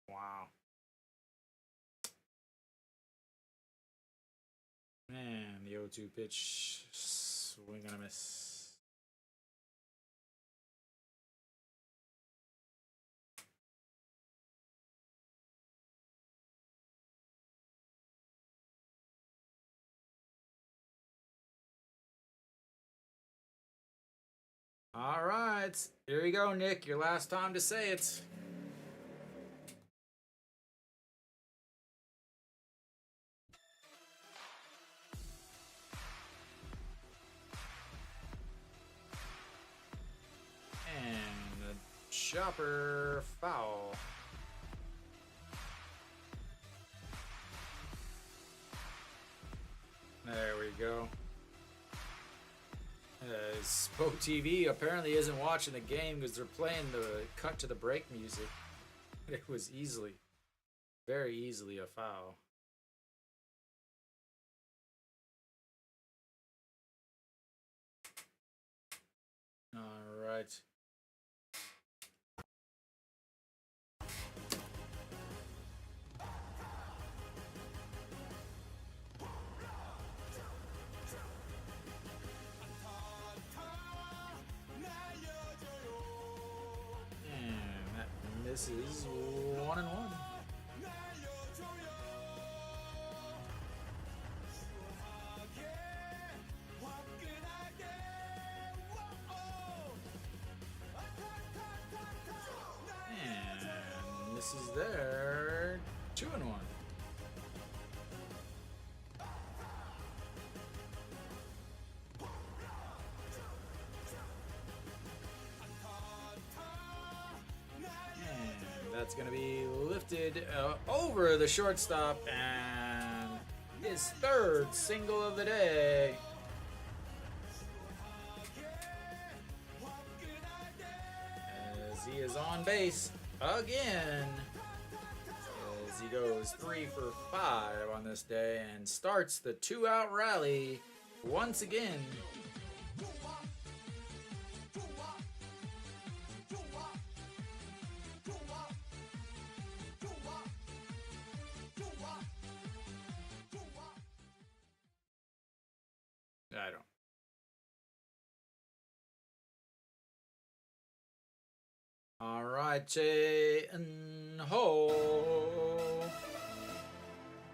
Wow. Man, the 0-2 pitch, swing and a miss. All right, here you go, Nick. Your last time to say it. And the chopper foul. There we go. Spoke TV apparently isn't watching the game because they're playing the cut to the break music. It was very easily a foul. All right. This is 1-1. And this is their 2-1. That's going to be lifted over the shortstop, and his third single of the day. As he is on base again, as he goes 3 for 5 on this day and starts the 2-out rally once again. I don't. All right, Ho.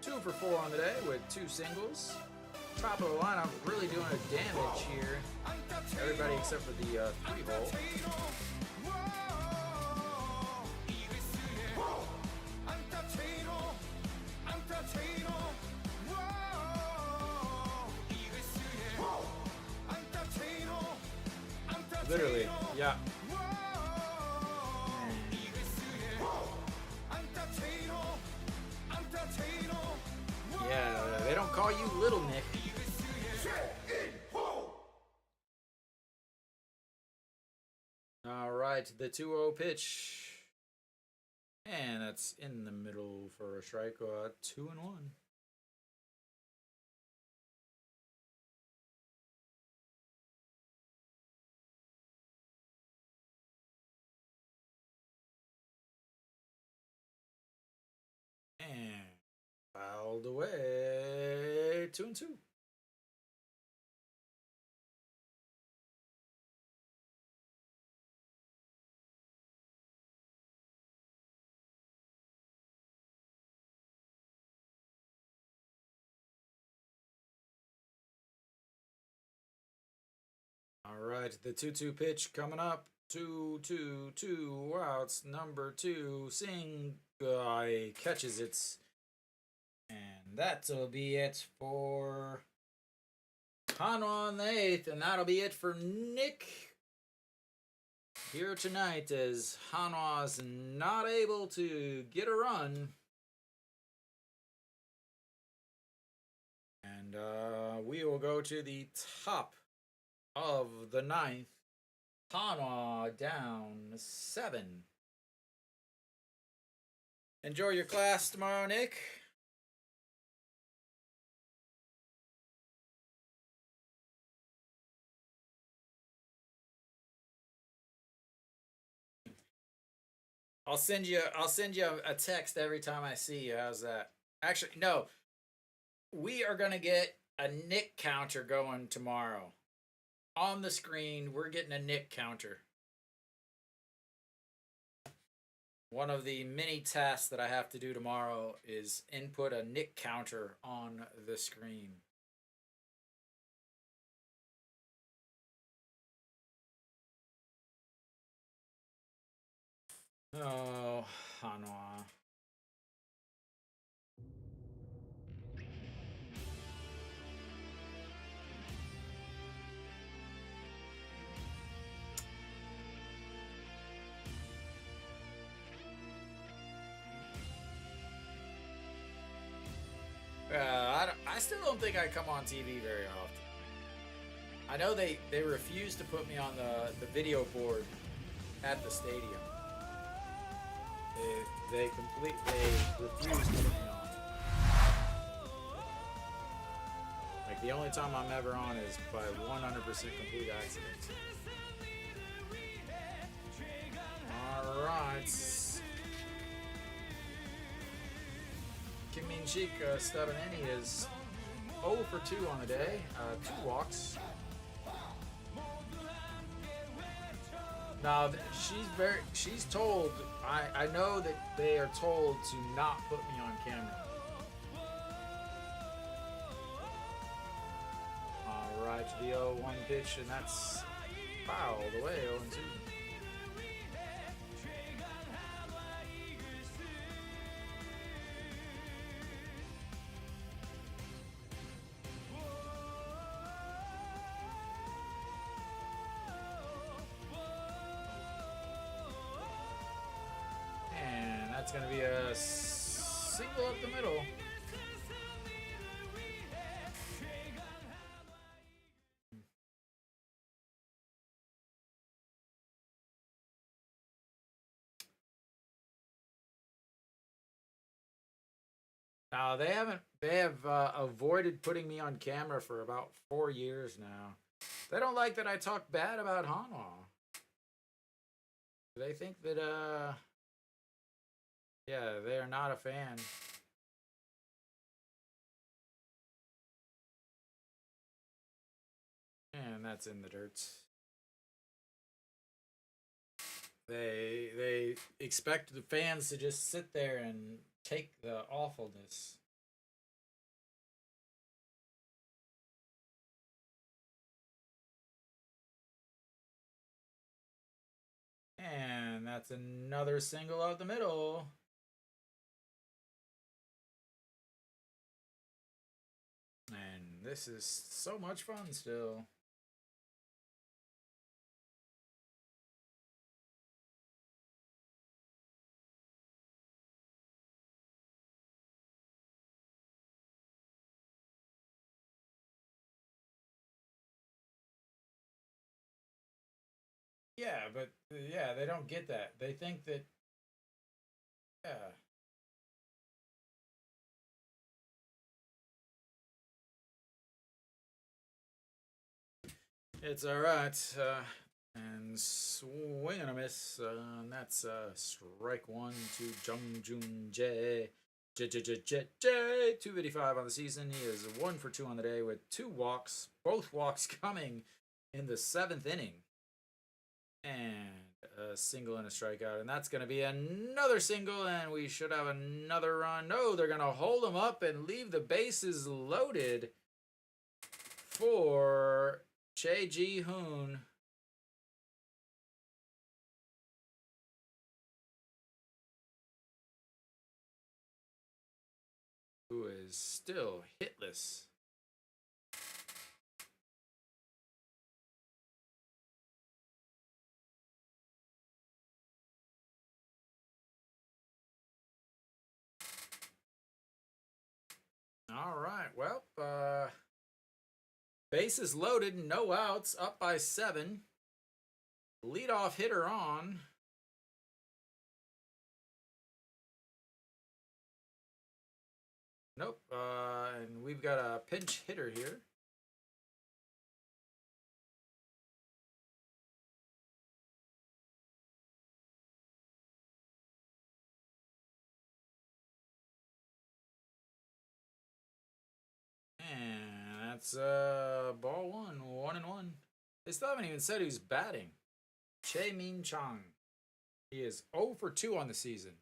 2 for 4 on the day with 2 singles. Top of the lineup, really doing a damage here. Everybody except for the 3-hole. Literally, yeah. call you Little Nick. All right, the 2-0 pitch. And that's in the middle for a strike. 2-1. And fouled away. 2-2. All right, the 2-2 pitch coming up. 2-2, 2 outs. Number 2, Sing guy catches it. And that'll be it for Hanwha on the 8th. And that'll be it for Nick here tonight, as Hanwha's not able to get a run. And we will go to the top of the 9th. Hanwha down 7. Enjoy your class tomorrow, Nick. I'll send you a text every time I see you. How's that? Actually, no. We are gonna get a Nick counter going tomorrow. On the screen, we're getting a Nick counter. One of the many tasks that I have to do tomorrow is input a Nick counter on the screen. Oh, Hanwha. I still don't think I come on TV very often. I know they refuse to put me on the video board at the stadium. They refuse to put me on. Like, the only time I'm ever on is by 100% complete accident. All right. Kim Min-chik Stefanini is 0 for 2 on the day, 2 walks. Now she's told. I know that they are told to not put me on camera. All right, the 0-1 pitch, and that's fouled away. 0-2. It's going to be a single up the middle. Now they have avoided putting me on camera for about 4 years now. They don't like that I talk bad about Hanwha. They think that yeah, they are not a fan. And that's in the dirt. They expect the fans to just sit there and take the awfulness. And that's another single out the middle. And this is so much fun still. Yeah, but yeah, they don't get that. They think that yeah. It's all right. And swing and a miss. And that's strike one to Jung Jun Jae. J 255 on the season. He is 1 for 2 on the day with 2 walks. Both walks coming in the 7th inning. And a single and a strikeout. And that's going to be another single. And we should have another run. No, they're going to hold him up and leave the bases loaded for Che Ji Hoon. Who is still hitless. All right, well, bases loaded, no outs, up by 7. Leadoff hitter on. Nope, and we've got a pinch hitter here. And that's ball 1, 1-1. They still haven't even said who's batting. Che Min Chang. He is 0 for 2 on the season.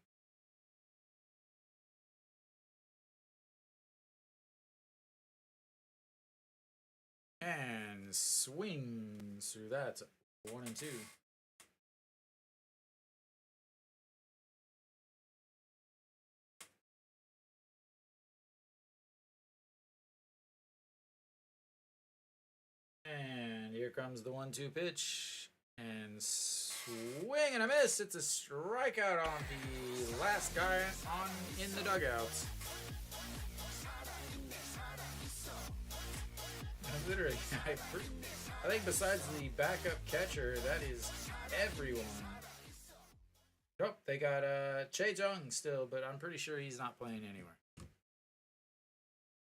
And swings through that. 1-2. And here comes the 1-2 pitch. And swing and a miss. It's a strikeout on the last guy on in the dugout. Literally, I think besides the backup catcher, that is everyone. Oh, they got Che Jung still, but I'm pretty sure he's not playing anywhere.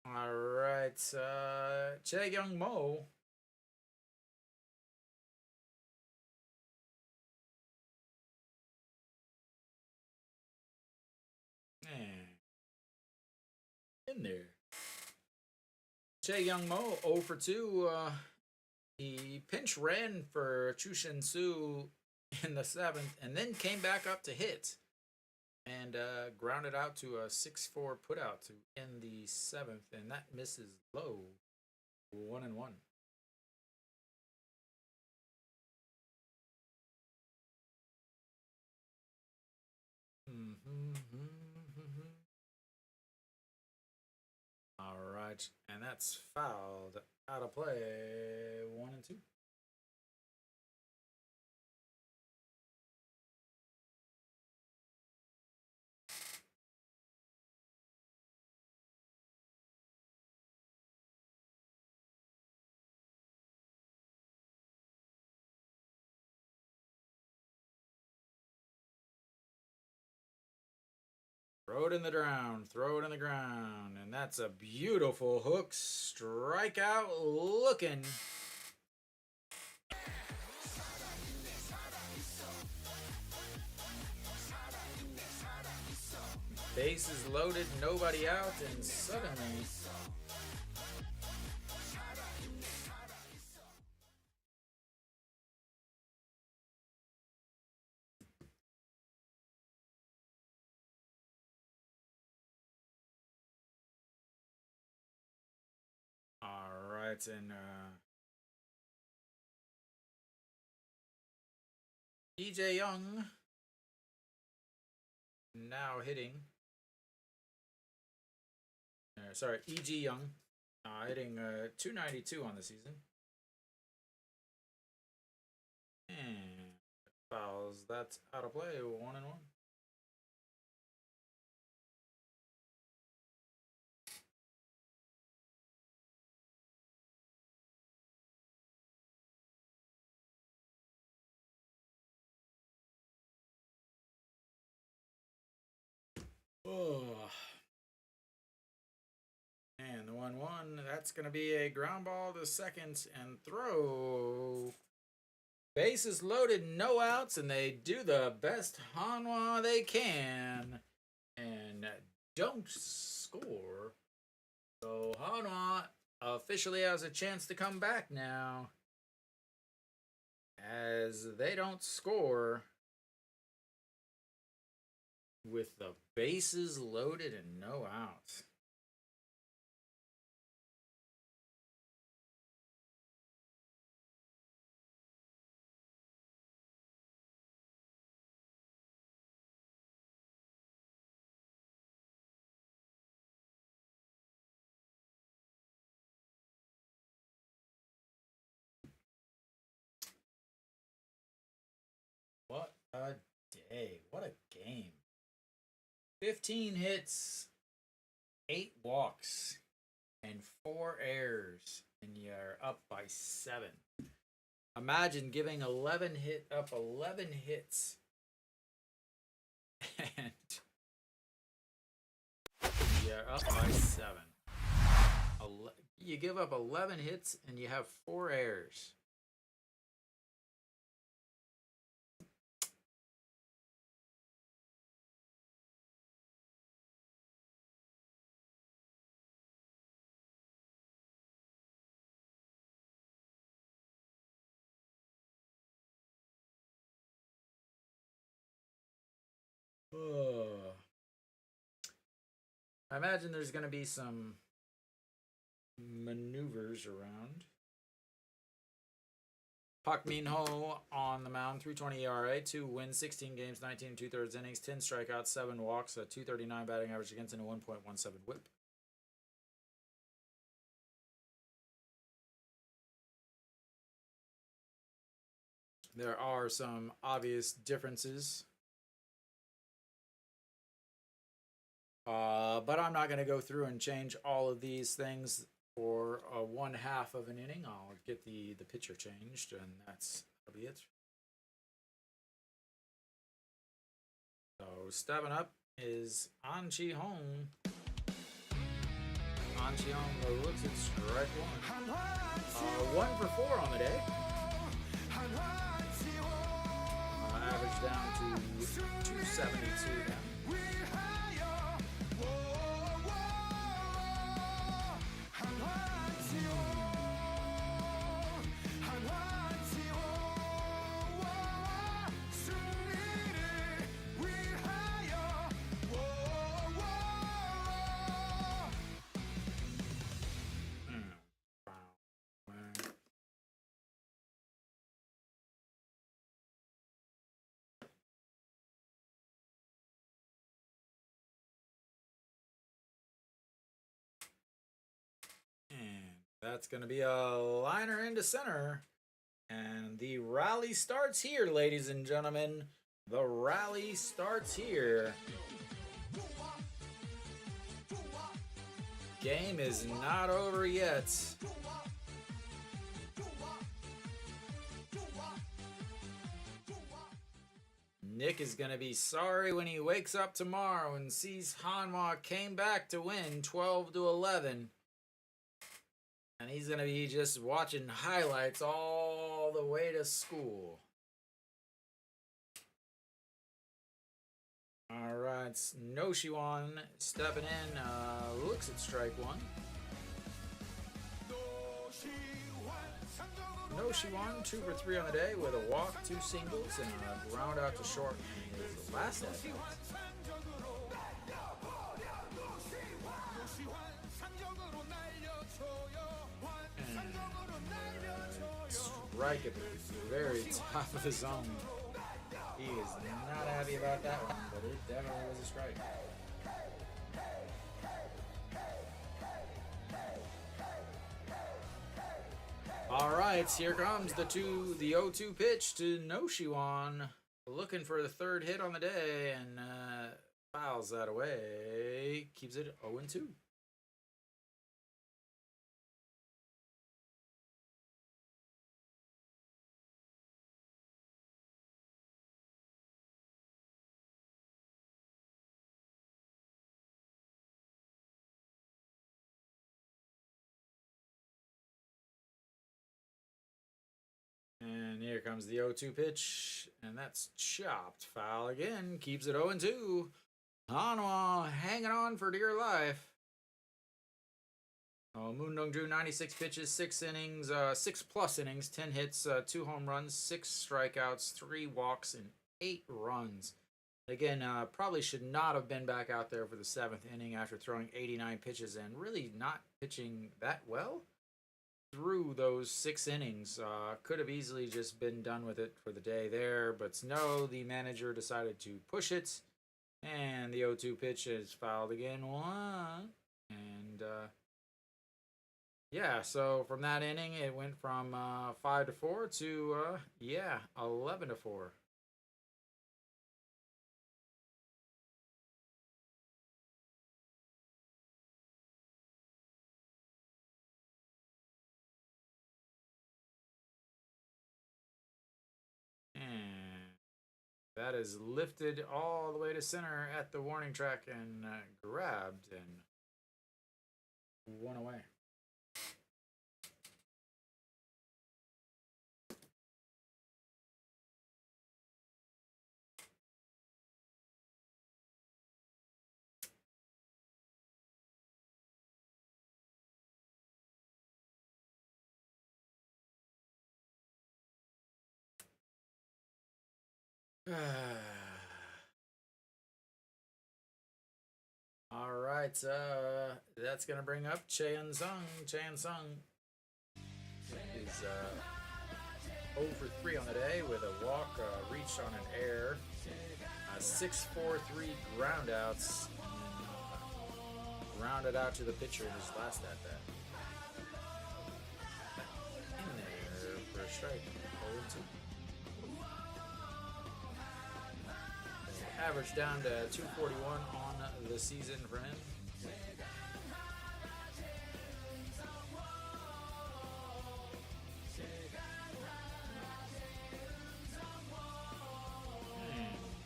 All right, Che Young Mo. In there. Che Young Mo 0 for 2. He pinch ran for Chu Shin Su in the 7th and then came back up to hit and grounded out to a 6-4 putout to end the 7th, and that misses low. 1-1. All right, and that's fouled out of play. 1-2. Throw it in the ground, throw it in the ground, and that's a beautiful hook. Strikeout looking. Bases loaded, nobody out, and suddenly all right, and EJ Young now hitting. Sorry, EG Young hitting 292 on the season. And fouls. That's out of play. 1-1. Oh. And the 1-1, that's going to be a ground ball to second and throw. Bases loaded, no outs, and they do the best Hanwha they can and don't score. So Hanwha officially has a chance to come back now as they don't score with the bases loaded and no outs. What a day. What a game. 15 hits, 8 walks, and 4 errors, and you're up by 7. Imagine giving 11 hits, and you're up by 7. You give up 11 hits, and you have 4 errors. Oh. I imagine there's going to be some maneuvers around. Park Min-ho on the mound, 3.20 ERA, 2 wins, 16 games, 19 2/3 innings, 10 strikeouts, 7 walks, a 2.39 batting average against, and a 1.17 whip. There are some obvious differences. But I'm not going to go through and change all of these things for 1/2 of an inning. I'll get the pitcher changed, and that'll be it. So stepping up is An Chi-hong. An Chi-hong looks at strike 1. 1 for 4 on the day. Average down to 272 now. That's going to be a liner into center. And the rally starts here, ladies and gentlemen. The rally starts here. Game is not over yet. Nick is going to be sorry when he wakes up tomorrow and sees Hanwha came back to win 12-11. And he's going to be just watching highlights all the way to school. All right, Noshiwan stepping in, looks at strike 1. Noshiwan, 2 for 3 on the day with a walk, 2 singles, and a ground out to short. And the last at strike at the very top of the zone. He is not happy about that one, but it definitely was a strike. All right, here comes the 0-2 pitch to Noshiwan, looking for the 3rd hit on the day, and fouls that away, keeps it 0-2. Here comes the 0-2 pitch, and that's chopped. Foul again, keeps it 0-2. Hanwha hanging on for dear life. Moon Dong-ju, 96 pitches, 6 innings, 6+ innings, 10 hits, 2 home runs, 6 strikeouts, 3 walks, and 8 runs. Again, probably should not have been back out there for the 7th inning after throwing 89 pitches and really not pitching that well through those 6 innings. Could have easily just been done with it for the day there, but no, the manager decided to push it, and the 0-2 pitch is fouled again. And yeah, so from that inning, it went from 5-4 to 11-4. And that is lifted all the way to center at the warning track and grabbed and 1 away. All right, that's gonna bring up Chan Sung. Chan Sung is 0 for 3 on the day with a walk, reach on an error, 6-4-3 groundouts, rounded out to the pitcher in his last at bat. In there for a strike. 0-2. Average down to 241 on the season for him.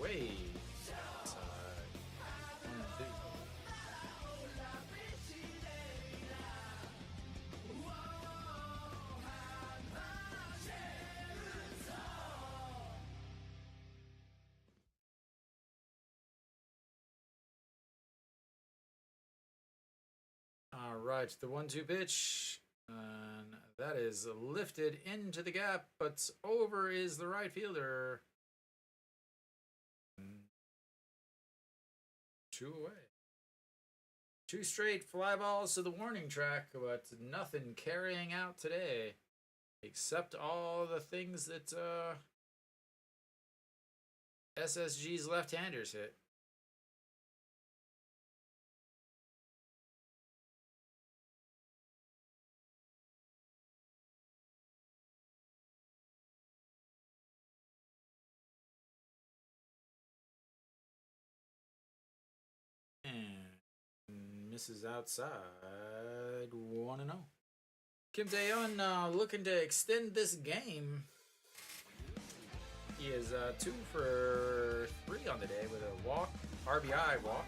Way outside. 1-2. All right, the 1-2 pitch, and that is lifted into the gap, but over is the right fielder. 2 away. 2 straight fly balls to the warning track, but nothing carrying out today, except all the things that SSG's left-handers hit. And misses outside. 1-0. Kim Tae-yeon looking to extend this game. He is 2 for 3 on the day with a walk, RBI walk,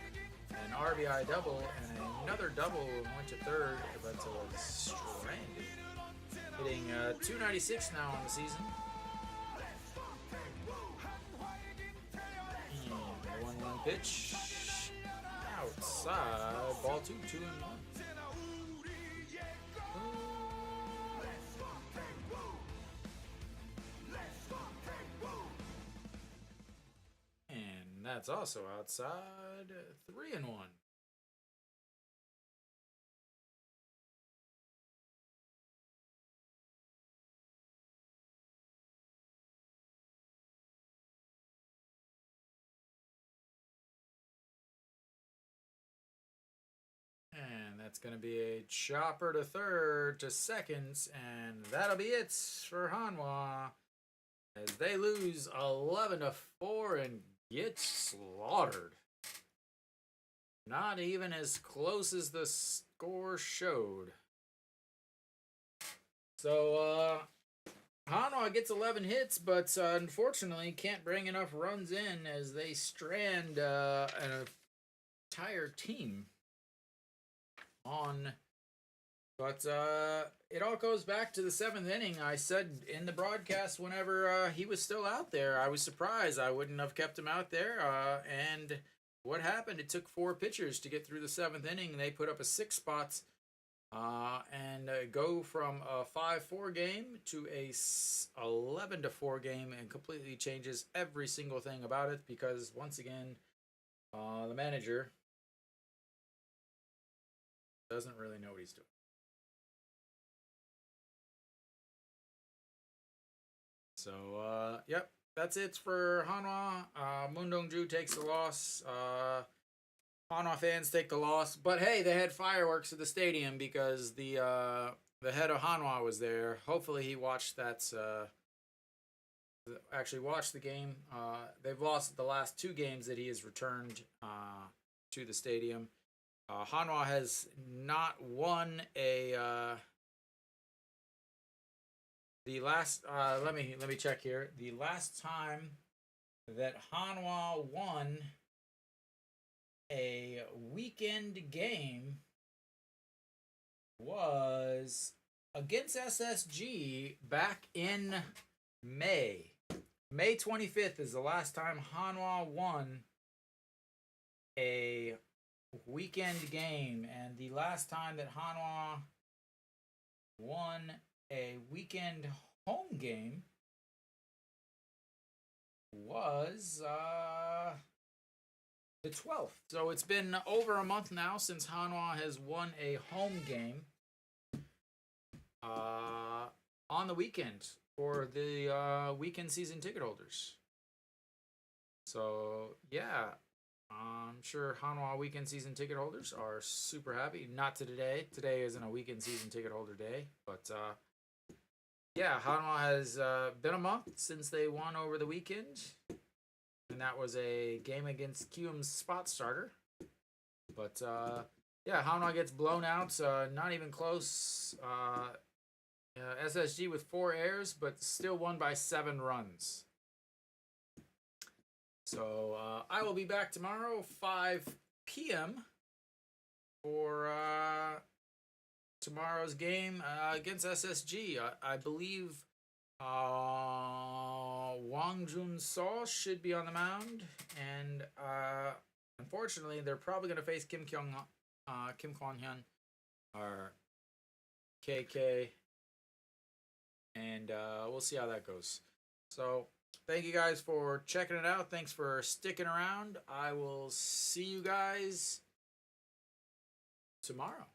an RBI double, and another double went to third, but was stranded. Hitting 296 now on the season. And 1-1 pitch. Outside, ball 2, 2-1. And that's also outside, 3-1. And that's going to be a chopper to third to seconds, and that'll be it for Hanwha as they lose 11-4 and get slaughtered. Not even as close as the score showed. So, Hanwha gets 11 hits, but unfortunately can't bring enough runs in as they strand an entire team on But it all goes back to the 7th inning. I said in the broadcast whenever he was still out there, I was surprised. I wouldn't have kept him out there. And what happened? It took 4 pitchers to get through the 7th inning. They put up a 6 spots and go from a 5-4 game to a 11-4 game, and completely changes every single thing about it, because once again, the manager doesn't really know what he's doing. So, yep, that's it for Hanwha. Mundongju takes the loss. Hanwha fans take the loss. But hey, they had fireworks at the stadium because the head of Hanwha was there. Hopefully he watched that, actually watched the game. They've lost the last 2 games that he has returned to the stadium. Hanwha has not won a... The last, let me check here. The last time that Hanwha won a weekend game was against SSG back in May. May 25th is the last time Hanwha won a weekend game, and the last time that Hanwha won a weekend home game was the 12th. So it's been over a month now since Hanwha has won a home game on the weekend for the weekend season ticket holders. So yeah, I'm sure Hanwha weekend season ticket holders are super happy. Not today. Today isn't a weekend season ticket holder day, but yeah, Hanwha has been a month since they won over the weekend, and that was a game against QM's spot starter. But yeah, Hanwha gets blown out, not even close. SSG with 4 errors, but still won by 7 runs. So I will be back tomorrow, 5 p.m. for tomorrow's game against SSG. I believe Wang Jun So should be on the mound, and unfortunately, they're probably going to face Kim Kwon Hyun or KK, and we'll see how that goes. So thank you guys for checking it out. Thanks for sticking around. I will see you guys tomorrow.